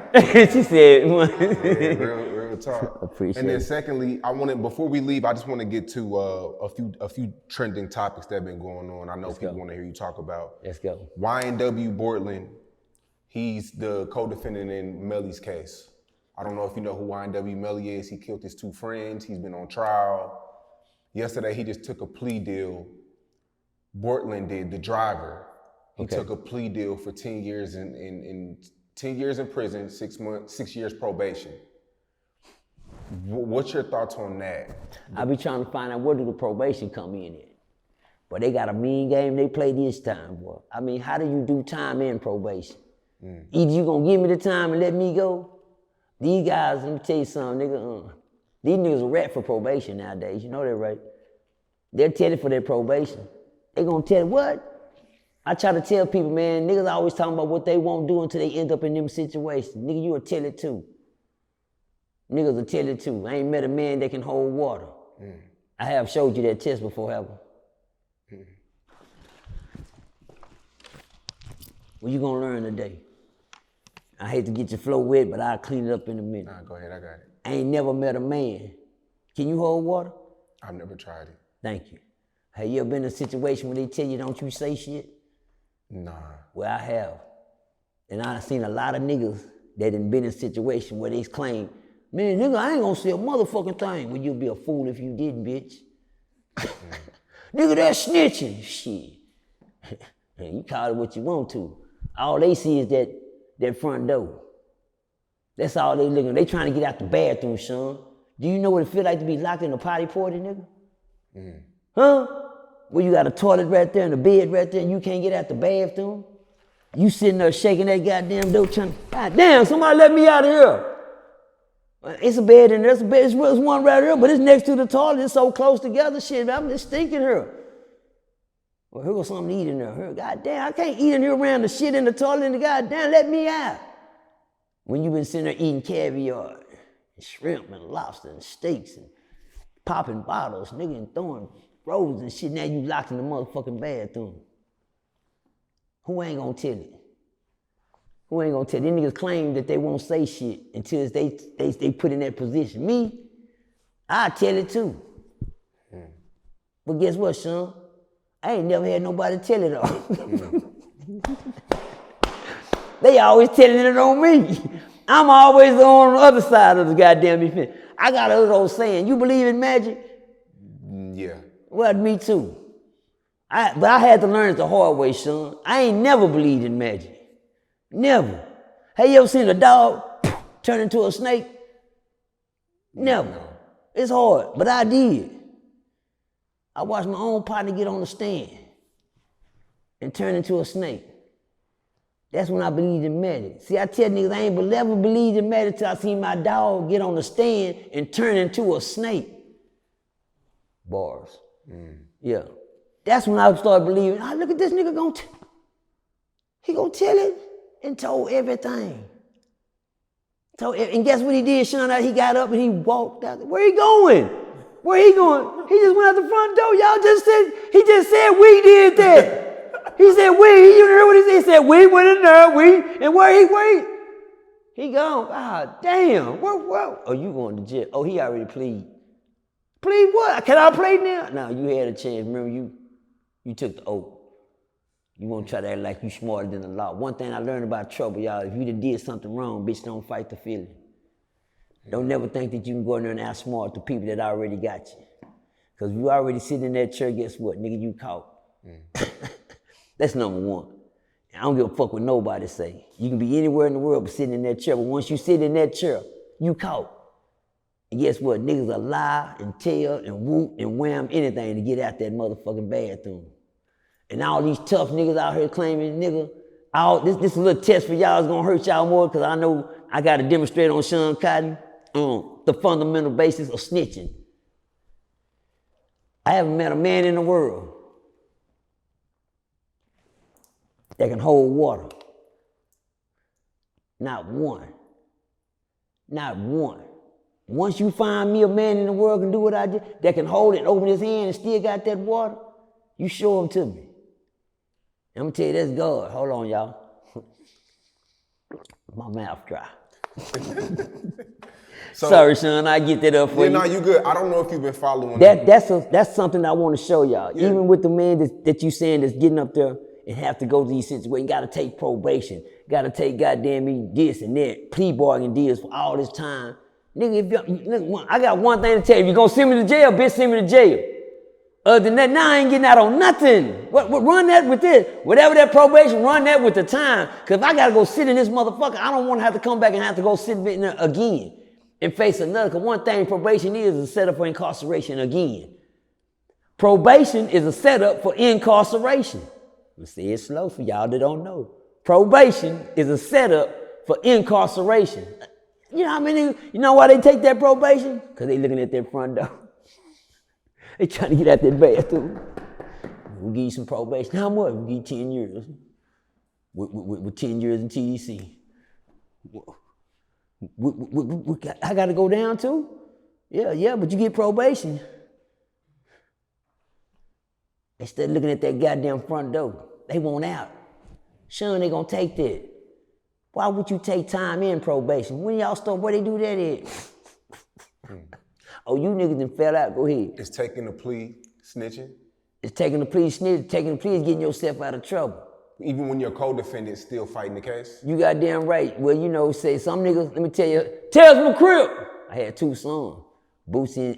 She said. Yeah, real talk. Appreciate it. And then secondly, before we leave, I just want to get to a few trending topics that have been going on. I know people want to hear you talk about. Let's go. YNW Bortland, he's the co-defendant in Melly's case. I don't know if you know who YNW Melly is. He killed his two friends. He's been on trial. Yesterday, he just took a plea deal. Bortland did, the driver. He took a plea deal for 10 years in 10 years in prison, 6 years probation. What's your thoughts on that? I be trying to find out where do the probation come in at. But they got a mean game they play this time, boy. I mean, how do you do time and probation? Either you gonna give me the time and let me go. These guys, let me tell you something, nigga. These niggas are rat for probation nowadays. You know that, right? They're tell it for their probation. They gonna tell what? I try to tell people, man, niggas always talking about what they won't do until they end up in them situations. Nigga, you will tell it too. Niggas will tell it too. I ain't met a man that can hold water. I have showed you that test before, have I? What you gonna learn today? I hate to get your flow wet, but I'll clean it up in a minute. Nah, go ahead, I got it. I ain't never met a man. Can you hold water? I've never tried it. Thank you. Have you ever been in a situation where they tell you don't you say shit? Nah. Well, I have. And I've seen a lot of niggas that done been in a situation where they claim, man, nigga, I ain't gonna say a motherfucking thing. Well, you'd be a fool if you didn't, bitch. Nigga, that's snitching. Shit. You call it what you want to. All they see is that front door. That's all they looking. They trying to get out the bathroom, son. Do you know what it feel like to be locked in a potty party, nigga? Huh? Well, you got a toilet right there and a bed right there and you can't get out the bathroom? You sitting there shaking that goddamn door trying to, God damn, somebody let me out of here. It's a bed in there, it's one right here, but it's next to the toilet, it's so close together, shit, I'm just stinking here. Well, here goes something to eat in there. Here, goddamn, I can't eat in here around the shit in the toilet and the goddamn, let me out. When you been sitting there eating caviar, shrimp and lobster and steaks and popping bottles, nigga, and throwing rolls and shit. Now you locked in the motherfucking bathroom. Who ain't gonna tell it? Who ain't gonna tell it? These niggas claim that they won't say shit until they put in that position. Me, I tell it too. But guess what, Sean? I ain't never had nobody tell it on. They always telling it on me. I'm always on the other side of the goddamn event. I got a little old saying, you believe in magic? Yeah. Well, me too. But I had to learn it the hard way, Sean. I ain't never believed in magic. Never. Have you ever seen a dog turn into a snake? Never. It's hard, but I did. I watched my own partner get on the stand and turn into a snake. That's when I believed in magic. See, I tell niggas I ain't never believed in magic till I seen my dog get on the stand and turn into a snake. Bars. Yeah. That's when I started believing, look at this nigga he gonna tell it, and told everything. And guess what he did, Sean? He got up and he walked out. Where he going? Where he going? He just went out the front door. He just said we did that. He said we. You heard what he said? He said we went in there, and where he gone. Ah, damn. Where? Oh, you going to jail. Oh, he already plead. Plead what? Can I plead now? No, you had a chance. Remember, you took the oath. You won't try to act like you smarter than the law. One thing I learned about trouble, y'all, if you done did something wrong, bitch, don't fight the feeling. Don't never think that you can go in there and outsmart the people that already got you. Because if you already sitting in that chair, guess what? Nigga, you caught. That's number one. I don't give a fuck what nobody say. You can be anywhere in the world but sitting in that chair, but once you sit in that chair, you caught. And guess what? Niggas will lie and tell and whoop and wham anything to get out that motherfucking bathroom. And all these tough niggas out here claiming, nigga, this little test for y'all is gonna hurt y'all more because I know I gotta demonstrate on Sean Cotton the fundamental basis of snitching. I haven't met a man in the world that can hold water. Not one. Not one. Once you find me a man in the world can do what I did, that can hold it, open his hand and still got that water, you show him to me. I'm gonna tell you, that's God. Hold on, y'all. My mouth dry. Sorry, son, I get that up for you. No, you good. I don't know if you've been following That's something I want to show y'all. Yeah. Even with the man that you saying that's getting up there and have to go to these situations, got to take probation, got to take goddamn me this and that, plea bargain deals for all this time. Nigga, I got one thing to tell you. If you're gonna send me to jail, bitch, send me to jail. Other than that, now I ain't getting out on nothing. What run that with this? Whatever that probation, run that with the time. Because if I got to go sit in this motherfucker, I don't want to have to come back and have to go sit in there again and face another. Because one thing probation is a setup for incarceration again. Probation is a setup for incarceration. Let's say it slow for y'all that don't know. Probation is a setup for incarceration. You know how many, you know why they take that probation? Because they looking at their front door. They trying to get out that bathroom. We'll give you some probation. How much? We'll give you 10 years. With 10 years in TDC. I got to go down too? Yeah, but you get probation. Instead of looking at that goddamn front door, they want out. Sean, they gonna take that. Why would you take time in probation? When y'all start, where they do that at? Oh, you niggas done fell out, go ahead. It's taking a plea, snitching. It's taking a plea, snitching. Taking a plea is getting yourself out of trouble. Even when your co-defendant's still fighting the case? You goddamn right. Well, you know, say some niggas, let me tell you, Tales from the crib. I had two sons, Boosie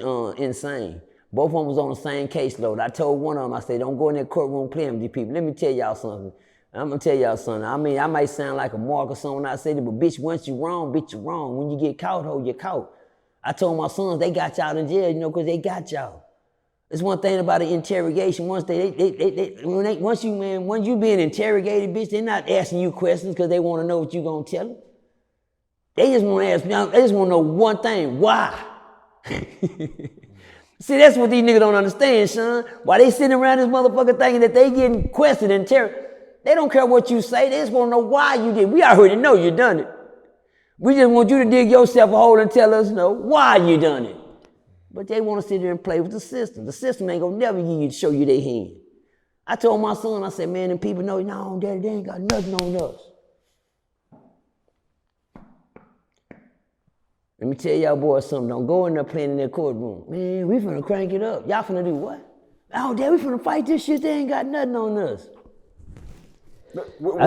and Insane. Both of them was on the same caseload. I told one of them, I said, don't go in that courtroom playing with these people. Let me tell y'all something. I'm gonna tell y'all something. I mean, I might sound like a mark or something when I say that, but bitch, once you wrong, bitch, you wrong. When you get caught, ho, you're caught. I told my sons, they got y'all in jail, you know, because they got y'all. There's one thing about an interrogation. Once once you being interrogated, bitch, they're not asking you questions because they want to know what you gonna tell them. They just want to ask, they just want to know one thing: why? See, that's what these niggas don't understand, son. Why they sitting around this motherfucker thinking that they getting questioned and interrogated? They don't care what you say. They just want to know why you did. We already know you done it. We just want you to dig yourself a hole and tell us no why you done it. But they want to sit there and play with the system. The system ain't gonna never give you show you their hand. I told my son, I said, man, and people know, no, daddy, they ain't got nothing on us. Let me tell y'all boys something. Don't go in there playing in that courtroom. Man, we finna crank it up. Y'all finna do what? Oh, dad, we finna fight this shit. They ain't got nothing on us.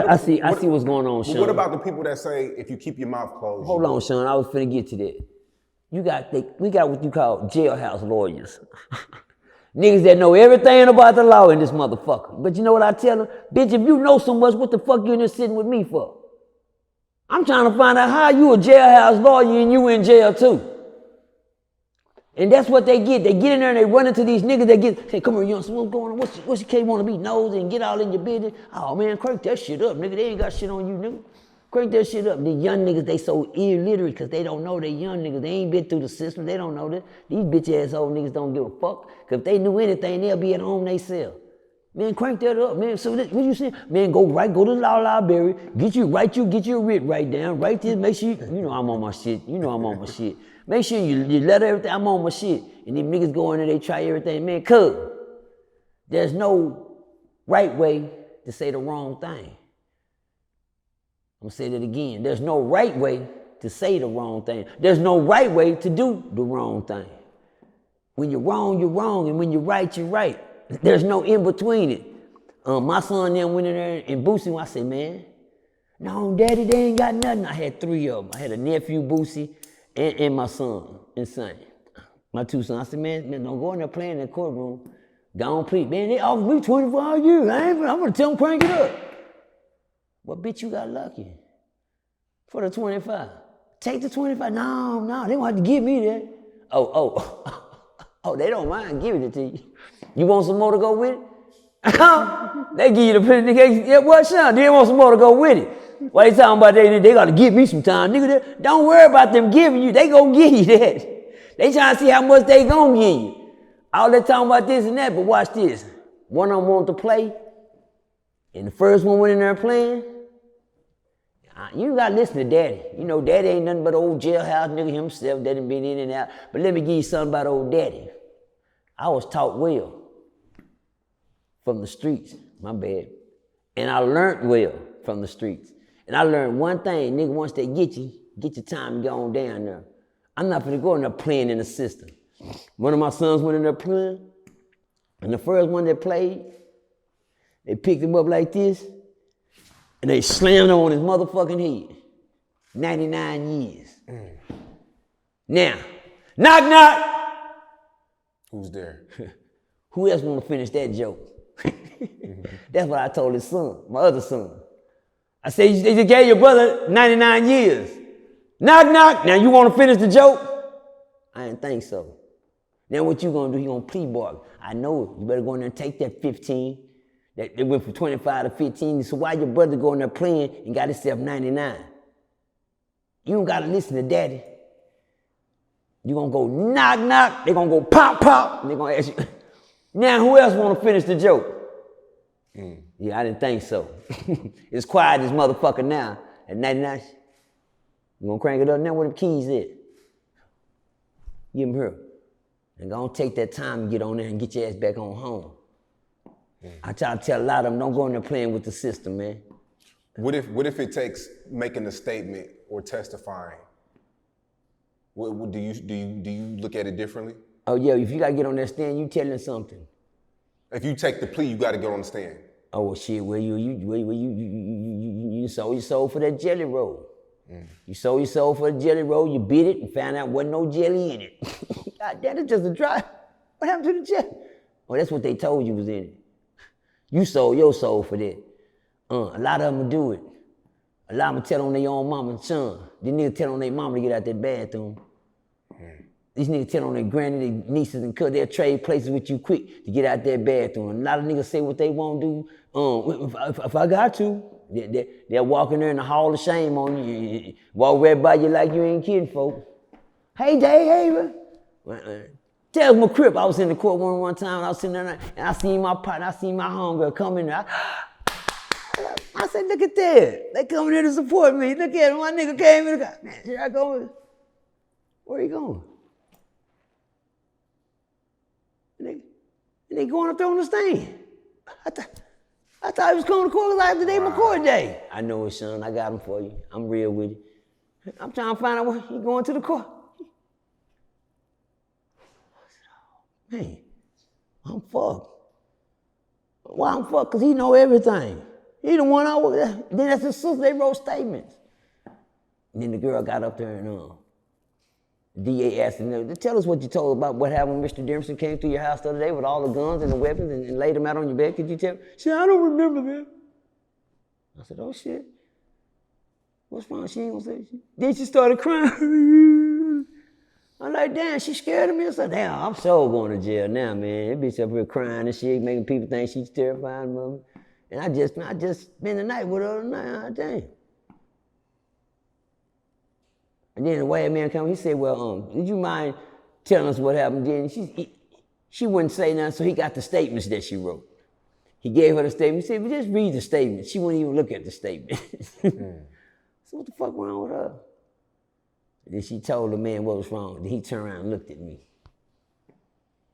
I see what's going on, Sean. What about the people that say if you keep your mouth closed? Hold on, Sean. I was finna get to that. We got what you call jailhouse lawyers. Niggas that know everything about the law in this motherfucker. But you know what I tell them? Bitch, if you know so much, what the fuck you in there sitting with me for? I'm trying to find out how you a jailhouse lawyer and you in jail too. And that's what they get. They get in there and they run into these niggas that get, hey, come here, youngster, what's going on? What's your case? Want to be nosy and get all in your business? Oh, man, crank that shit up, nigga. They ain't got shit on you, nigga. Crank that shit up. The young niggas, they so illiterate because they don't know they young niggas. They ain't been through the system. They don't know that. These bitch-ass old niggas don't give a fuck. Because if they knew anything, they'll be at home themselves. Man, crank that up, man. So what you saying? Man, go to the law library, get your writ right down, write this, make sure you know I'm on my shit. You know I'm on my shit. Make sure you let everything, I'm on my shit. And them niggas go in there, they try everything. Man, cuz, there's no right way to say the wrong thing. I'm gonna say that again. There's no right way to say the wrong thing. There's no right way to do the wrong thing. When you're wrong, you're wrong. And when you're right, you're right. There's no in between it. My son then went in there and Boosie, I said, man, no, daddy, they ain't got nothing. I had 3 of them. I had a nephew, Boosie, and my son, and Sonny. My 2 sons. I said, man, don't go in there playing in the courtroom. Don't please. Man, they offered me 25 years. I'm gonna tell them crank it up. Well, bitch, you got lucky for the 25. Take the 25. No, they want to give me that. Oh, they don't mind giving it to you. You want some more to go with it? They give you the penny. Yeah, what, son? They want some more to go with it. Why they talking about they got to give me some time? Nigga, don't worry about them giving you. They gonna give you that. They trying to see how much they gonna give you. All they talking about this and that, but watch this. One of them want to play, and the first one went in there playing. You gotta listen to daddy. You know, daddy ain't nothing but an old jailhouse nigga himself that done been in and out. But let me give you something about old daddy. I was taught well from the streets, my bad. And I learned well from the streets. And I learned one thing, nigga, once they get your time and go on down there. I'm not gonna go in there playing in the system. One of my sons went in there playing, and the first one that played, they picked him up like this, and they slammed him on his motherfucking head. 99 years. Now, knock, knock. Who's there? Who else want to finish that joke? That's what I told his son, my other son. I said, you just gave your brother 99 years. Knock, knock. Now you want to finish the joke? I didn't think so. Now what you gonna do? You gonna plea bargain. I know it. You better go in there and take that 15. That went from 25 to 15. So why your brother go in there playing and got himself 99? You don't gotta listen to daddy. You gonna go knock, knock. They gonna go pop, pop. And they gonna ask you, now who else wanna finish the joke? Yeah, I didn't think so. It's quiet this motherfucker now at 99. You gonna crank it up now? Where the keys at? Give him here. And go and take that time and get on there and get your ass back on home. I try to tell a lot of them, don't go in there playing with the system, man. What if it takes making a statement or testifying? What do you look at it differently? Oh yeah, if you gotta get on that stand, you telling something. If you take the plea, you gotta get on the stand. Oh well, shit, where you sold your soul for that jelly roll. You sold your soul for the jelly roll, you bit it and found out wasn't no jelly in it. God damn, it's just a dry. What happened to the jelly? Well, that's what they told you was in it. You sold your soul for that. A lot of them will do it. A lot of them tell on their own mama and son. These niggas tell on their mama to get out that bathroom. These niggas tell on their granny, their nieces and cousins, they'll trade places with you quick to get out that bathroom. And a lot of niggas say what they won't do. If I got to, they'll walk in there in the hall of shame on you. Walk right by you like you ain't kidding, folks. Hey, Dave, hey, tell my crip. I was in the court one time, and I was sitting there, and I seen my partner, I seen my homegirl come in there. I said, look at that. They coming here to support me. Look at him. My nigga came in. Man, here I go. Where you going? And they going up there on the stand. I thought he was coming to court like today my court day. I know it, son. I got him for you. I'm real with it. I'm trying to find out where he going to the court. I said, oh, man, I'm fucked. Why I'm fucked? Because he know everything. He the one I was. Then that's his sister. They wrote statements. And then the girl got up there and the DA asked him, tell us what you told about what happened when Mr. Demerson came through your house the other day with all the guns and the weapons and laid them out on your bed. Could you tell me? She said, I don't remember that. I said, oh shit. What's wrong? She ain't gonna say shit. Then she started crying. I'm like, damn, she scared of me. I said, damn, I'm so going to jail now, man. That bitch up here crying and shit, making people think she's terrified of me. And I just spent the night with her tonight. Damn. And then the white man came, he said, well, did you mind telling us what happened? Then she wouldn't say nothing, so he got the statements that she wrote. He gave her the statement. He said, well, just read the statement. She wouldn't even look at the statement. So what the fuck wrong with her? And then she told the man what was wrong. Then he turned around and looked at me.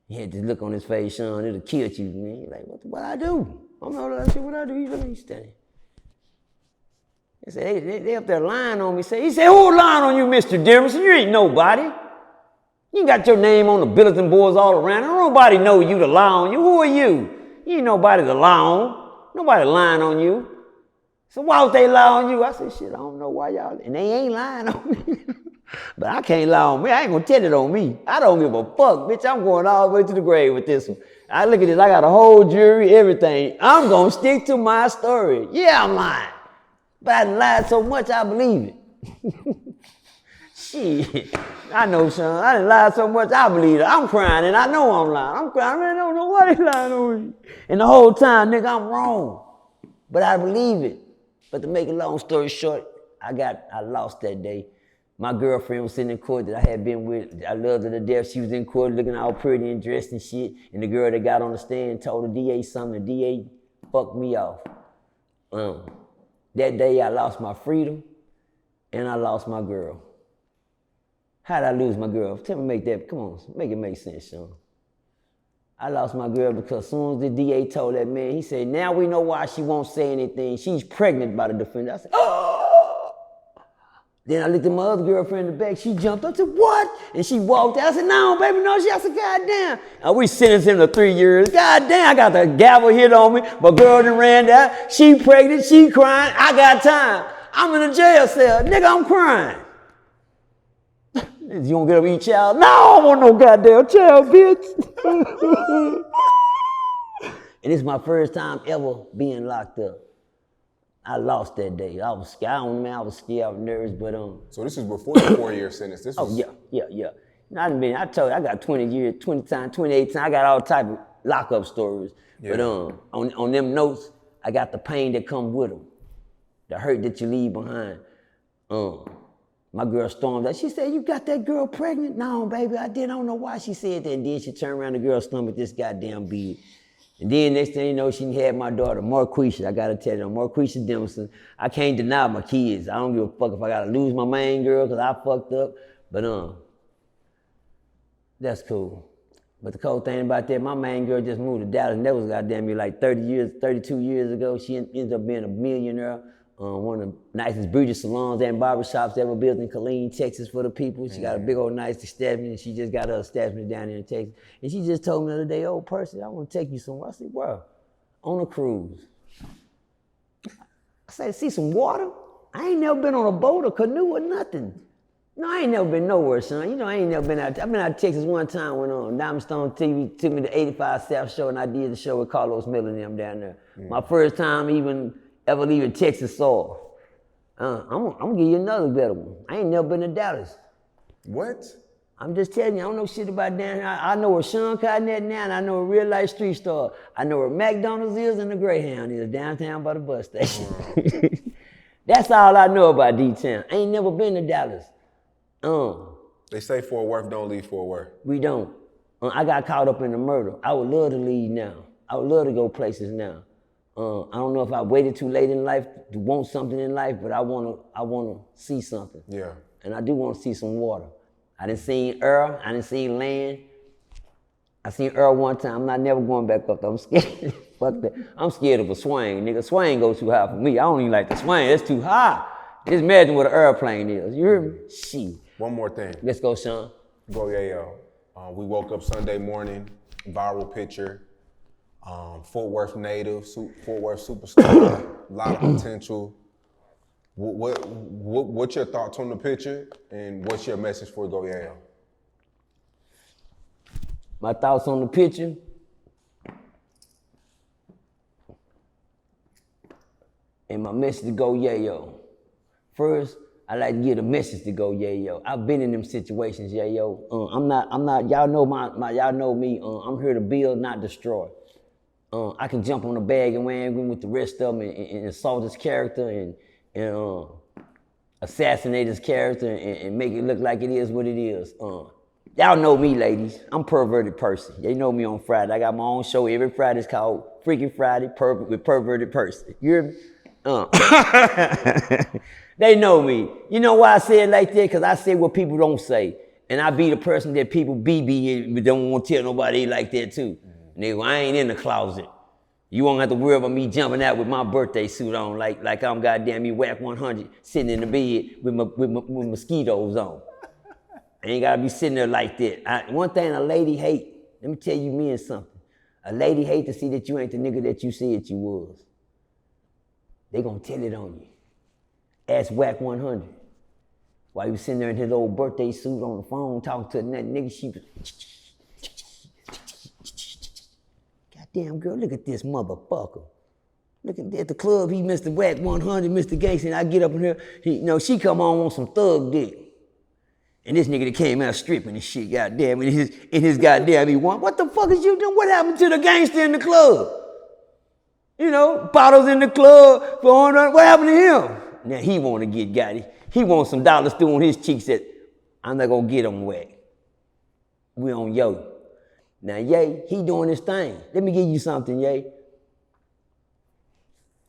He had this look on his face, Sean, it'll kill you, man. He's like, what I do? I'm not sure what I do. He look at me standing. He said, they up there lying on me. He said, who lying on you, Mr. Demerson? You ain't nobody. You got your name on the bulletin boards all around. Don't nobody know you to lie on you. Who are you? You ain't nobody to lie on. Nobody lying on you. So why would they lie on you? I said, shit, I don't know why y'all, and they ain't lying on me. But I can't lie on me. I ain't gonna tell it on me. I don't give a fuck, bitch. I'm going all the way to the grave with this one. I look at this, I got a whole jury, everything. I'm gonna stick to my story. Yeah, I'm lying. But I lied so much, I believe it. Shit. I know, son. I done lied so much, I believe it. I'm crying, and I know I'm lying. I'm crying, I don't know why they lying on me. And the whole time, nigga, I'm wrong. But I believe it. But to make a long story short, I lost that day. My girlfriend was sitting in court that I had been with. I loved her to death. She was in court looking all pretty and dressed and shit. And the girl that got on the stand told the DA something. The DA fucked me off. That day I lost my freedom and I lost my girl. How did I lose my girl? Tell me, come on, make it make sense, Sean. I lost my girl because as soon as the DA told that man, he said, now we know why she won't say anything. She's pregnant by the defendant. I said, oh! Then I looked at my other girlfriend in the back. She jumped up. I said, what? And she walked out. I said, no, baby, no. I said, goddamn. And we sentenced him to 3 years. Goddamn, I got the gavel hit on me. My girl done ran down. She pregnant. She crying. I got time. I'm in a jail cell. Nigga, I'm crying. You gonna get up and eat child? No, I don't want no goddamn child, bitch. And it's my first time ever being locked up. I lost that day. I was scared. I was scared. I was nervous, but So this is before the 4-year sentence. This was... Oh yeah. I told you I got 20 years, 20 times, 28 times. I got all type of lockup stories. Yeah. But on them notes, I got the pain that come with them, the hurt that you leave behind. My girl stormed out. She said, "You got that girl pregnant?" No, baby, I did. I don't know why she said that. And then she turned around, the girl's stomach this goddamn big. And then next thing you know, she had my daughter, Marquisha. I gotta tell you, Marquisha Demerson. I can't deny my kids. I don't give a fuck if I gotta lose my main girl because I fucked up. But that's cool. But the cool thing about that, my main girl just moved to Dallas, and that was goddamn me like 32 years ago. She ended up being a millionaire. One of the nicest beauty salons and barbershops ever built in Killeen, Texas for the people. She got a big old nice establishment, and she just got her establishment down there in Texas. And she just told me the other day, "Oh, Percy, I want to take you somewhere." I said, "Where?" "On a cruise." I said, "See some water?" I ain't never been on a boat or canoe or nothing. No, I ain't never been nowhere, son. You know, I ain't never been out. I've been out to Texas one time when Diamond Stone TV took me to 85 South Show, and I did the show with Carlos Miller and them down there. My first time ever leaving Texas soil. I'm gonna give you another better one. I ain't never been to Dallas. What? I'm just telling you, I don't know shit about down here. I know where Sean Cotton at now, and I know where Real Life Street Store. I know where McDonald's is and the Greyhound is downtown by the bus station. That's all I know about D-Town. I ain't never been to Dallas. They say Fort Worth don't leave Fort Worth. We don't. I got caught up in the murder. I would love to leave now. I would love to go places now. I don't know if I waited too late in life to want something in life, but I wanna see something. Yeah. And I do want to see some water. I done seen Earl, I done seen land. I seen Earl one time, I'm not never going back up there. I'm scared. Fuck that. I'm scared of a swing, nigga. Swing goes too high for me. I don't even like the swing, it's too high. Just imagine what an airplane is. You hear me? Shit. One more thing. Let's go, Sean. Go Yayo. We woke up Sunday morning, viral picture. Fort Worth native, Fort Worth superstar, a lot of potential. What's your thoughts on the picture, and what's your message for Go Yayo? My thoughts on the picture. And my message to Go Yayo. First, I like to give a message to Go Yayo. I've been in them situations, Yayo. I'm not. Y'all know y'all know me. I'm here to build, not destroy. I can jump on the bandwagon with the rest of them and assault his character and assassinate his character and make it look like it is what it is. Y'all know me, ladies. I'm Perverted Percy. They know me on Friday. I got my own show every Friday. It's called Freaking Friday with Perverted Percy. You hear me? They know me. You know why I say it like that? Because I say what people don't say. And I be the person that people but don't want to tell nobody like that too. Nigga, I ain't in the closet. You won't have to worry about me jumping out with my birthday suit on like I'm goddamn me whack 100 sitting in the bed with mosquitoes on. I ain't gotta be sitting there like that. One thing a lady hate, let me tell you men something. A lady hate to see that you ain't the nigga that you said you was. They gonna tell it on you. Ask whack 100. While you sitting there in his old birthday suit on the phone talking to that nigga, she was, damn girl, look at this motherfucker. Look at the club, he Mr. Whack 100, Mr. Gangsta, and I get up in here, she come on some thug dick. And this nigga that came out stripping and shit, goddamn, in his goddamn E1. What the fuck is you doing? What happened to the gangster in the club? You know, bottles in the club, what happened to him? Now he wanna get got. He wants some dollars through on his cheeks that I'm not gonna get him whack. We on yo. Now, Ye, he doing his thing. Let me give you something, Ye.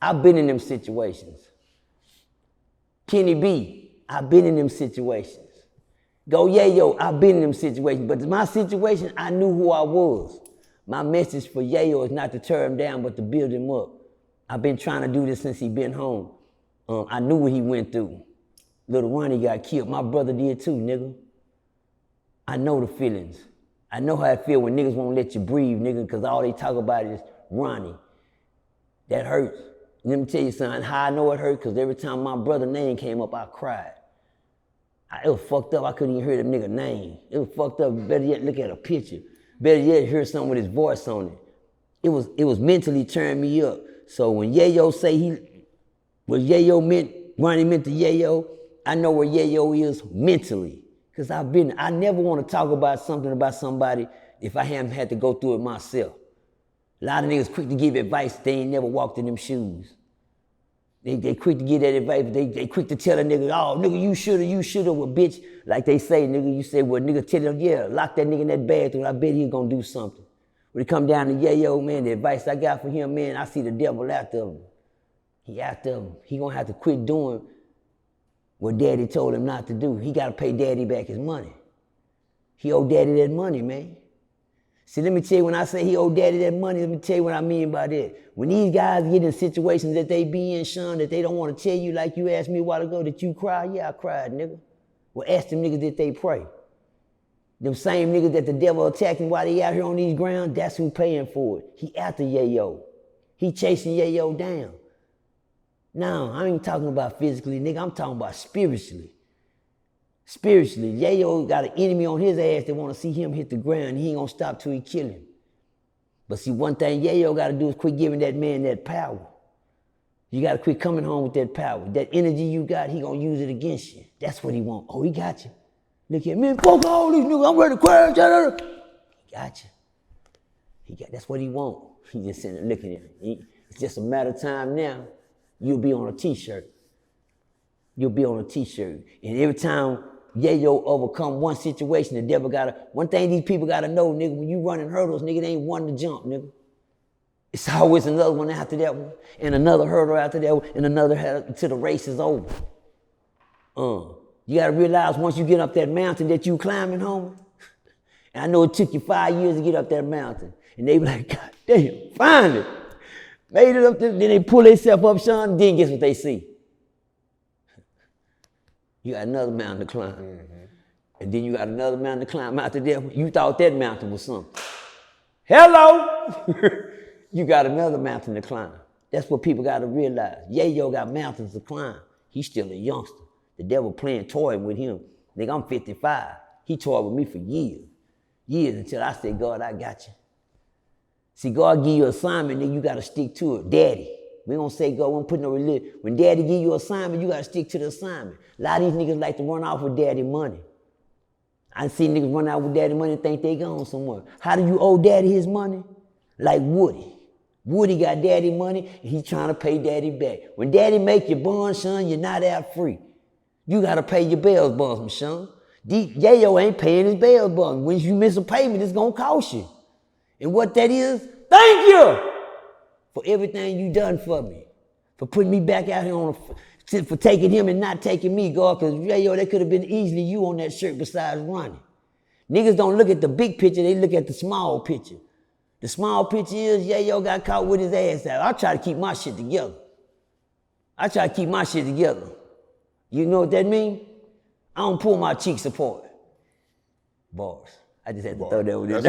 I've been in them situations. Kenny B, I've been in them situations. Go Yayo, I've been in them situations. But my situation, I knew who I was. My message for Yayo is not to tear him down, but to build him up. I've been trying to do this since he been home. I knew what he went through. Little Ronnie got killed. My brother did too, nigga. I know the feelings. I know how it feel when niggas won't let you breathe, nigga, because all they talk about is Ronnie. That hurts. Let me tell you something, how I know it hurt, because every time my brother's name came up, I cried. It was fucked up, I couldn't even hear the nigga name. It was fucked up, better yet, look at a picture. Better yet, hear something with his voice on it. It was mentally turning me up. So when Yayo say Ronnie meant to Yayo, I know where Yayo is mentally. Because I never want to talk about something about somebody if I haven't had to go through it myself. A lot of niggas quick to give advice, they ain't never walked in them shoes. They quick to give that advice, they quick to tell a nigga, oh, nigga, you shoulda, well, bitch. Like they say, nigga, you say, well, nigga, tell him, yeah, lock that nigga in that bathroom, I bet he gonna do something. When it come down to Yayo, man, the advice I got for him, man, I see the devil after him. He after him. He gonna have to quit doing what daddy told him not to do. He gotta pay daddy back his money. He owe daddy that money, man. See, let me tell you, when I say he owe daddy that money, let me tell you what I mean by that. When these guys get in situations that they be in, Sean, that they don't want to tell you, like you asked me a while ago, that you cry, yeah, I cried, nigga. Well, ask them niggas that they pray. Them same niggas that the devil attacking while they out here on these grounds, that's who paying for it. He after Yayo. He chasing Yayo down. Now, I ain't talking about physically, nigga, I'm talking about spiritually. Spiritually, Yayo got an enemy on his ass that want to see him hit the ground. He ain't gonna stop till he kill him. But see, one thing Yayo got to do is quit giving that man that power. You got to quit coming home with that power. That energy you got, he gonna use it against you. That's what he want. Oh, he got you. Look at me, fuck all these niggas, I'm ready to crash. He got you. That's what he want. He just sitting there looking at him. It's just a matter of time now. You'll be on a t-shirt. You'll be on a t-shirt. And every time Yayo overcome one situation, the devil one thing these people gotta know, nigga, when you running hurdles, nigga, it ain't one to jump, nigga. It's always another one after that one, and another hurdle after that one, and another hurdle till the race is over. You gotta realize once you get up that mountain that you climbing, homie. And I know it took you 5 years to get up that mountain. And they be like, God damn, finally. Made it up there, then they pull themselves up, Sean, then guess what they see? You got another mountain to climb. Mm-hmm. And then you got another mountain to climb after that. You thought that mountain was something. Hello! You got another mountain to climb. That's what people got to realize. Yayo got mountains to climb. He's still a youngster. The devil playing toy with him. Nigga, I'm 55. He toyed with me for years. Years until I said, God, I got you. See, God give you an assignment, then you got to stick to it. Daddy. We don't say God won't put no religion. When daddy give you an assignment, you got to stick to the assignment. A lot of these niggas like to run off with daddy money. I see niggas run out with daddy money and think they gone somewhere. How do you owe daddy his money? Like Woody. Woody got daddy money and he's trying to pay daddy back. When daddy make your bond, son, you're not out free. You got to pay your bail bonds, son. Yayo ain't paying his bail bonds. When you miss a payment, it's going to cost you. And what that is, thank you for everything you done for me. For putting me back out here for taking him and not taking me, God, because Yayo, that could have been easily you on that shirt besides running. Niggas don't look at the big picture, they look at the small picture. The small picture is Yayo got caught with his ass out. I try to keep my shit together. You know what that means? I don't pull my cheeks apart. Bars. I just had to throw that one in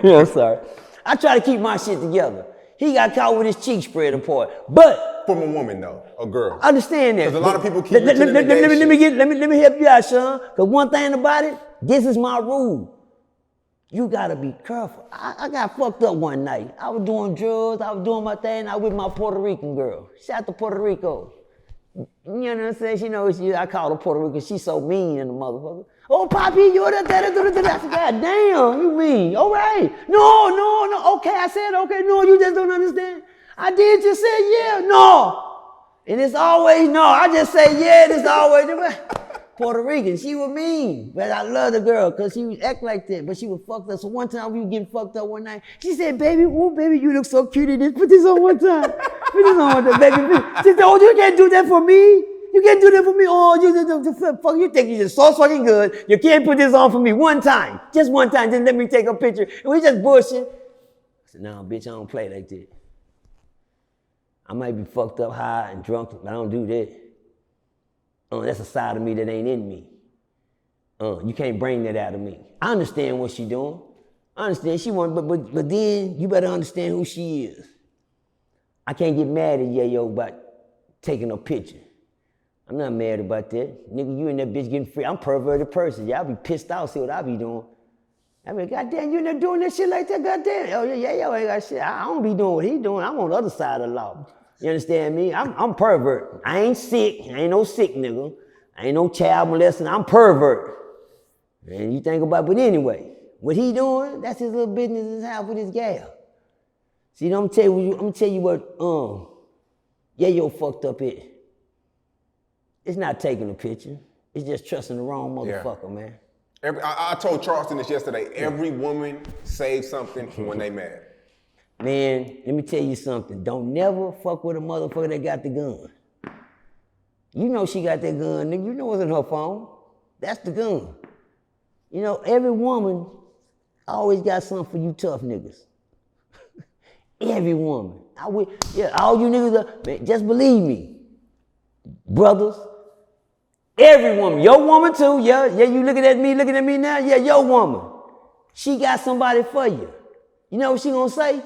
there. I'm sorry. I try to keep my shit together. He got caught with his cheeks spread apart. But from a woman though, a girl. I understand that. Because a lot of people keep let me help you out, son. Because one thing about it, this is my rule. You gotta be careful. I got fucked up one night. I was doing drugs, I was doing my thing, I was with my Puerto Rican girl. Shout out to Puerto Rico. You know what I'm saying? She knows I call her Puerto Rican. She's so mean in the motherfucker. Oh, Poppy, you're that. I said, God damn, you mean? All right. No. Okay, I said okay. No, you just don't understand. I did just say yeah. No. And it's always no. I just say yeah, and it's always Puerto Rican. She was mean. But I love the girl because she would act like that. But she was fucked up. So one time we were getting fucked up one night. She said, baby, you look so cute in this. Put this on one time. Put this on one time, baby. She said, oh, you can't do that for me. You can't do that for me. Oh, fuck, you think you're just so fucking good. You can't put this on for me one time. Just one time. Just let me take a picture. And we just bullshit. I said, no, bitch, I don't play like that. I might be fucked up, high, and drunk, but I don't do that. That's a side of me that ain't in me. You can't bring that out of me. I understand what she doing. I understand she want, but then you better understand who she is. I can't get mad at Yayo about taking a picture. I'm not mad about that. Nigga, you and that bitch getting free. I'm a perverted person. Y'all be pissed off, see what I be doing. I mean, goddamn, you in there doing that shit like that, goddamn. Oh, yeah, yo ain't got shit. I don't be doing what he doing. I'm on the other side of the law. You understand me? I'm pervert. I ain't sick. I ain't no sick nigga. I ain't no child molesting. I'm pervert. And you think about it, but anyway, what he doing, that's his little business in his house with his gal. See, I'm gonna tell you what, Yayo fucked up it. It's not taking a picture. It's just trusting the wrong motherfucker, man. I told Charleston this yesterday. Every woman saves something when they mad. Man, let me tell you something. Don't never fuck with a motherfucker that got the gun. You know she got that gun, nigga. You know what's in her phone. That's the gun. You know, every woman always got something for you tough niggas. Every woman. All you niggas, man, just believe me. Brothers, every woman, your woman too, yeah, you looking at me now, yeah, your woman. She got somebody for you. You know what she gonna say?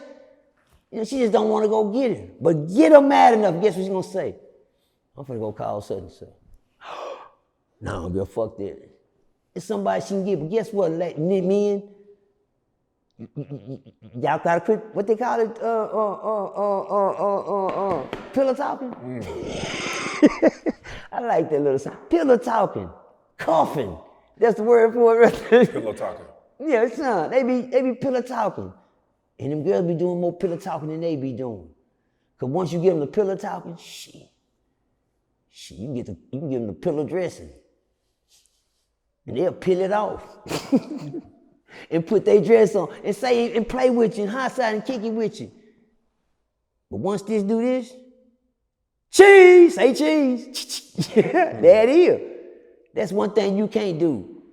You know, she just don't want to go get him. But get her mad enough, guess what she gonna say? I'm finna go call such and such. No, girl, fuck that. It's somebody she can get, but guess what, men? Y'all gotta quit, what they call it, pillow talking? I like that little sound. Pillow talking, coughing. That's the word for it. Pillow talking. Yeah, son, they be pillow talking. And them girls be doing more pillow talking than they be doing. Cause once you give them the pillow talking, shit, you can give them the pillow dressing. And they'll peel it off. And put their dress on and say and play with you and hot side and kick it with you. But once this do this, cheese, say cheese. There it is. That's one thing you can't do.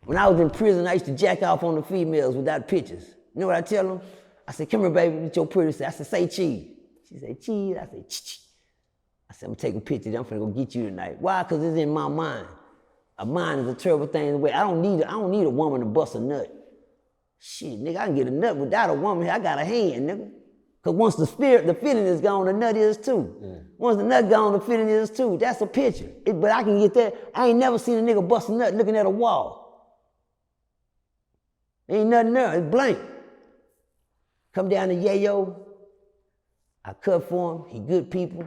When I was in prison, I used to jack off on the females without pictures. You know what I tell them? I said, come here, baby, with your pretty self. I said, say cheese. She said, cheese. I said, ch. I said, I'm gonna take a picture. I'm finna go get you tonight. Why? Because it's in my mind. A mind is a terrible thing in the way. I don't need a woman to bust a nut. Shit, nigga, I can get a nut without a woman. I got a hand, nigga. Because once the feeling is gone, the nut is too. Once the nut gone, the feeling is too. That's a picture. But I can get that. I ain't never seen a nigga bust a nut looking at a wall. Ain't nothing there. It's blank. Come down to Yayo. I cut for him. He good people.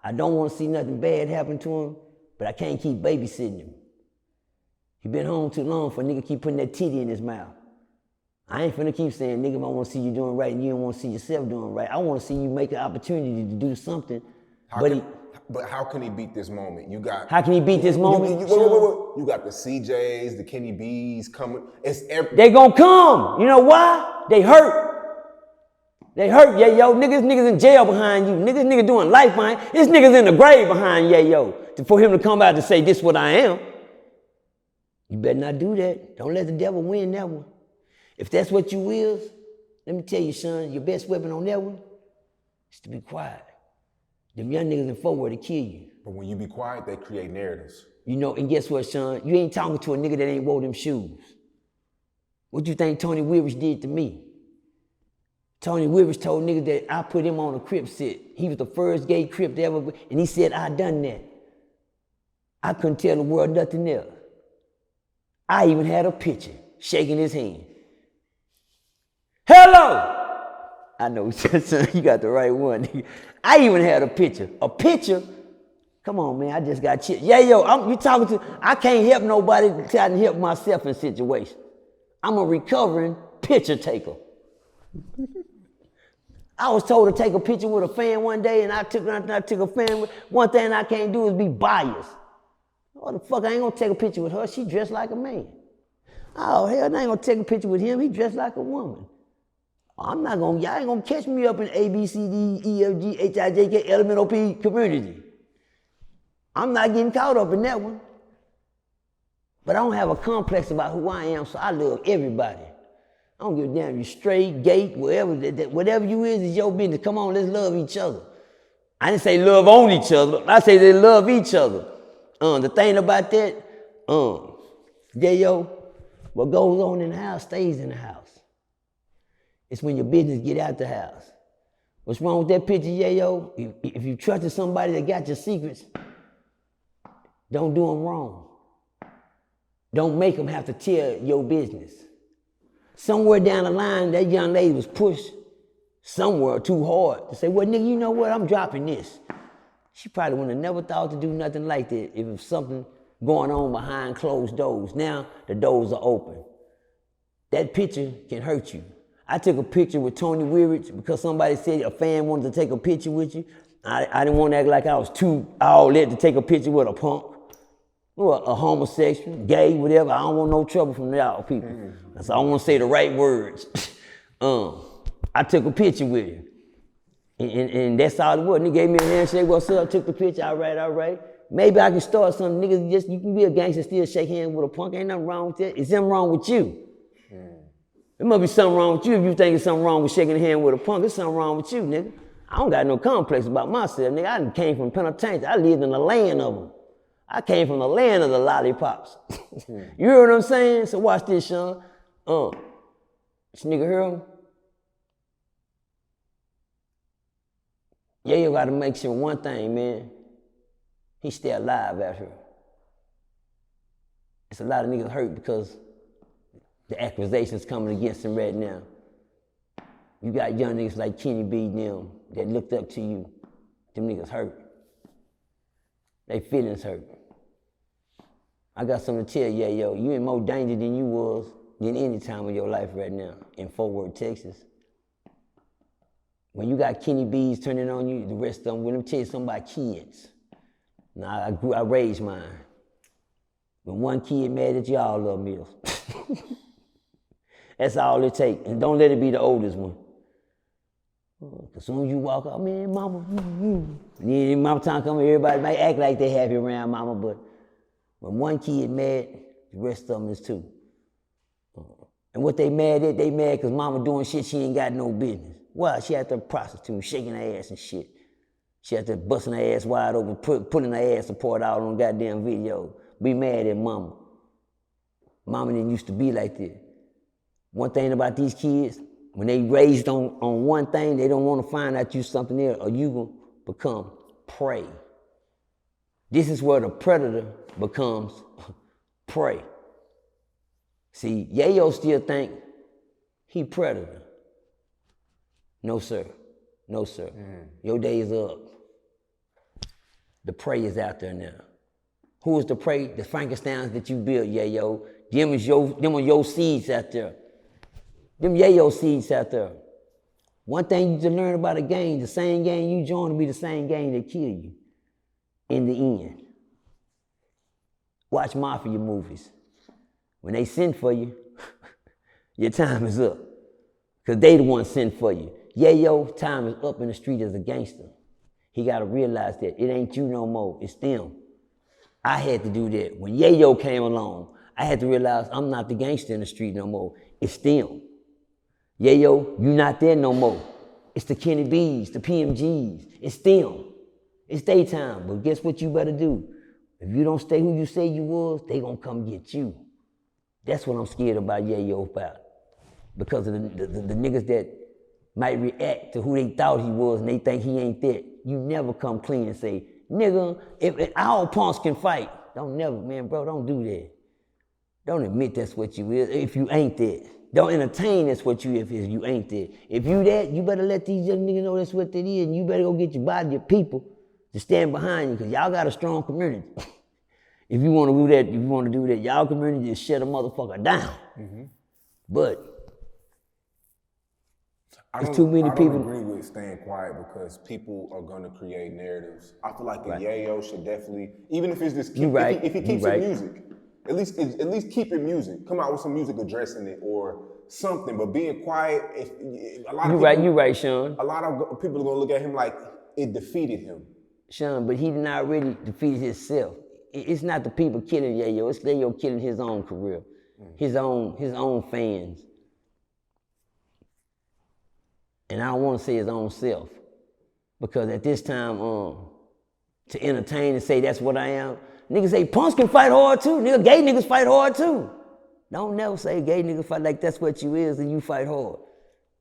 I don't want to see nothing bad happen to him, but I can't keep babysitting him. He been home too long for a nigga keep putting that titty in his mouth. I ain't finna keep saying, nigga, I want to see you doing right and you don't want to see yourself doing right. I want to see you make an opportunity to do something. But how can he beat this moment? How can he beat this moment? Wait. You got the CJs, the Kenny B's coming. They gonna come. You know why? They hurt. They hurt, yeah, yo. Niggas in jail behind you. Niggas doing life behind. This niggas in the grave behind, yeah, yo. For him to come out and say, this what I am. You better not do that. Don't let the devil win that one. If that's what you is, let me tell you, son, your best weapon on that one is to be quiet. Them young niggas in forward to kill you. But when you be quiet, they create narratives. You know, and guess what, son? You ain't talking to a nigga that ain't wore them shoes. What you think Tony Weaver's did to me? Tony Weaver's told niggas that I put him on a Crip set. He was the first gay Crip to ever, and he said I done that. I couldn't tell the world nothing else. I even had a picture, shaking his hand. Hello! I know, son, you got the right one. I even had a picture. A picture? Come on, man, I just got chipped. Yeah, yo, you talking to, I can't help nobody until I can help myself in situations. I'm a recovering picture taker. I was told to take a picture with a fan one day, and I took a fan. One thing I can't do is be biased. What the fuck, I ain't gonna take a picture with her. She dressed like a man. Oh, hell, I ain't gonna take a picture with him. He dressed like a woman. Y'all ain't gonna catch me up in A, B, C, D, E, F, G, H, I, J, K, L, M, N, O, P community. I'm not getting caught up in that one. But I don't have a complex about who I am, so I love everybody. I don't give a damn if you straight, gay, whatever you is your business. Come on, let's love each other. I didn't say love on each other. I say they love each other. The thing about that, what goes on in the house stays in the house. It's when your business get out the house. What's wrong with that picture, If you trusted somebody that got your secrets, don't do them wrong. Don't make them have to tell your business. Somewhere down the line, that young lady was pushed somewhere too hard to say, well, nigga, you know what? I'm dropping this. She probably would have never thought to do nothing like that if it was something going on behind closed doors. Now the doors are open. That picture can hurt you. I took a picture with Tony Weirich because somebody said a fan wanted to take a picture with you. I didn't want to act like I was too all that to take a picture with a punk. Or a homosexual, gay, whatever. I don't want no trouble from y'all people. So I want to say the right words. I took a picture with him. And that's all it was. Nigga gave me a handshake, what's up? Took the picture, all right. Maybe I can start something. Niggas you can be a gangster, still shake hands with a punk. Ain't nothing wrong with that. It's something wrong with you. There must be something wrong with you if you think it's something wrong with shaking a hand with a punk. There's something wrong with you, nigga. I don't got no complex about myself, nigga. I came from penitentiary. I lived in the land of them. I came from the land of the lollipops. You hear what I'm saying? So watch this, Sean. This nigga hear him? Yeah, you gotta make sure one thing, man. He stay alive out here. It's a lot of niggas hurt because the accusations coming against him right now. You got young niggas like Kenny B them that looked up to you. Them niggas hurt. They feelings hurt. I got something to tell you, you in more danger than you was than any time of your life right now in Fort Worth, Texas. When you got Kenny B's turning on you, the rest of them, let me tell you something about kids. Now, I raised mine. When one kid mad at you, all love meals. That's all it takes. And don't let it be the oldest one. As soon as you walk out, man, mama, And then mama time come, everybody might act like they happy around mama, but when one kid mad, the rest of them is too. And what they mad at, they mad because mama doing shit she ain't got no business. Why? She out there prostituting, shaking her ass and shit. She out there busting her ass wide open, pulling her ass apart out on goddamn video. Be mad at mama. Mama didn't used to be like this. One thing about these kids, when they raised on one thing, they don't want to find out you something else or you gonna become prey. This is where the predator becomes prey. See, Yayo still think he predator. No, sir. No, sir. Your day is up. The prey is out there now. Who is the prey? The Frankensteins that you built, Yayo. Them are your seeds out there. Them Yayo seeds out there. One thing you just learn about a game, the same game you join will be the same game that kill you in the end. Watch mafia movies. When they send for you, your time is up. Because they the ones sent for you. Yayo, time is up in the street as a gangster. He got to realize that it ain't you no more, it's them. I had to do that. When Yayo came along, I had to realize I'm not the gangster in the street no more, it's them. Yayo, you not there no more. It's the Kenny B's, the PMGs, it's them. It's daytime, but guess what you better do? If you don't stay who you say you was, they gonna come get you. That's what I'm scared about Yayo about. Because of the niggas that might react to who they thought he was and they think he ain't that. You never come clean and say, nigga, if all punks can fight. Don't never, man, bro, don't do that. Don't admit that's what you is if you ain't that. Don't entertain that's what you if you ain't that. If you that, you better let these young niggas know that's what that is, and you better go get your body, your people to stand behind you, because y'all got a strong community. If you want to do that, y'all community just shut a motherfucker down. But there's too many people. I don't agree with staying quiet because people are gonna create narratives. I feel like the Yayo should definitely, even if it's just if he keeps it music, at least keep it music. Come out with some music addressing it or something. But being quiet, you right, Sean. A lot of people are gonna look at him like it defeated him. Sean, but he did not really defeat himself. It's not the people killing Yayo. It's Yayo killing his own career, his own fans. And I don't want to say his own self, because at this time, to entertain and say that's what I am, niggas say punks can fight hard too. Nigga, gay niggas fight hard too. Don't never say gay niggas fight like that's what you is and you fight hard.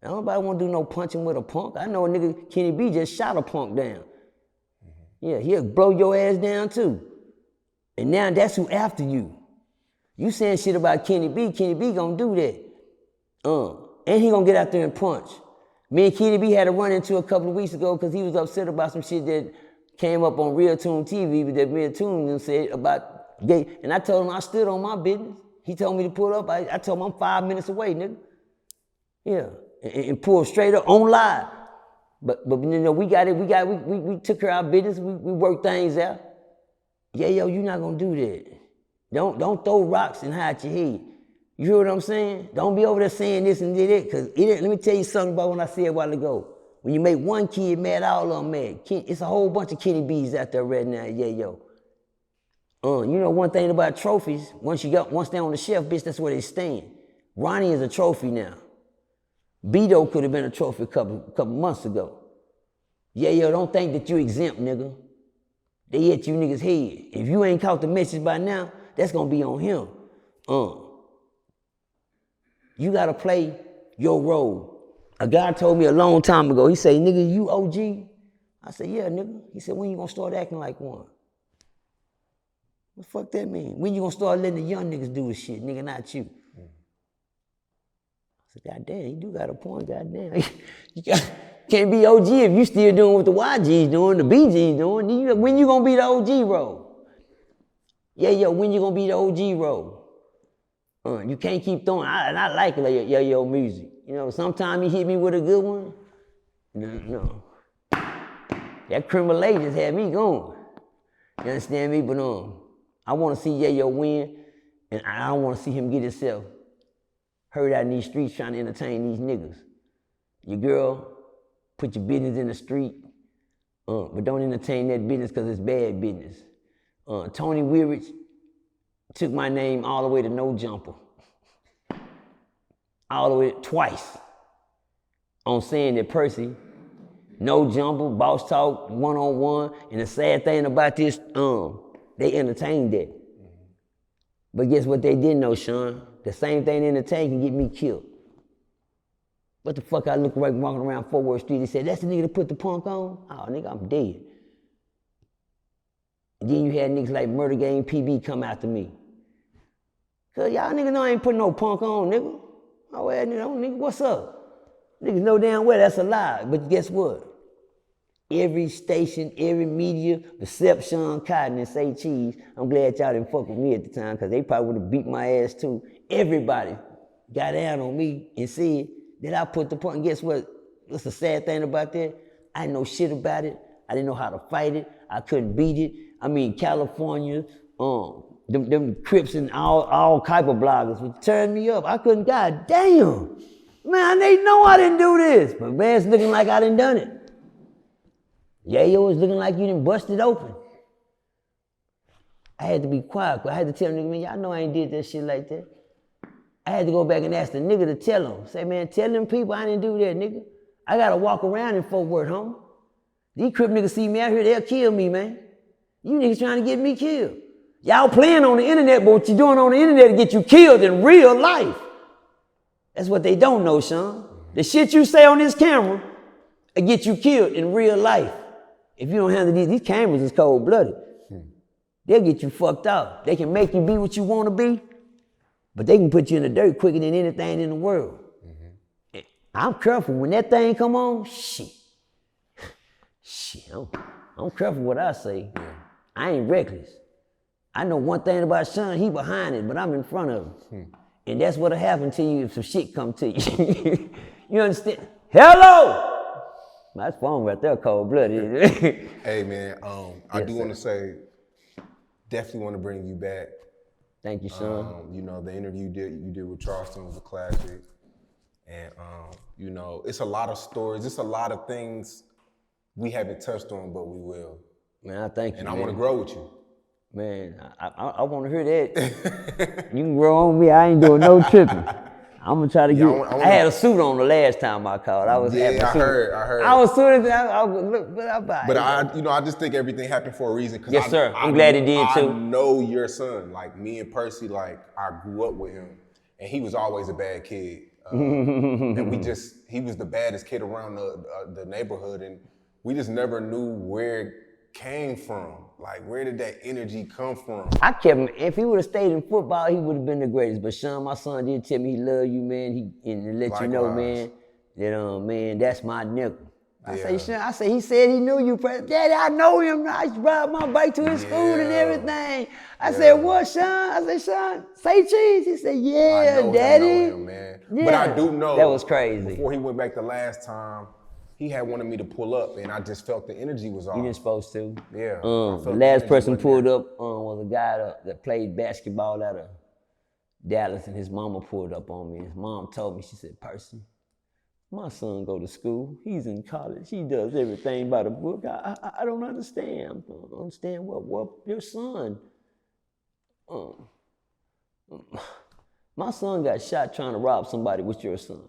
Nobody want to do no punching with a punk. I know a nigga, Kenny B just shot a punk down. Yeah, he'll blow your ass down too. And now that's who after you. You saying shit about Kenny B gonna do that. And he gonna get out there and punch. Me and Kenny B had a run into a couple of weeks ago because he was upset about some shit that came up on Real Tune TV that Real Tune said about gay. And I told him I stood on my business. He told me to pull up. I told him I'm 5 minutes away, nigga. Yeah, and pull straight up on live. But you know, we took care of our business. We worked things out. Yeah, yo, you're not gonna do that. Don't throw rocks and hide your head. You hear what I'm saying? Don't be over there saying this and that, because let me tell you something about what I said a while ago. When you make one kid mad, all of them mad. It's a whole bunch of Kenny B's out there right now, yeah, yo. You know one thing about trophies, once they're on the shelf, bitch, that's where they stand. Ronnie is a trophy now. Beto could have been a trophy a couple months ago. Yeah, yo, don't think that you exempt, nigga. They hit you niggas' head. If you ain't caught the message by now, that's gonna be on him. You gotta play your role. A guy told me a long time ago, he said, nigga, you OG? I said, yeah, nigga. He said, when you gonna start acting like one? What the fuck that mean? When you gonna start letting the young niggas do this shit, nigga, not you? I said, goddamn, you do got a point, goddamn. You can't be OG if you still doing what the YG's doing, the BG's doing. When you gonna be the OG role? Yeah, yo, when you gonna be the OG role? You can't keep throwing, and I like yo music. You know, sometimes he hit me with a good one. No. That criminal just had me going. You understand me? But I want to see Yayo win, and I don't want to see him get himself hurt out in these streets trying to entertain these niggas. Your girl put your business in the street, but don't entertain that business because it's bad business. Tony Weirich took my name all the way to No Jumper. All the way twice on saying that Percy, No Jumper, Boss Talk, one-on-one, and the sad thing about this, they entertained that. But guess what they didn't know, Sean? The same thing they entertained can get me killed. What the fuck I look like walking around Fort Worth Street and said, that's the nigga that put the punk on? Oh, nigga, I'm dead. And then you had niggas like Murder Game PB come after me. Cause y'all niggas know I ain't putting no punk on, nigga. Oh, well, nigga, what's up? Niggas know damn well that's a lie. But guess what? Every station, every media, except Sean Cotton and Say Cheese, I'm glad y'all didn't fuck with me at the time, because they probably would have beat my ass too. Everybody got down on me and said that I put the point. And guess what? What's the sad thing about that? I didn't know shit about it. I didn't know how to fight it. I couldn't beat it. I mean, California, them Crips and all type of bloggers would turn me up. I couldn't, god damn. Man, they know I didn't do this. But man, it's looking like I done done it. Yayo was looking like you done busted open. I had to be quiet, but I had to tell nigga, man, y'all know I ain't did that shit like that. I had to go back and ask the nigga to tell him. Say, man, tell them people I didn't do that, nigga. I gotta walk around in Fort Worth, homie. These Crip niggas see me out here, they'll kill me, man. You niggas trying to get me killed. Y'all playing on the internet, but what you doing on the internet to get you killed in real life. That's what they don't know, Sean. The shit you say on this camera will get you killed in real life. If you don't handle these cameras is cold-blooded. They'll get you fucked up. They can make you be what you want to be, but they can put you in the dirt quicker than anything in the world. Mm-hmm. I'm careful. When that thing come on, shit, I'm careful what I say. Yeah. I ain't reckless. I know one thing about Sean, he behind it, but I'm in front of him. And that's what'll happen to you if some shit come to you. You understand? Hello! That's phone right there, cold-blooded. Hey, man, I do want to say, definitely want to bring you back. Thank you, Sean. You know, the interview you did with Charleston was a classic. And, you know, it's a lot of stories. It's a lot of things we haven't touched on, but we will. Man, I thank you, and I want to grow with you. Man, I want to hear that. You can grow on me. I ain't doing no tripping. I'm gonna try to get. I had a suit on the last time I called. I heard. I was suited. But I just think everything happened for a reason. Yes, sir. I'm glad it did too. I know your son. Like me and Percy. Like I grew up with him, and he was always a bad kid. And he was the baddest kid around the neighborhood, and we just never knew where it came from. Like, where did that energy come from? I kept him. If he would have stayed in football, he would have been the greatest. But Sean, my son, did tell me he love you, man. And let you know, man, that man, that's my nigga. I say, Sean, he said he knew you. Daddy, I know him. I used to ride my bike to his school and everything. I said, what, Sean? I said, Sean, say cheese. He said, yeah, Daddy. I know him, man. Yeah. But I do know. That was crazy. Before he went back the last time, he had wanted me to pull up, and I just felt the energy was off. You didn't supposed to. Yeah. The last person pulled up was a guy that played basketball out of Dallas, and his mama pulled up on me. His mom told me, she said, Percy, my son go to school. He's in college. He does everything by the book. I don't understand. I don't understand what your son. My son got shot trying to rob somebody with your son.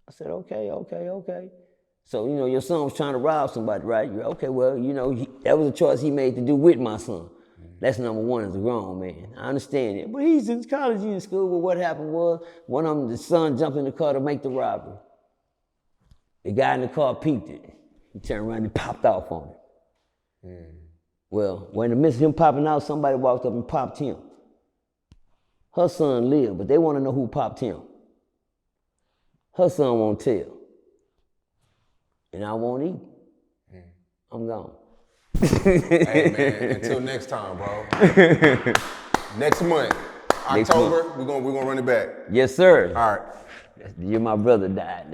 I said, okay. So, your son was trying to rob somebody, right? Okay, well, that was a choice he made to do with my son. That's number one as a grown man. I understand it. But he's in college, he's in school. But what happened was, one of them, the son jumped in the car to make the robbery. The guy in the car peeped it. He turned around and popped off on it. Well, when in the midst of him popping out, somebody walked up and popped him. Her son lived, but they want to know who popped him. Her son won't tell. And I won't eat. I'm gone. Hey, man, until next time, bro. Next month, October, we're gonna run it back. Yes, sir. All right. You're my brother died.